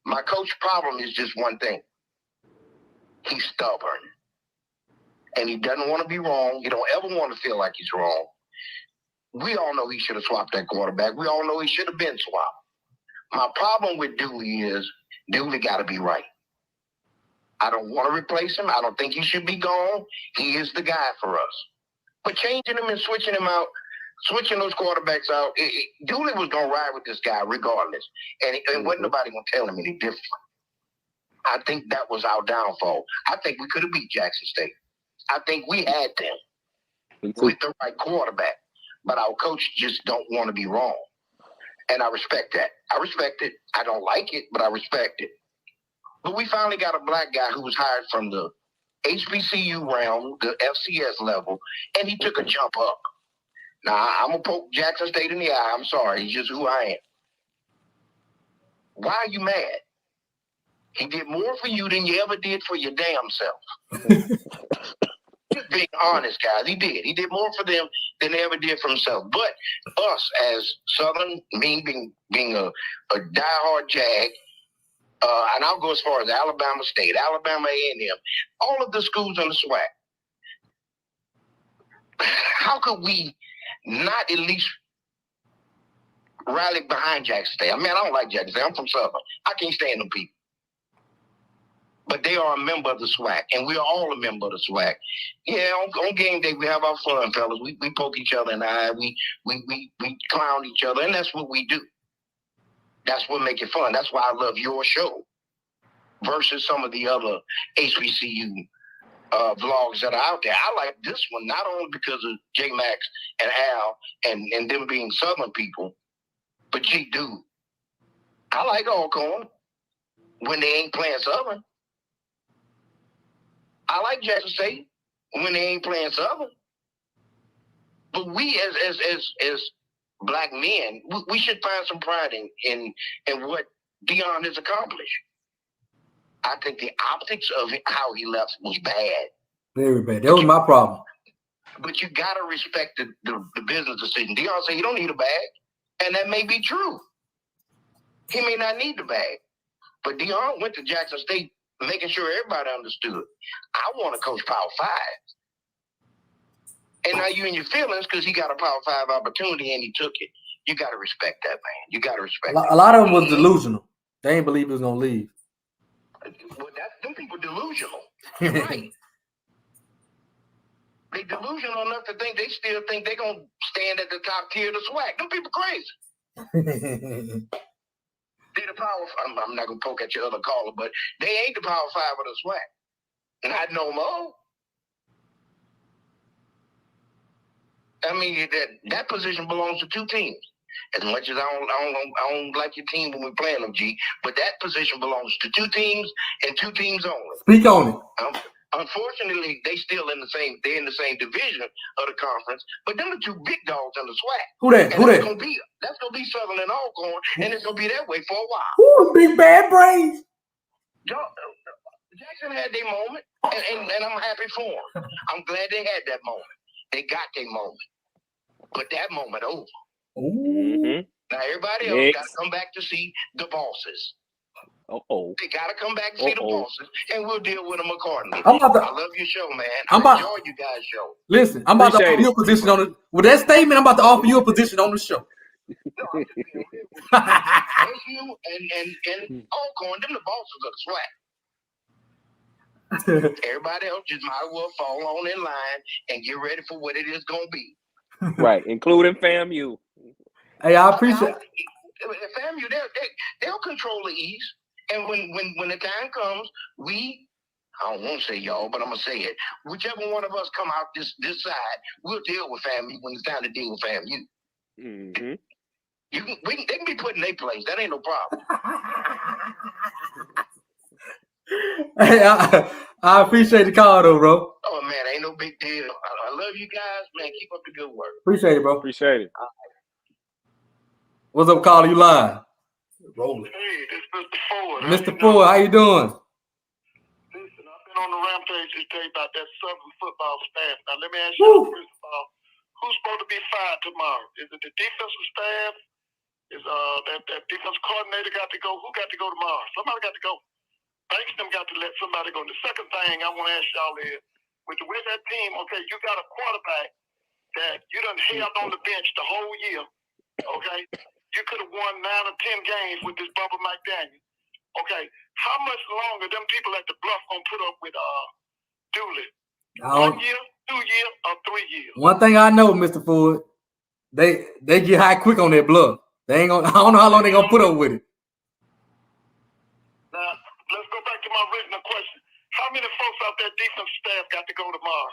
My coach problem is just one thing. He's stubborn. And he doesn't want to be wrong. He don't ever want to feel like he's wrong. We all know he should have swapped that quarterback. We all know he should have been swapped. My problem with Dooley is Dooley got to be right. I don't want to replace him. I don't think he should be gone. He is the guy for us. But changing him and switching him out, switching those quarterbacks out, Dooley was going to ride with this guy regardless. And wasn't nobody going to tell him any different. I think that was our downfall. I think we could have beat Jackson State. I think we had them with the right quarterback. But our coach just don't want to be wrong. And I respect that. I respect it. I don't like it, but I respect it. But we finally got a black guy who was hired from the HBCU realm, the FCS level, and he took a jump up. Now, I'm going to poke Jackson State in the eye. I'm sorry. He's just who I am. Why are you mad? He did more for you than you ever did for your damn self. Just being honest, guys. He did. He did more for them than they ever did for himself. But us as Southern, me being a diehard Jag, and I'll go as far as Alabama State, Alabama A&M, all of the schools on the SWAC. How could we not at least rally behind Jackson State? I mean, I don't like Jackson State. I'm from Southern. I can't stand them people. But they are a member of the SWAC, and we are all a member of the SWAC. Yeah, on game day, we have our fun, fellas. We poke each other in the eye. We clown each other, and that's what we do. That's what makes it fun. That's why I love your show versus some of the other HBCU vlogs that are out there. I like this one not only because of J Max and Al and them being Southern people, but gee, dude, I like Alcorn when they ain't playing Southern. I like Jackson State when they ain't playing Southern. But we as black men, we should find some pride in what Deion has accomplished. I think the optics of how he left was bad. Very bad. That was my problem. But you got to respect the business decision. Deion said he don't need a bag, and that may be true. He may not need the bag. But Deion went to Jackson State making sure everybody understood. I want to coach Power 5. And now you in your feelings because he got a Power 5 opportunity and he took it. You got to respect that, man. You got to respect it. A lot of them was delusional. They ain't believe he was going to leave. Well, them people delusional. You're right. They delusional enough to think they still think they're going to stand at the top tier of the SWAC. Them people crazy. They the power. I'm not going to poke at your other caller, but they ain't the power 5 of the SWAC. Not no more. I mean, that position belongs to 2 teams. As much as I don't like your team when we're playing them, G, but that position belongs to 2 teams and 2 teams only. Speak on it. Unfortunately, they're in the same division of the conference, but them are 2 big dogs in the SWAC. Who that? That's gonna be Southern and Alcorn, and it's gonna be that way for a while. Who big bad brains? Jackson had their moment, and I'm happy for them. I'm glad they had that moment. They got their moment, but that moment over. Mm-hmm. Now everybody else got to come back to see the bosses. They got to come back and see the bosses, and we'll deal with them accordingly. I love your show, man. I enjoy you guys' show. Listen, I'm about to offer you a position on it. With that statement, I'm about to offer you a position on the show. No, I'm just being real. JSU and Alcorn, them the bosses of the SWAC. Everybody else just might as well fall on in line and get ready for what it is going to be. Right, including FAMU. Hey, I appreciate it. FAMU, they'll control the East. And when the time comes, I don't want to say y'all, but I'm going to say it. Whichever one of us come out this side, we'll deal with FAMU when it's time to deal with FAMU. Mm-hmm. They can be put in their place. That ain't no problem. Hey, I appreciate the call, though, bro. Oh, man, ain't no big deal. I love you guys, man. Keep up the good work. Appreciate it, bro. Appreciate it. What's up, caller? You live? Rolling. Hey, this is Mr. Ford. Mr. Ford, how you doing? Listen, I've been on the rampage today about that Southern football staff. Now, let me ask you, first of all, who's supposed to be fired tomorrow? Is it the defensive staff? Is that defense coordinator got to go? Who got to go tomorrow? Somebody got to go. Banks them got to let somebody go. The second thing I want to ask y'all is, with that team, okay, you got a quarterback that you done held on the bench the whole year, okay? You could have won 9 or 10 games with this Bubba McDaniel. Okay, how much longer them people at the Bluff gonna put up with Dooley? 1 year, 2 years, or 3 years? One thing I know, Mr. Ford, they get high quick on their bluff. They ain't gonna. I don't know how long they gonna put up with it. Now let's go back to my original question. How many folks out there defense staff got to go tomorrow?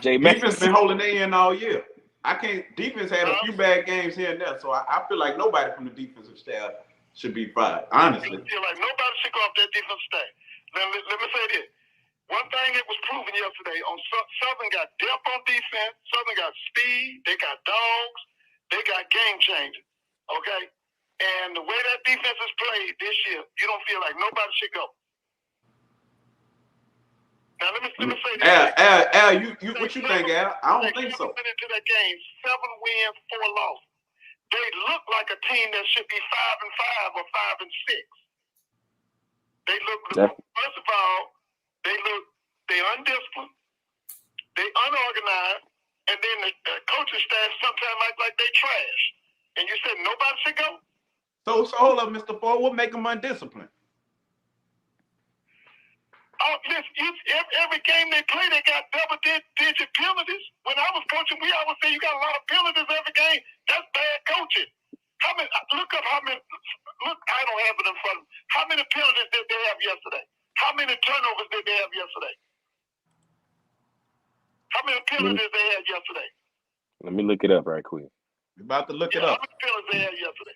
Defense been holding their end all year. Defense had a few bad games here and there, so I feel like nobody from the defensive staff should be fired, honestly. I feel like nobody should go off that defensive staff. Let me say this. One thing that was proven yesterday, Southern got depth on defense, Southern got speed, they got dogs, they got game changers, okay? And the way that defense is played this year, you don't feel like nobody should go. Now, let me say this. Al, what you think, Al? I don't think so. Went into that game, 7 wins, 4 losses. They look like a team that should be 5-5 or 5-6. They look, first of all, they undisciplined, they unorganized, and then the coaching staff sometimes act like they trash. And you said nobody should go? So hold up, Mr. Ford. What make them undisciplined? Oh, listen, every game they play, they got double-digit penalties. When I was coaching, we always say you got a lot of penalties every game. That's bad coaching. Look up how many. Look, I don't have it in front of me. How many penalties did they have yesterday? How many turnovers did they have yesterday? How many penalties they had yesterday? Let me look it up right quick. We're about to look it up. How many penalties they had yesterday?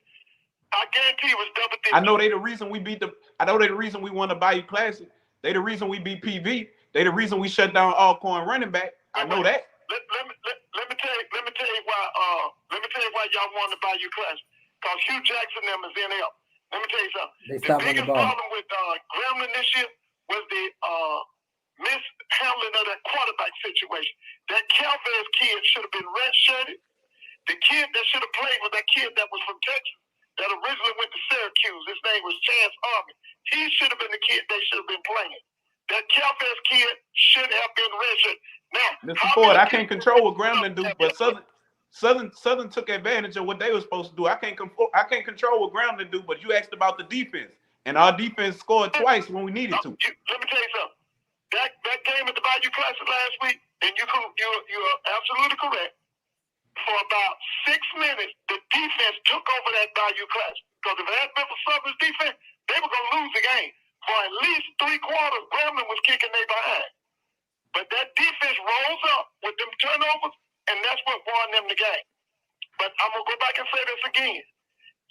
I guarantee it was double-digit. I know they the reason we beat the reason we won the Bayou Classic. They the reason we beat PV. They the reason we shut down Alcorn running back. I know that. Let me tell you why. Let me tell you why y'all won the Bayou Classic. Because Hugh Jackson them is in help. Let me tell you something. The biggest problem with Gremlin this year was the mishandling of that quarterback situation. That Calvez kid should have been redshirted. The kid that should have played was that kid that was from Texas that originally went to Syracuse. His name was Chance Army. He should have been the kid they should have been playing. That Calvez kid should have been redshirted. Now, Mr. Ford, I can't control what Gremlin do, but Southern took advantage of what they were supposed to do. I can't control what Gremlin do, but you asked about the defense. And our defense scored twice when we needed to. Let me tell you something. That game at the Bayou Classic last week, and you're absolutely correct. For about 6 minutes, the defense took over that Bayou Classic. Because if it hadn't been for Southern's defense, they were going to lose the game. For at least 3 quarters, Grambling was kicking their behind. But that defense rolls up with them turnovers, and that's what won them the game. But I'm going to go back and say this again.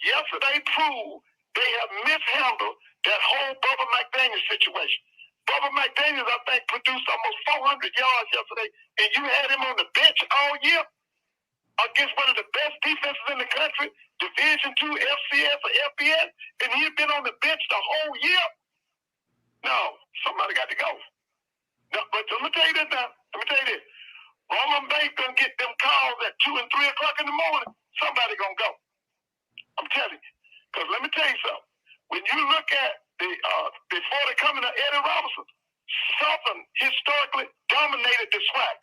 Yesterday proved they have mishandled that whole Bubba McDaniel situation. Bubba McDaniel, I think, produced almost 400 yards yesterday, and you had him on the bench all year against one of the best defenses in the country, Division II, FCS, or FBS, and he'd been on the bench the whole year? No, somebody got to go. No, but let me tell you this now. Let me tell you this. Roman Bates gonna get them calls at 2 and 3 o'clock in the morning. Somebody gonna go. I'm telling you. Because let me tell you something. When you look at the before the coming of Eddie Robinson, Southern historically dominated the SWAC.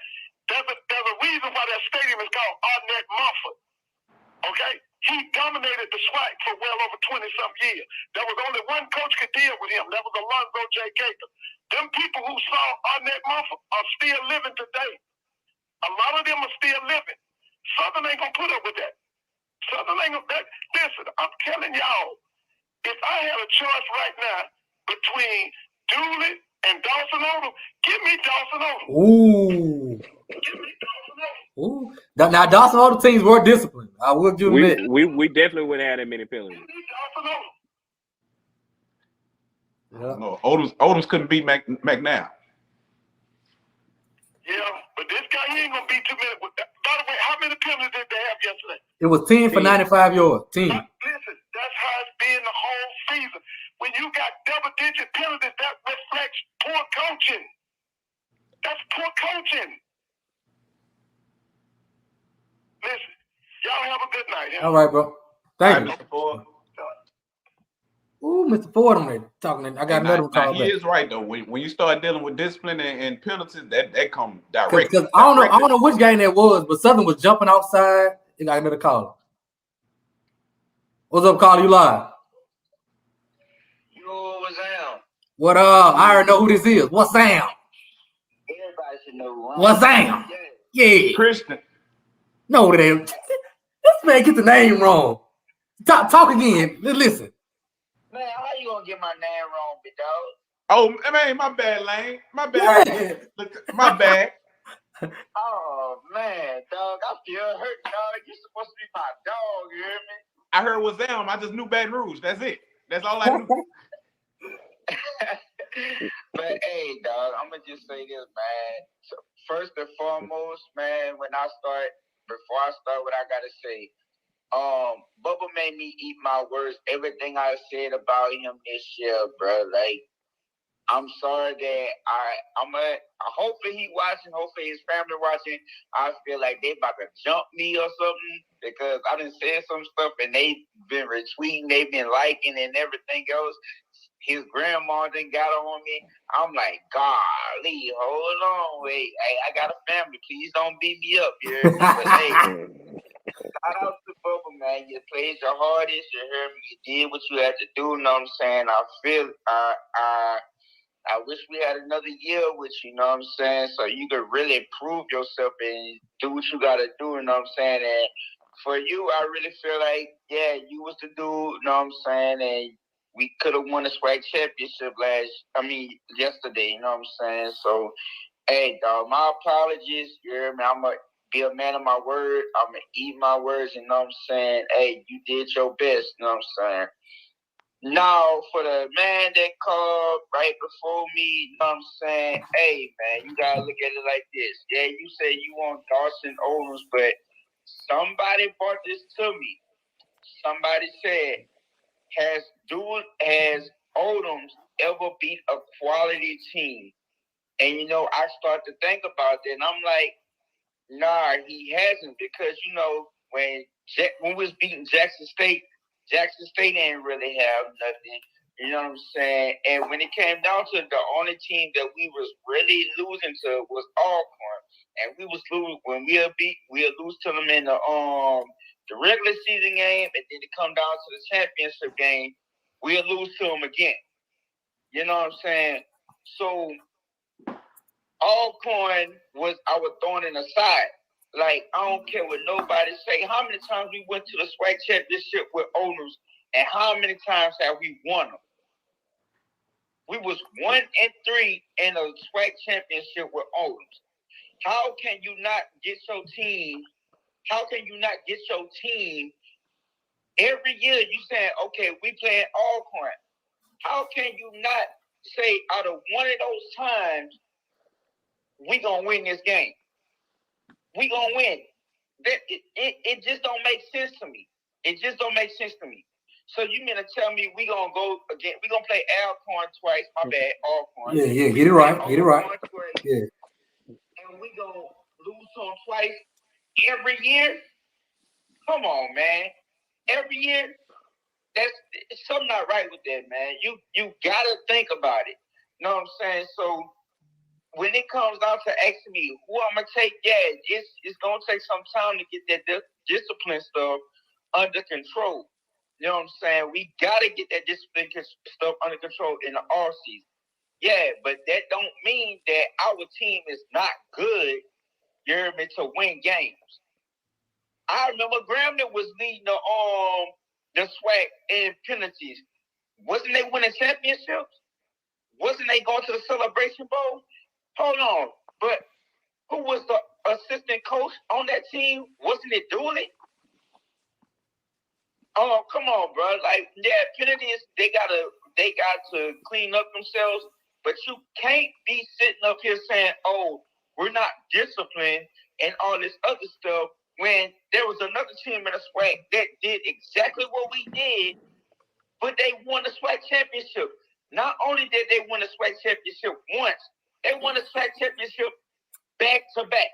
There's a reason why that stadium is called Arnett Mumford. Okay? He dominated the SWAC for well over 20-something years. There was only one coach could deal with him. That was Alonzo J. Gator. Them people who saw Arnett Mumford are still living today. A lot of them are still living. Southern ain't gonna put up with that. Southern ain't gonna. Listen, I'm telling y'all, if I had a choice right now between Dooley and Dawson Odom, give me Dawson Odom. Ooh. Give me Dawson Odom. Ooh. Now Dawson Odom teams were disciplined. I will give him that. We definitely wouldn't have that many penalties. Give me Dawson Odom. Yeah. No, Odoms couldn't beat McNair. Yeah, but this guy, he ain't gonna be too many. By the way, how many penalties did they have yesterday? It was 10 for 95 yards. 10. Listen, that's how it's been the whole season. When you got double-digit penalties, that reflects poor coaching. That's poor coaching. Listen, y'all have a good night. All right, bro. Thank you. Mr. Ford. Ooh, Mr. Ford on there talking. I got another one called He back. is right though. When you start dealing with discipline and penalties, that come directly. Because I don't know which game that was, but Southern was jumping outside. They got another caller. What's up, caller? You live? Yo, what's down? What up? I already know who this is. What's down? Everybody should know. What's down? Yeah. Christian. No, it ain't. This man get the name wrong. Talk again. Listen. Man, how you gonna get my name wrong, big dog? Oh man, my bad, Lane. My bad. Yeah. My bad. Oh man, dog, I feel hurt, dog. You're supposed to be my dog, you hear me? I heard was them. I just knew Baton Rouge. That's it. That's all I knew. But hey, dog, I'm gonna just say this, man. So, first and foremost, man, before I start what I gotta say, Bubba made me eat my words. Everything I said about him this year, bro. Like, I'm sorry that hopefully he watching, hopefully his family watching. I feel like they about to jump me or something because I done said some stuff and they've been retweeting, they've been liking and everything else. His grandma done got on me. I'm like, golly, hold on, wait. Hey, I got a family. Please don't beat me up, you hear me? But hey, shout out to Bubba, man. You played your hardest. You heard me. You did what you had to do. You know what I'm saying? I wish we had another year with you, you know what I'm saying? So you could really prove yourself and do what you got to do, you know what I'm saying? And for you, I really feel like, yeah, you was the dude, you know what I'm saying? And we could have won the SWAC championship yesterday, you know what I'm saying? So, hey, dog, my apologies. You hear me? I'm going to be a man of my word. I'm going to eat my words, you know what I'm saying? Hey, you did your best, you know what I'm saying? Now, for the man that called right before me, you know what I'm saying? Hey, man, you got to look at it like this. Yeah, you say you want Dawson Odoms, but somebody brought this to me. Somebody said, has Odoms ever beat a quality team? And, you know, I start to think about that, and I'm like, nah, he hasn't, because, you know, when we was beating Jackson State didn't really have nothing. You know what I'm saying? And when it came down to it, the only team that we was really losing to was Alcorn. And we was losing when we'll lose to them in the regular season game, and then it come down to the championship game. we'll lose to them again. You know what I'm saying? So Alcorn was our thorn in the side. Like, I don't care what nobody say. How many times we went to the SWAC championship with owners, and how many times have we won them? We was 1-3 in a SWAC championship with owners. How can you not get your team? How can you not get your team every year? You saying, okay, we playing Alcorn. How can you not say out of one of those times we gonna win this game? We gonna win. It just don't make sense to me. It just don't make sense to me. So you mean to tell me we gonna go again? We gonna play Alcorn twice? My bad, Alcorn. Yeah, get it right. Get it right. Yeah. And we gonna lose to them twice every year? Come on, man. Every year? That's something not right with that, man. You gotta think about it. You know what I'm saying? So when it comes down to asking me who I'm gonna take, yeah, it's gonna take some time to get that discipline stuff under control. You know what I'm saying? We gotta get that discipline stuff under control in the off season. Yeah, but that don't mean that our team is not good, you hear me, to win games. I remember Grambling was leading the SWAC in penalties. Wasn't they winning championships? Wasn't they going to the Celebration Bowl? Hold on, but who was the assistant coach on that team? Wasn't it Dooley? Oh, come on, bro. Like, yeah, penalties, they got to clean up themselves, but you can't be sitting up here saying, oh, we're not disciplined and all this other stuff when there was another team in the SWAC that did exactly what we did, but they won the SWAC championship. Not only did they win the SWAC championship once, they won the SWAC championship back to back.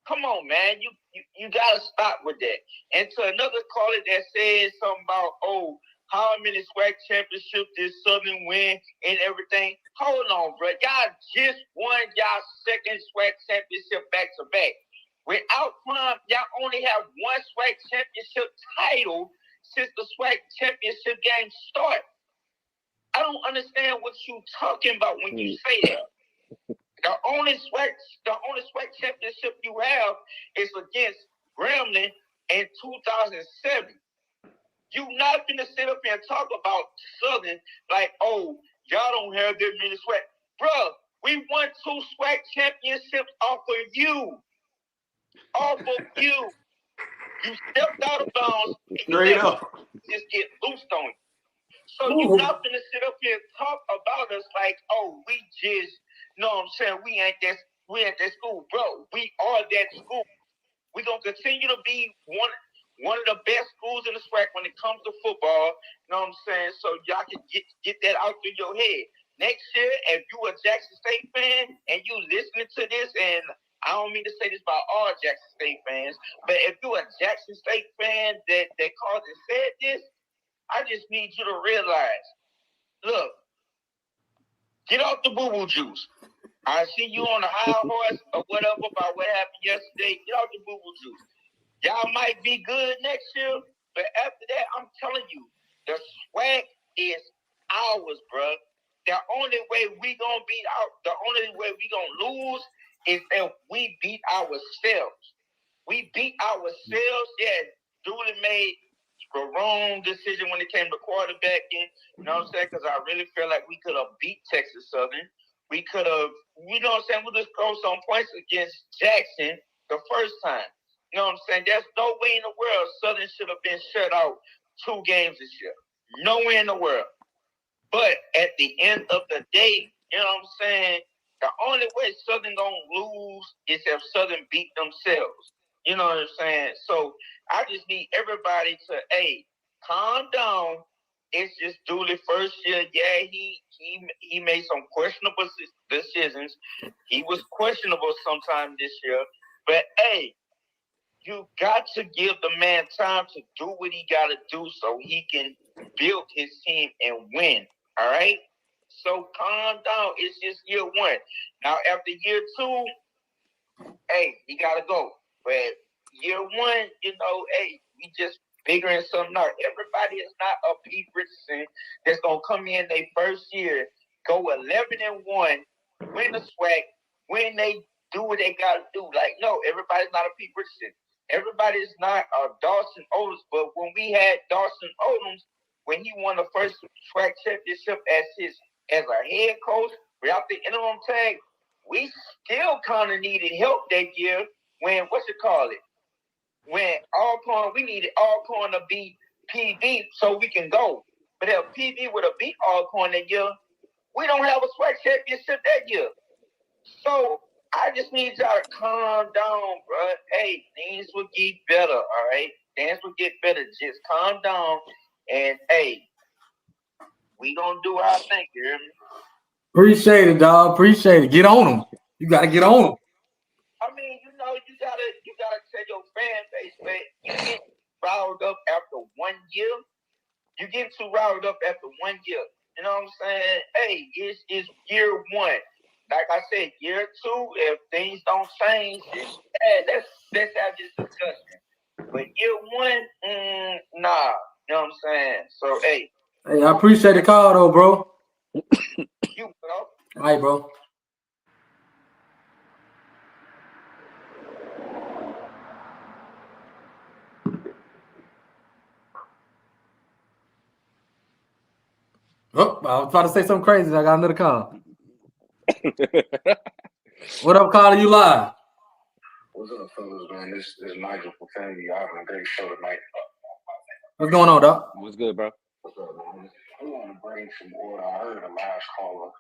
Come on, man. You gotta stop with that. And to another caller that says something about, oh, how many SWAC championships did Southern win and everything? Hold on, bro. Y'all just won y'all second SWAC championship back to back. Without crime, y'all only have one SWAC championship title since the SWAC championship game started. I don't understand what you talking about when you say that. The only SWAC championship you have is against Grambling in 2007. You not gonna sit up here and talk about Southern like, oh, y'all don't have that many SWAC. Bruh, we won 2 SWAC championships off of you. Off of you. You stepped out of bounds and Straight up. just get loosed on you. So you're not gonna sit up here and talk about us like, oh, we just, you know what I'm saying, we ain't that school. Bro, we are that school. We're gonna continue to be one of the best schools in the SWAC when it comes to football. You know what I'm saying? So y'all can get that out through your head. Next year, if you a Jackson State fan and you listening to this, and I don't mean to say this about all Jackson State fans, but if you a Jackson State fan that called and said this, I just need you to realize, look, get off the boo-boo juice. I see you on the high horse or whatever about what happened yesterday. Get off the boo-boo juice. Y'all might be good next year, but after that, I'm telling you, the SWAC is ours, bro. The only way we gonna lose is if we beat ourselves. We beat ourselves. Yeah, Dooley made the wrong decision when it came to quarterbacking. You know what I'm saying? Because I really feel like we could have beat Texas Southern. We could have, you know what I'm saying? We just scored some points against Jackson the first time. You know what I'm saying? There's no way in the world Southern should have been shut out 2 games this year. No way in the world. But at the end of the day, you know what I'm saying? The only way Southern gonna lose is if Southern beat themselves. You know what I'm saying? So I just need everybody to, hey, calm down. It's just Dooley first year. Yeah, he made some questionable decisions. He was questionable sometime this year. But hey, you got to give the man time to do what he got to do so he can build his team and win. All right? So calm down. It's just year 1. Now, after year 2, hey, he got to go. But year 1, you know, hey, we just figuring something out. Everybody is not a Pete Richardson that's gonna come in their first year, go 11-1, win the SWAC, when they do what they gotta do. Like, no, everybody's not a Pete Richardson. Everybody's not a Dawson Odoms, but when we had Dawson Odoms, when he won the first SWAC championship as a head coach without the interim tag, we still kind of needed help that year when, when Alcorn, we needed Alcorn to beat PV so we can go. But if PV would have beat Alcorn that year, we don't have a SWAC championship that year. So I just need y'all to calm down, bro. Hey, things will get better, all right? Things will get better. Just calm down. And, hey, we gonna do our thing, you hear me? Appreciate it, dog. Appreciate it. Get on them. You got to get on them. I mean, you gotta tell your fan base, man, you get riled up after 1 year. You get too riled up after 1 year. You know what I'm saying? Hey, it's year one. Like I said, year two, if things don't change, let's have this discussion. But year one, nah. You know what I'm saying? So, hey. Hey, I appreciate the call, though, bro. You, bro. All right, bro. Oh, I was about to say something crazy. I got another call. What up, caller? You live? What's up, fellas, man? This is Nigel from Family. I have a great show tonight. What's going on, Doc? What's good, bro? What's up, man? I want to bring some order. I heard the last caller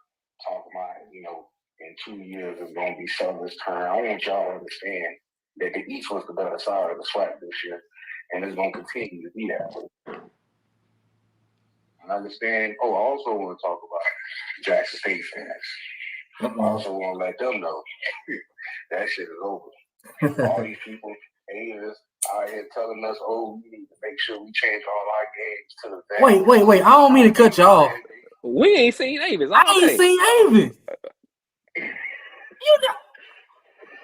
talk about, in 2 years it's going to be Southern's turn. I want y'all to understand that the East was the better side of the SWAC this year, and it's going to continue to be that way. I understand. I also want to talk about Jackson State fans. I also want to let them know that shit is over. All these people, haters, out here telling us, we need to make sure we change all our games to the best. Wait. I don't mean to cut you off. We ain't seen Avis. I ain't seen Avis.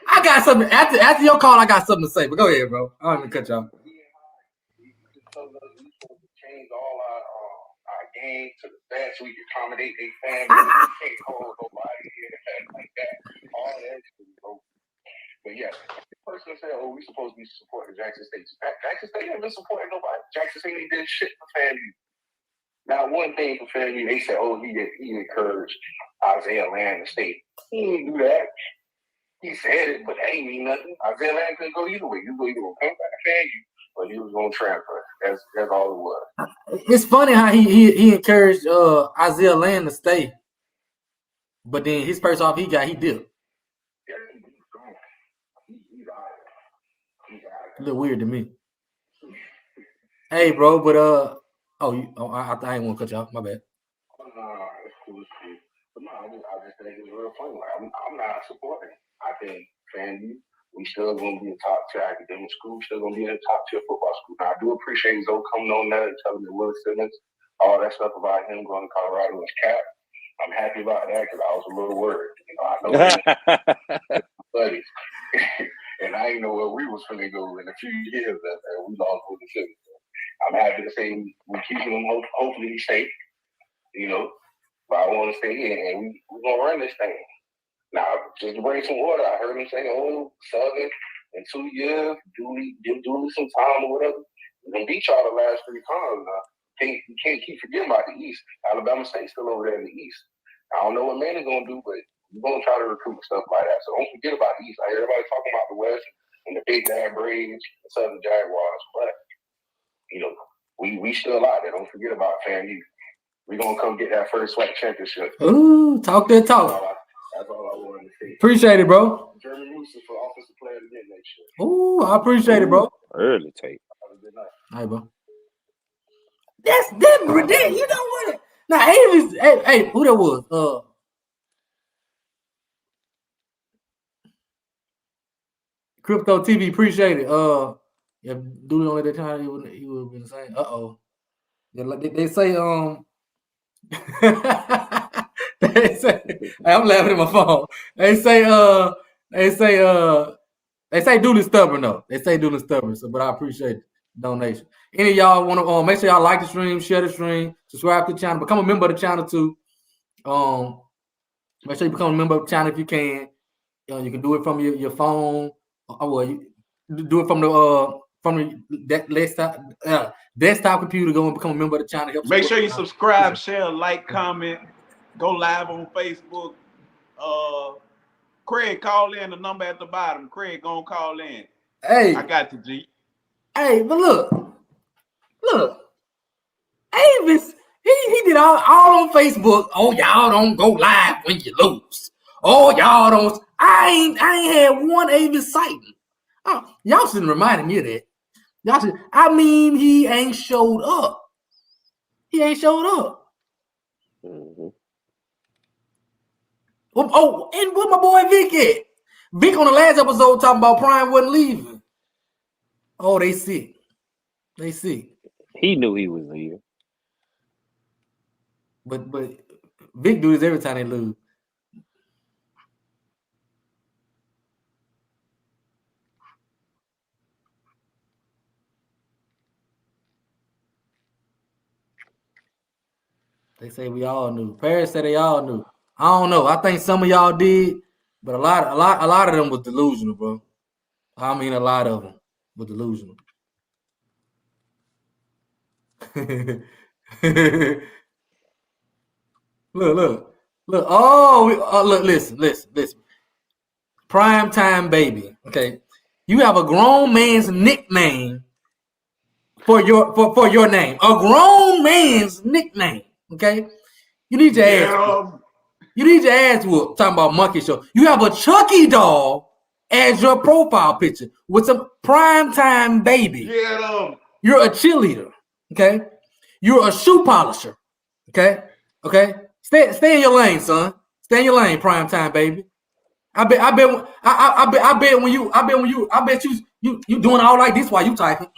I got something. After your call, I got something to say. But go ahead, bro. I don't even cut you off. Change all our games to the best so we can accommodate their families. We can't hold nobody here like that. All that shit is over. But yeah, the person said, we supposed to be supporting Jackson State. Jackson State ain't been supporting nobody. Jackson State ain't did shit for FAMU. Now, one thing for FAMU, they said, he encouraged Isaiah Land to stay. He didn't do that. He said it, but that ain't mean nothing. Isaiah Land couldn't go either way. He was either going to come back to FAMU or he was going to transfer. That's all it was. It's funny how he encouraged Isaiah Land to stay. But then his first off he dipped. A little weird to me. Hey, bro, but I ain't want to cut you off. My bad. It's cool. But no, I just think it's real funny. Like, I'm not supporting. I think FAMU, we still gonna be a top tier academic school. Still gonna be in a top tier football school. Now I do appreciate Zoe coming on there and telling me Willie Simmons, all that stuff about him going to Colorado was cap. I'm happy about that because I was a little worried. I know buddies. And I didn't know where we was finna go in a few years that we lost with the Simmons. I'm happy to say we keep him. Hopefully he stays. But I want to stay here and we're gonna run this thing. Now, just to bring some order, I heard him say, Southern in 2 years, give Dooley some time or whatever. We're gonna beat y'all the last 3 times now. You can't keep forgetting about the East. Alabama State's still over there in the East. I don't know what Manny's gonna do, but we're gonna try to recruit stuff like that. So don't forget about the East. I hear everybody talking about the West and the Big Bad Braves, the Southern Jaguars, but we still out there. Don't forget about FAMU. We're gonna come get that first SWAC championship. Ooh, talk that talk. That's all I wanted to say. Appreciate it, bro. Jeremy Newsom for offensive player of the year next year. Ooh, I appreciate it, bro. Early tape. Have a good night. All right, bro. That's ridiculous. You know what? Now, Avis, hey, who that was? Crypto TV, appreciate it. Yeah, Dooley only that time he would have been saying, They say they say I'm laughing at my phone. They say Dooley's stubborn though. They say Dooley's stubborn. So, but I appreciate the donation. Any of y'all want to make sure y'all like the stream, share the stream, subscribe to the channel, become a member of the channel too. Make sure you become a member of the channel if you can. You can do it from your phone. You do it from the desktop computer. Go and become a member of the channel. Make sure you subscribe, share, like, comment, go live on Facebook. Craig, call in the number at the bottom. Craig, gonna call in. Hey, I got the G. Hey, but look, Avis, he did all on Facebook. Oh, y'all don't go live when you lose. Oh, y'all don't. I ain't had one Avis sighting. Oh, y'all shouldn't remind me of that. Y'all should. I mean, he ain't showed up. He ain't showed up. Mm-hmm. Oh, and what my boy Vic at? Vic on the last episode talking about Prime wasn't leaving. Oh, they sick. They sick. He knew he was leaving. But Vic do this every time they lose. They say we all knew. Paris said they all knew. I don't know. I think some of y'all did, but a lot of them was delusional, bro. I mean, a lot of them was delusional. look. Oh, look. Listen. Prime time baby. Okay, you have a grown man's nickname for your name. A grown man's nickname. Okay, you need your ass. You need your ass whooped. Talking about monkey show. You have a Chucky doll as your profile picture with some primetime baby. You're a cheerleader. Okay. You're a shoe polisher. Okay. Stay in your lane, son. Stay in your lane, primetime baby. I bet you doing all like this while you typing.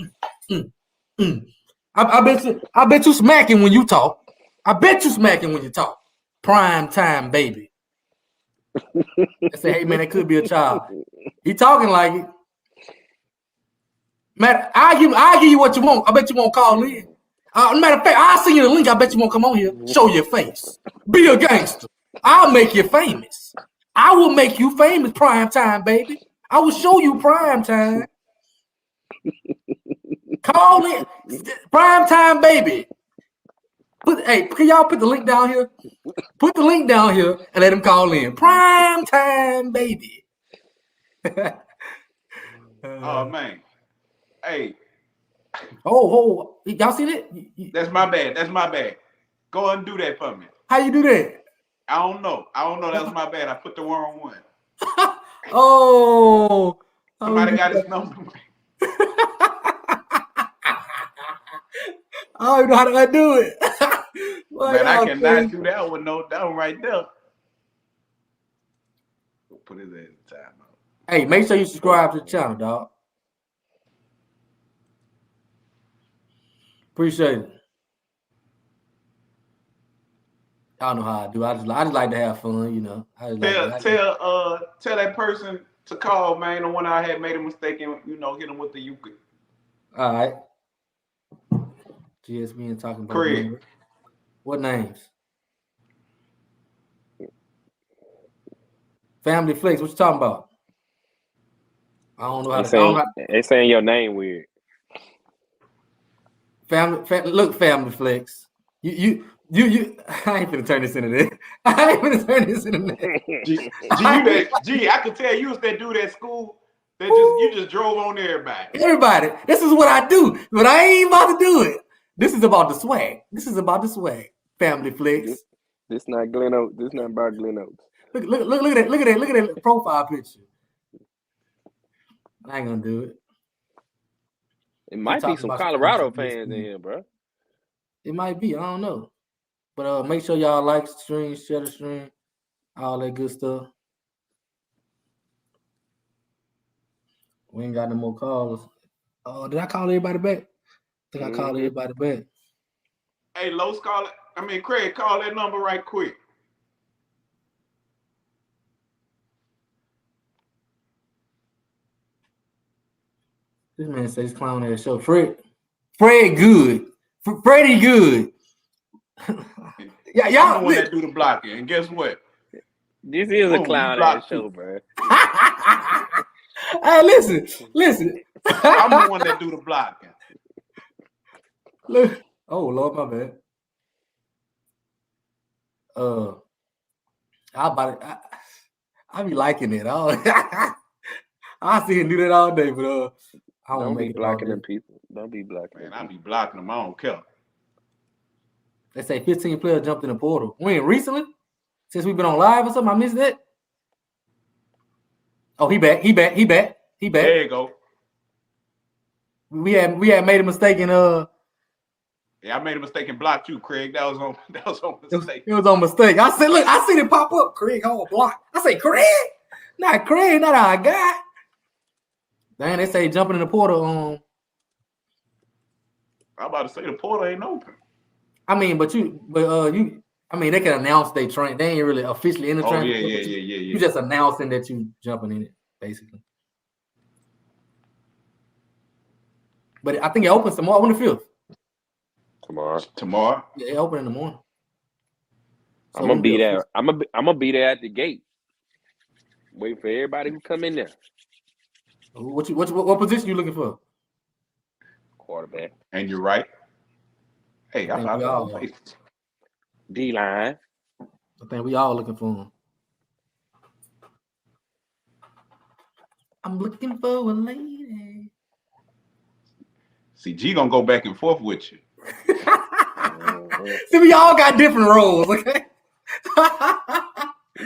I bet you smacking when you talk. I bet you smacking when you talk. Prime time baby. I say, hey man, that could be a child. He talking like it. Matter, I'll give you what you want. I bet you won't call in. Matter of fact, I'll send you the link. I bet you won't come on here. Show your face. Be a gangster. I'll make you famous. I will make you famous, prime time, baby. I will show you prime time. Call in. Prime time, baby. Can y'all put the link down here? Put the link down here and let him call in. Prime time, baby. Oh man. Hey. Oh, y'all see that? That's my bad. Go and do that for me. How you do that? I don't know. That's my bad. I put the wrong one. Oh. Somebody got his number. I don't know how to undo it. Man, I cannot do that with no down right there. Put his ass in timeout. Hey, make sure you subscribe to the channel, dog. Appreciate it. I don't know how I do. I just like to have fun, you know. Tell that person to call, man. The one I had made a mistake and hit him with the euchre. All right. GSB and talking about Craig. What names? Family Flicks. What you talking about? I don't know how to. They saying your name weird. Family Flicks. You. I ain't finna turn this into this. I could tell you was that dude at school that you just drove on everybody. Everybody. This is what I do, but I ain't about to do it. This is about the swag. Family Flicks. This not Glen Oaks. This not about Glen Oaks. Look at that profile picture. I ain't gonna do it. It might be some Colorado fans in here, bro. It might be. I don't know. But make sure y'all like the stream, share the stream, all that good stuff. We ain't got no more calls. Oh, did I call everybody back? I think I called everybody back. Hey, Craig, call that number right quick. This man says clown ass show. Fred Fred good. Freddie good. Yeah, y'all. I'm the one that do the blocking, and guess what? This is a clown ass show, bro. Hey, listen. I'm the one that do the blocking. Look. Oh Lord, my bad. I be liking it. I see him do that all day, but I don't be blocking them people. Don't be blocking. Man, I be blocking them. I don't care. They say 15 players jumped in the portal. When recently? Since we've been on live or something? I missed that. Oh, he back. There you go. We had made a mistake in Yeah, I made a mistake and blocked you, Craig. That was on mistake. It was on mistake. I said, look, I seen it pop up. Craig, hold block. I say, Craig, not our guy. Dang, they say jumping in the portal. I'm about to say the portal ain't open. I mean, they can announce they train. They ain't really officially in the train. Yeah. You just announcing that you jumping in it, basically. But I think it opens tomorrow on the 5th. Tomorrow. Yeah, it open in the morning. So I'm gonna be there. I'm gonna be there at the gate. Wait for everybody to come in there. What position you looking for? Quarterback. And you're right. Hey, I thought that was D-line. I think we all looking for him. I'm looking for a lady. See, G gonna go back and forth with you. See, we all got different roles, okay?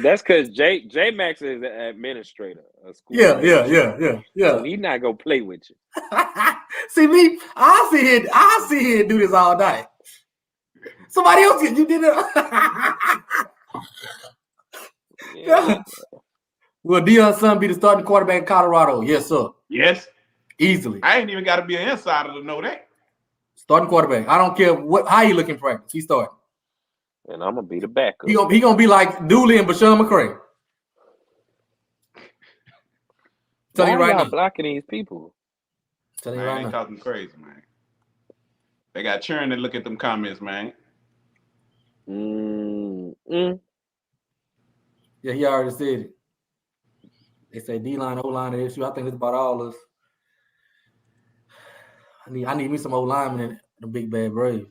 That's because J Max is an administrator. Yeah. So he's not gonna play with you. See me, I sit here and do this all night. Somebody else you did it. Yeah. Will Deion Sanders be the starting quarterback in Colorado? Yes, sir. Yes. Easily. I ain't even got to be an insider to know that. Starting quarterback. I don't care how you looking for practice. He's starting. And I'm gonna be the backup. He gonna be like Dooley and Bashawn McCray. Tell you right now, blocking these people. Tell you man, right they now. Talking crazy, man. They got churn to look at them comments, man. Yeah, he already said it. They say D-line, O-line at issue. I think it's about all of us. I need me some O-linemen in the big bad Brave.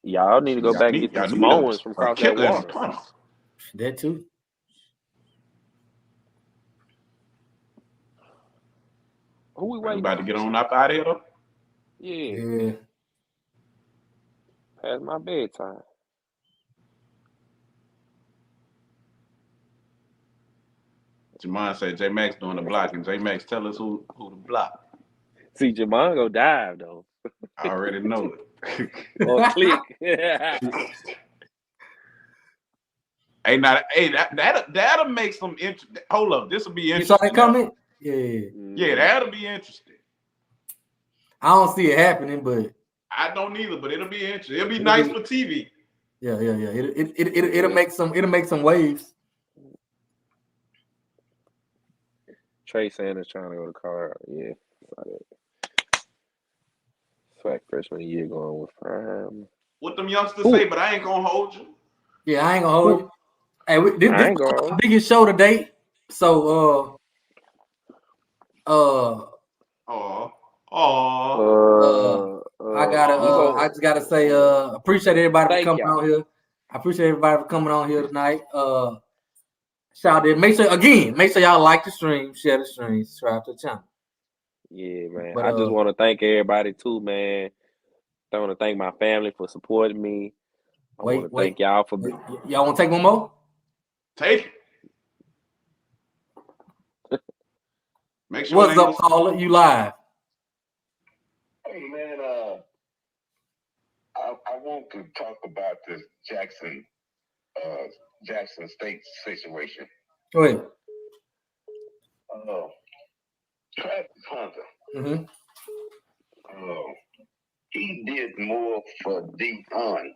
Y'all need to go back and get some small ones from across that water. That too. Who we waiting? About to get on up out of here though? Yeah. Past my bedtime. Jamon said J Max doing the blocking. J Max, tell us who to block. See, Jamon go dive though. I already know it. Or click. That'll make some interesting. Hold up, this will be interesting. You saw that comment? Yeah, that'll be interesting. I don't see it happening, but I don't either. But it'll be interesting. It'll be nice for TV. Yeah. It'll make some waves. Trey Sanders trying to go to Colorado. Yeah. Swag freshman year going with prime. What them youngsters say, but I ain't gonna hold you. Yeah, I ain't gonna hold you. Hey, this is the biggest show to date. So I just gotta say appreciate everybody for coming on here. I appreciate everybody for coming on here tonight. Shout out, make sure y'all like the stream, share the stream, subscribe to the channel. Yeah, man. But, I just want to thank everybody too, man. I want to thank my family for supporting me. I want to thank y'all for. Y'all want to take one more? Take it. Make sure. What's up, caller? You live? Hey, man. I want to talk about this Jackson State situation. Go ahead. Travis Hunter. He did more for Deion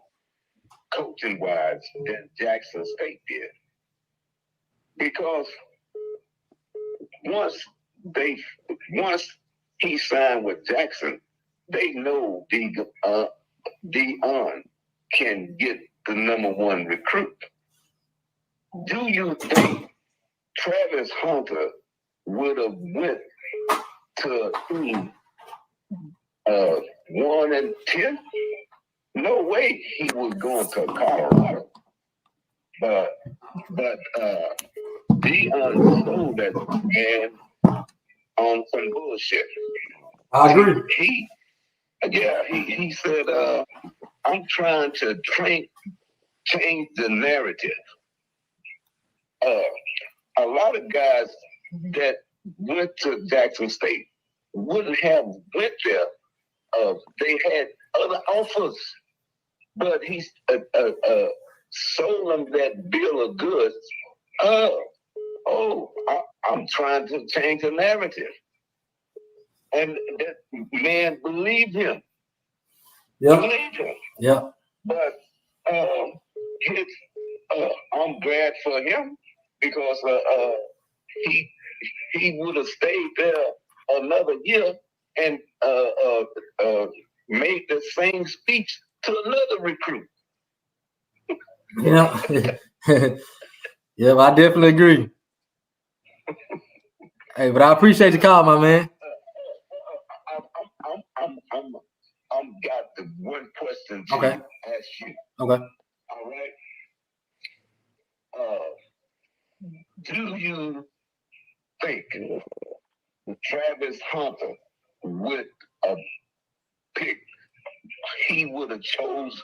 coaching wise than Jackson State did. Because once he signed with Jackson, they know Deion can get the #1 recruit. Do you think Travis Hunter would have went to 1 and 10? No way he was going to Colorado. But Deion sold that man on some bullshit. I agree. He said, I'm trying to change the narrative. A lot of guys that went to Jackson State wouldn't have went there. They had other offers, but he sold them that bill of goods. I'm trying to change the narrative. And that man believed him. Yep. Believed him. Yep. But I'm glad for him because he would have stayed there another year and made the same speech to another recruit. Yeah. Yeah, I definitely agree. Hey, but I appreciate the call, my man. I'm got the one question to Okay. ask you. Okay. All right. Do you think Travis Hunter would pick? He would have chose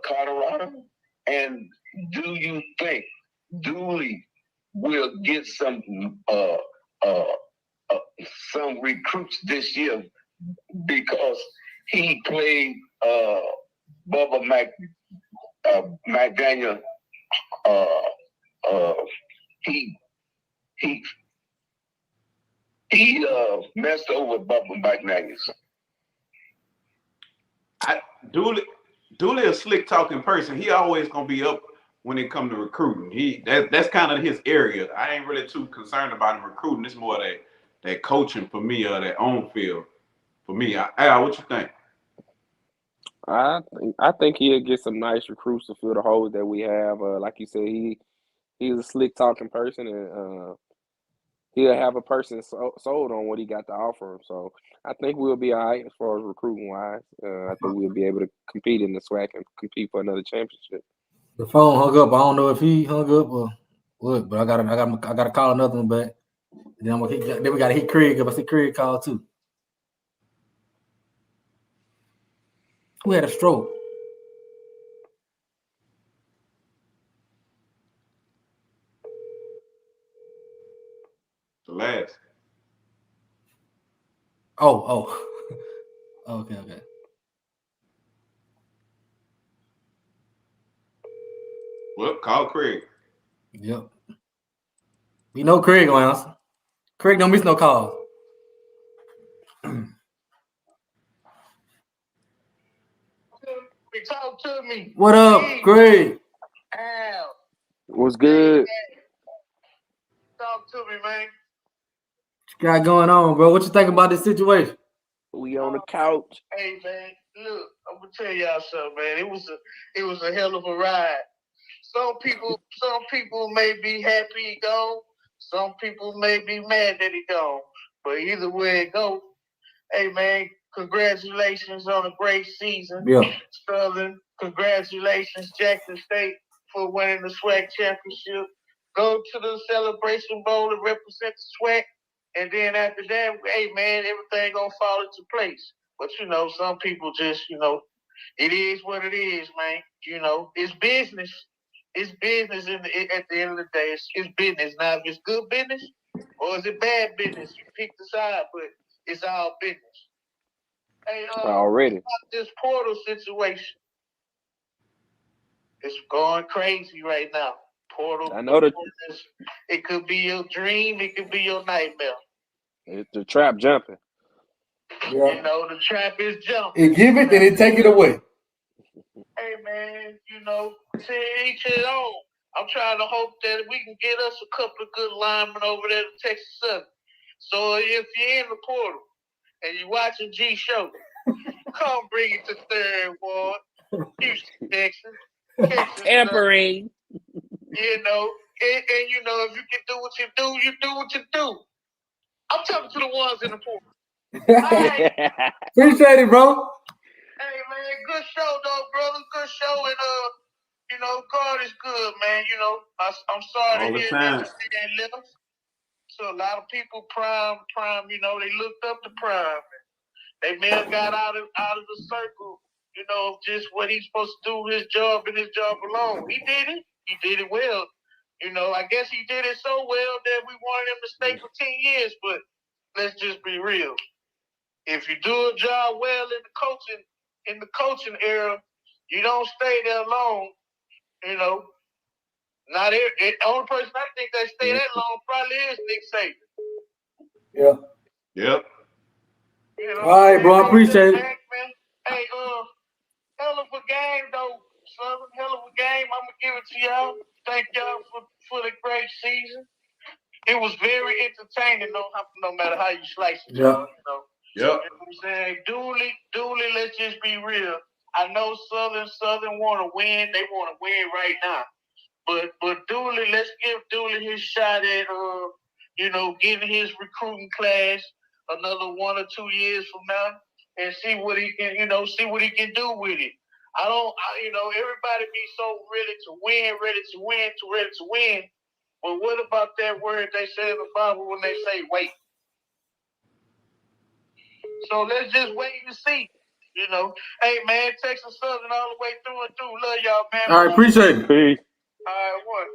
Colorado, and do you think Dooley will get some recruits this year because he played Bubba Mcdaniel? He messed over Bubba McDaniel. Dooley a slick talking person. He always gonna be up when it come to recruiting. That's kind of his area. I ain't really too concerned about him recruiting. It's more that coaching for me or that on field for me. Al, what you think? I think he'll get some nice recruits to fill the holes that we have. Like you said, he's a slick talking person, and he'll have a person sold on what he got to offer him. So I think we'll be all right as far as recruiting wise. I think we'll be able to compete in the SWAC and compete for another championship. The phone hung up. I don't know if he hung up or what, but I gotta call another one back. Then we gotta hit Craig up. I see Craig call too. Who had a stroke? The last. Oh. Okay. Well, call Craig. Yep. You know Craig gonna answer. Craig don't miss no calls. Talk to me. What up, Craig? Al. What's good? Talk to me, man. What you got going on, bro? What you think about this situation? We on the couch. Hey, man. Look, I'm gonna tell y'all something, man. It was a hell of a ride. Some people may be happy he gone. Some people may be mad that he gone. But either way it goes, hey, man, congratulations on a great season. Yeah. Southern, congratulations, Jackson State, for winning the SWAC championship. Go to the Celebration Bowl and represent the SWAC. And then after that, hey, man, everything gonna fall into place. But, some people just, it is what it is, man. It's business. It's business at the end of the day. It's business. Now, if it's good business or is it bad business, you pick the side, but it's all business. Hey, already. This portal situation, it's going crazy right now. Portal. I know that. It could be your dream. It could be your nightmare. It's the trap jumping. Yeah. The trap is jumping. It give it, then it take it away. Hey, man, to each his own. I'm trying to hope that we can get us a couple of good linemen over there to Texas Southern. So if you're in the portal and you're watching G Show, Come bring it to third ward. Houston, Texas. Tampering. You know, and you know, if you can do what you do, you do what you do. I'm talking to the ones in the pool. Appreciate it, bro. Hey man, good show though, brother. Good show, and you know, God is good, man. You know, I'm sorry All to the hear time. that they left. So a lot of people, Prime, you know, they looked up to Prime. They may have got out of the circle, you know, just what he's supposed to do, his job and his job alone. He did it. He did it well. You know, I guess he did it so well that we wanted him to stay for 10 years. But let's just be real. If you do a job well in the coaching era, you don't stay there long. You know, not every, the only person I think that stay that long probably is Nick Saban. Yeah. Yep. You know, all right, bro. I appreciate it. Hey, hell of a game though, Southern. Hell of a game. I'm gonna give it to y'all. Thank y'all for the great season. It was very entertaining, no matter how you slice it. Yeah. You know. Yep. You know what I'm saying? Dooley, let's just be real. I know Southern want to win. They want to win right now. But Dooley, let's give Dooley his shot at you know, getting his recruiting class another 1 or 2 years from now, and see what he can, you know, see what he can do with it. You know, everybody be so ready to win. But what about that word they say in the Bible when they say wait? So let's just wait and see. You know, hey man, Texas Southern all the way through and through. Love y'all, man. All right, appreciate it. Peace. All right, what?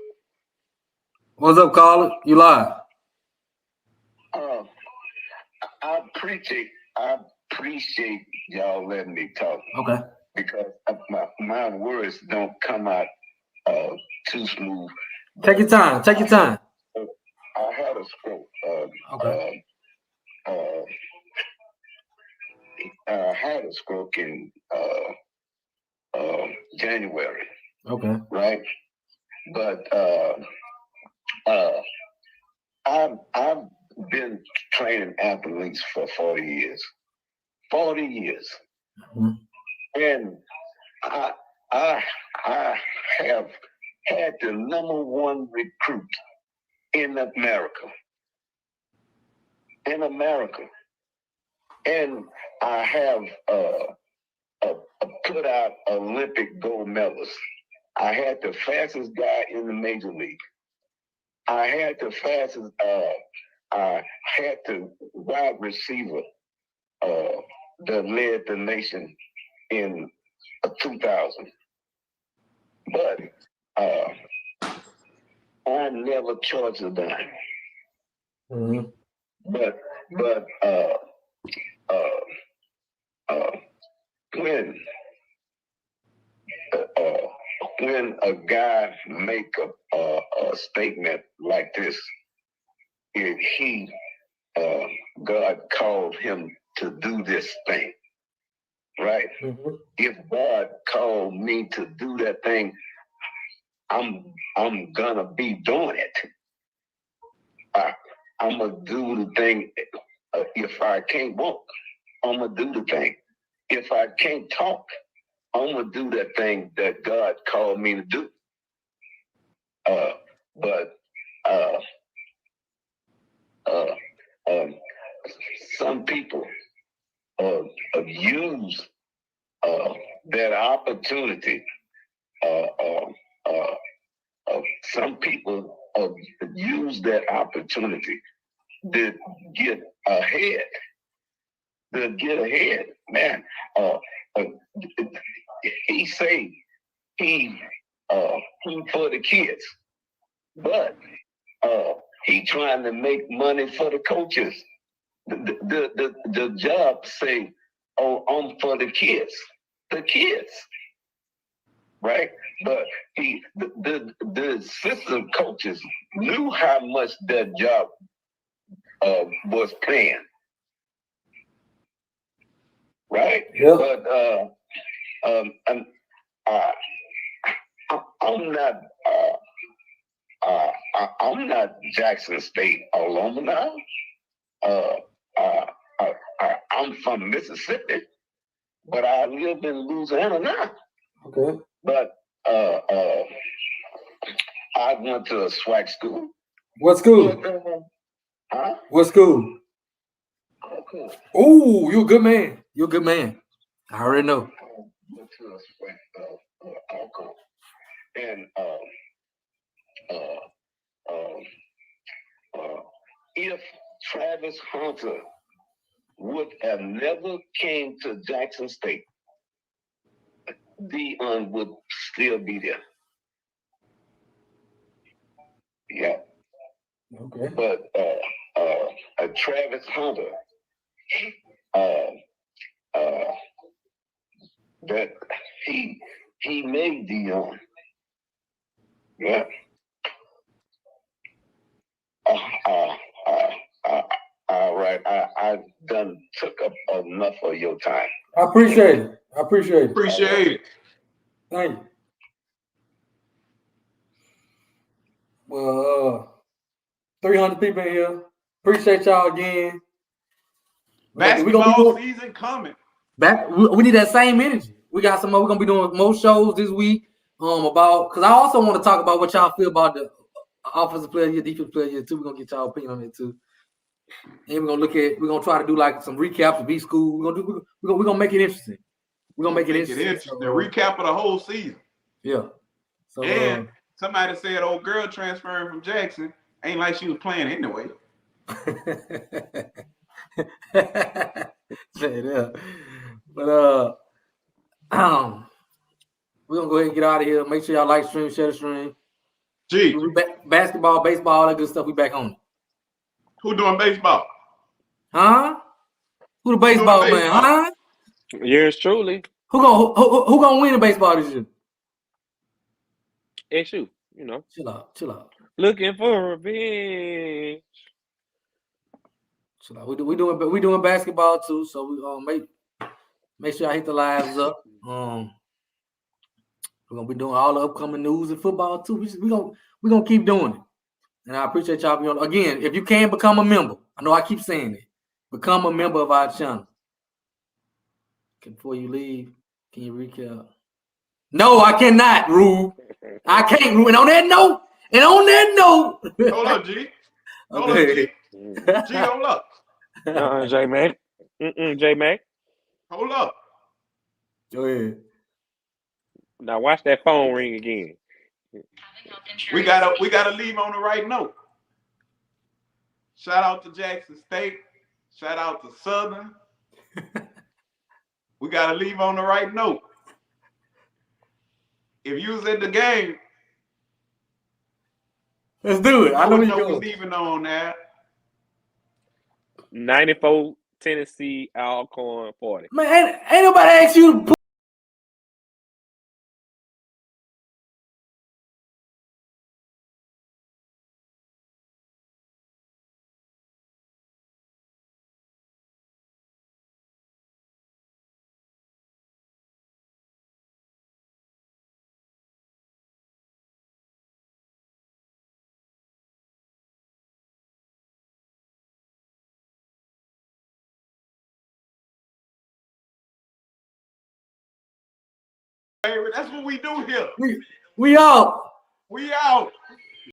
What's up, caller? You live? I appreciate y'all letting me talk. Okay. Because my words don't come out too smooth. Take your time. Take your time. I had a stroke. Okay. I had a stroke in January. Okay. Right. But I've been training athletes for 40 years. 40 years. Mm-hmm. And I have had the #1 recruit in America. And I have put out Olympic gold medalists. I had the fastest guy in the major league. I had the fastest, I had the wide receiver that led the nation in 2000. But I never charged a dime. Mm-hmm. But when a guy make a statement like this, if God called him to do this thing, right? Mm-hmm. If God called me to do that thing, I'm gonna be doing it. I'm gonna do the thing. If I can't walk, I'm gonna do the thing. If I can't talk, I'm gonna do that thing that God called me to do. Some people use that opportunity. Some people use that opportunity to get ahead. Man. He say he for the kids, but he trying to make money for the coaches. The job say, "Oh, I'm for the kids," right? But the assistant coaches knew how much that job was paying, right? Yeah. But I'm not Jackson State alumni. I'm from Mississippi, but I live in Louisiana now. Okay. But I went to a SWAC school. What school? Huh? What school? Okay. Oh, you a good man. You're a good man. I already know. Went to a SWAC alcohol. And if Travis Hunter would have never came to Jackson State, Deion would still be there. Yeah. Okay. But Travis Hunter, that he made Deion. Yeah. All right. I done took up enough of your time. I appreciate it. I appreciate it. Appreciate it. Thank you. Well, 300 people in here. Appreciate y'all again. Basketball season coming. We need that same energy. We got some more. We're gonna be doing more shows this week. About because I also want to talk about what y'all feel about the offensive player of the year, defensive player of the year too. We're gonna get y'all opinion on it too. And we're gonna try to do like some recaps of each school. We're gonna make it interesting. We're gonna make it interesting. The recap of the whole season. Yeah. So and somebody said old girl transferring from Jackson ain't like she was playing anyway. Yeah. But we're gonna go ahead and get out of here. Make sure y'all like, stream, share the stream. Gee. Basketball, baseball, all that good stuff. We back on it. Who doing baseball? Huh? Who the baseball man? Huh? Yours truly. Who gonna win the baseball this year? SU, you know. Chill out. Looking for revenge. Chill out. We doing basketball too, so we make sure I hit the lives up. We're gonna be doing all the upcoming news and football too. We're gonna keep doing it. And I appreciate y'all being on. Again, if you can become a member, I know I keep saying it. Become a member of our channel. Before you leave, can you recap? No, I cannot, Rube. I can't, Rube. And on that note, hold up, G. Hold up, G. G, hold up. J-Mac. J-Mac. Hold up. Go ahead. Now watch that phone ring again. We gotta leave on the right note. Shout out to Jackson State. Shout out to Southern. We gotta leave on the right note. If you was at the game, let's do it. I know we're leaving on that. 94 Tennessee Alcorn 40. Man, ain't nobody asked you to put That's what we do here. We out. We out.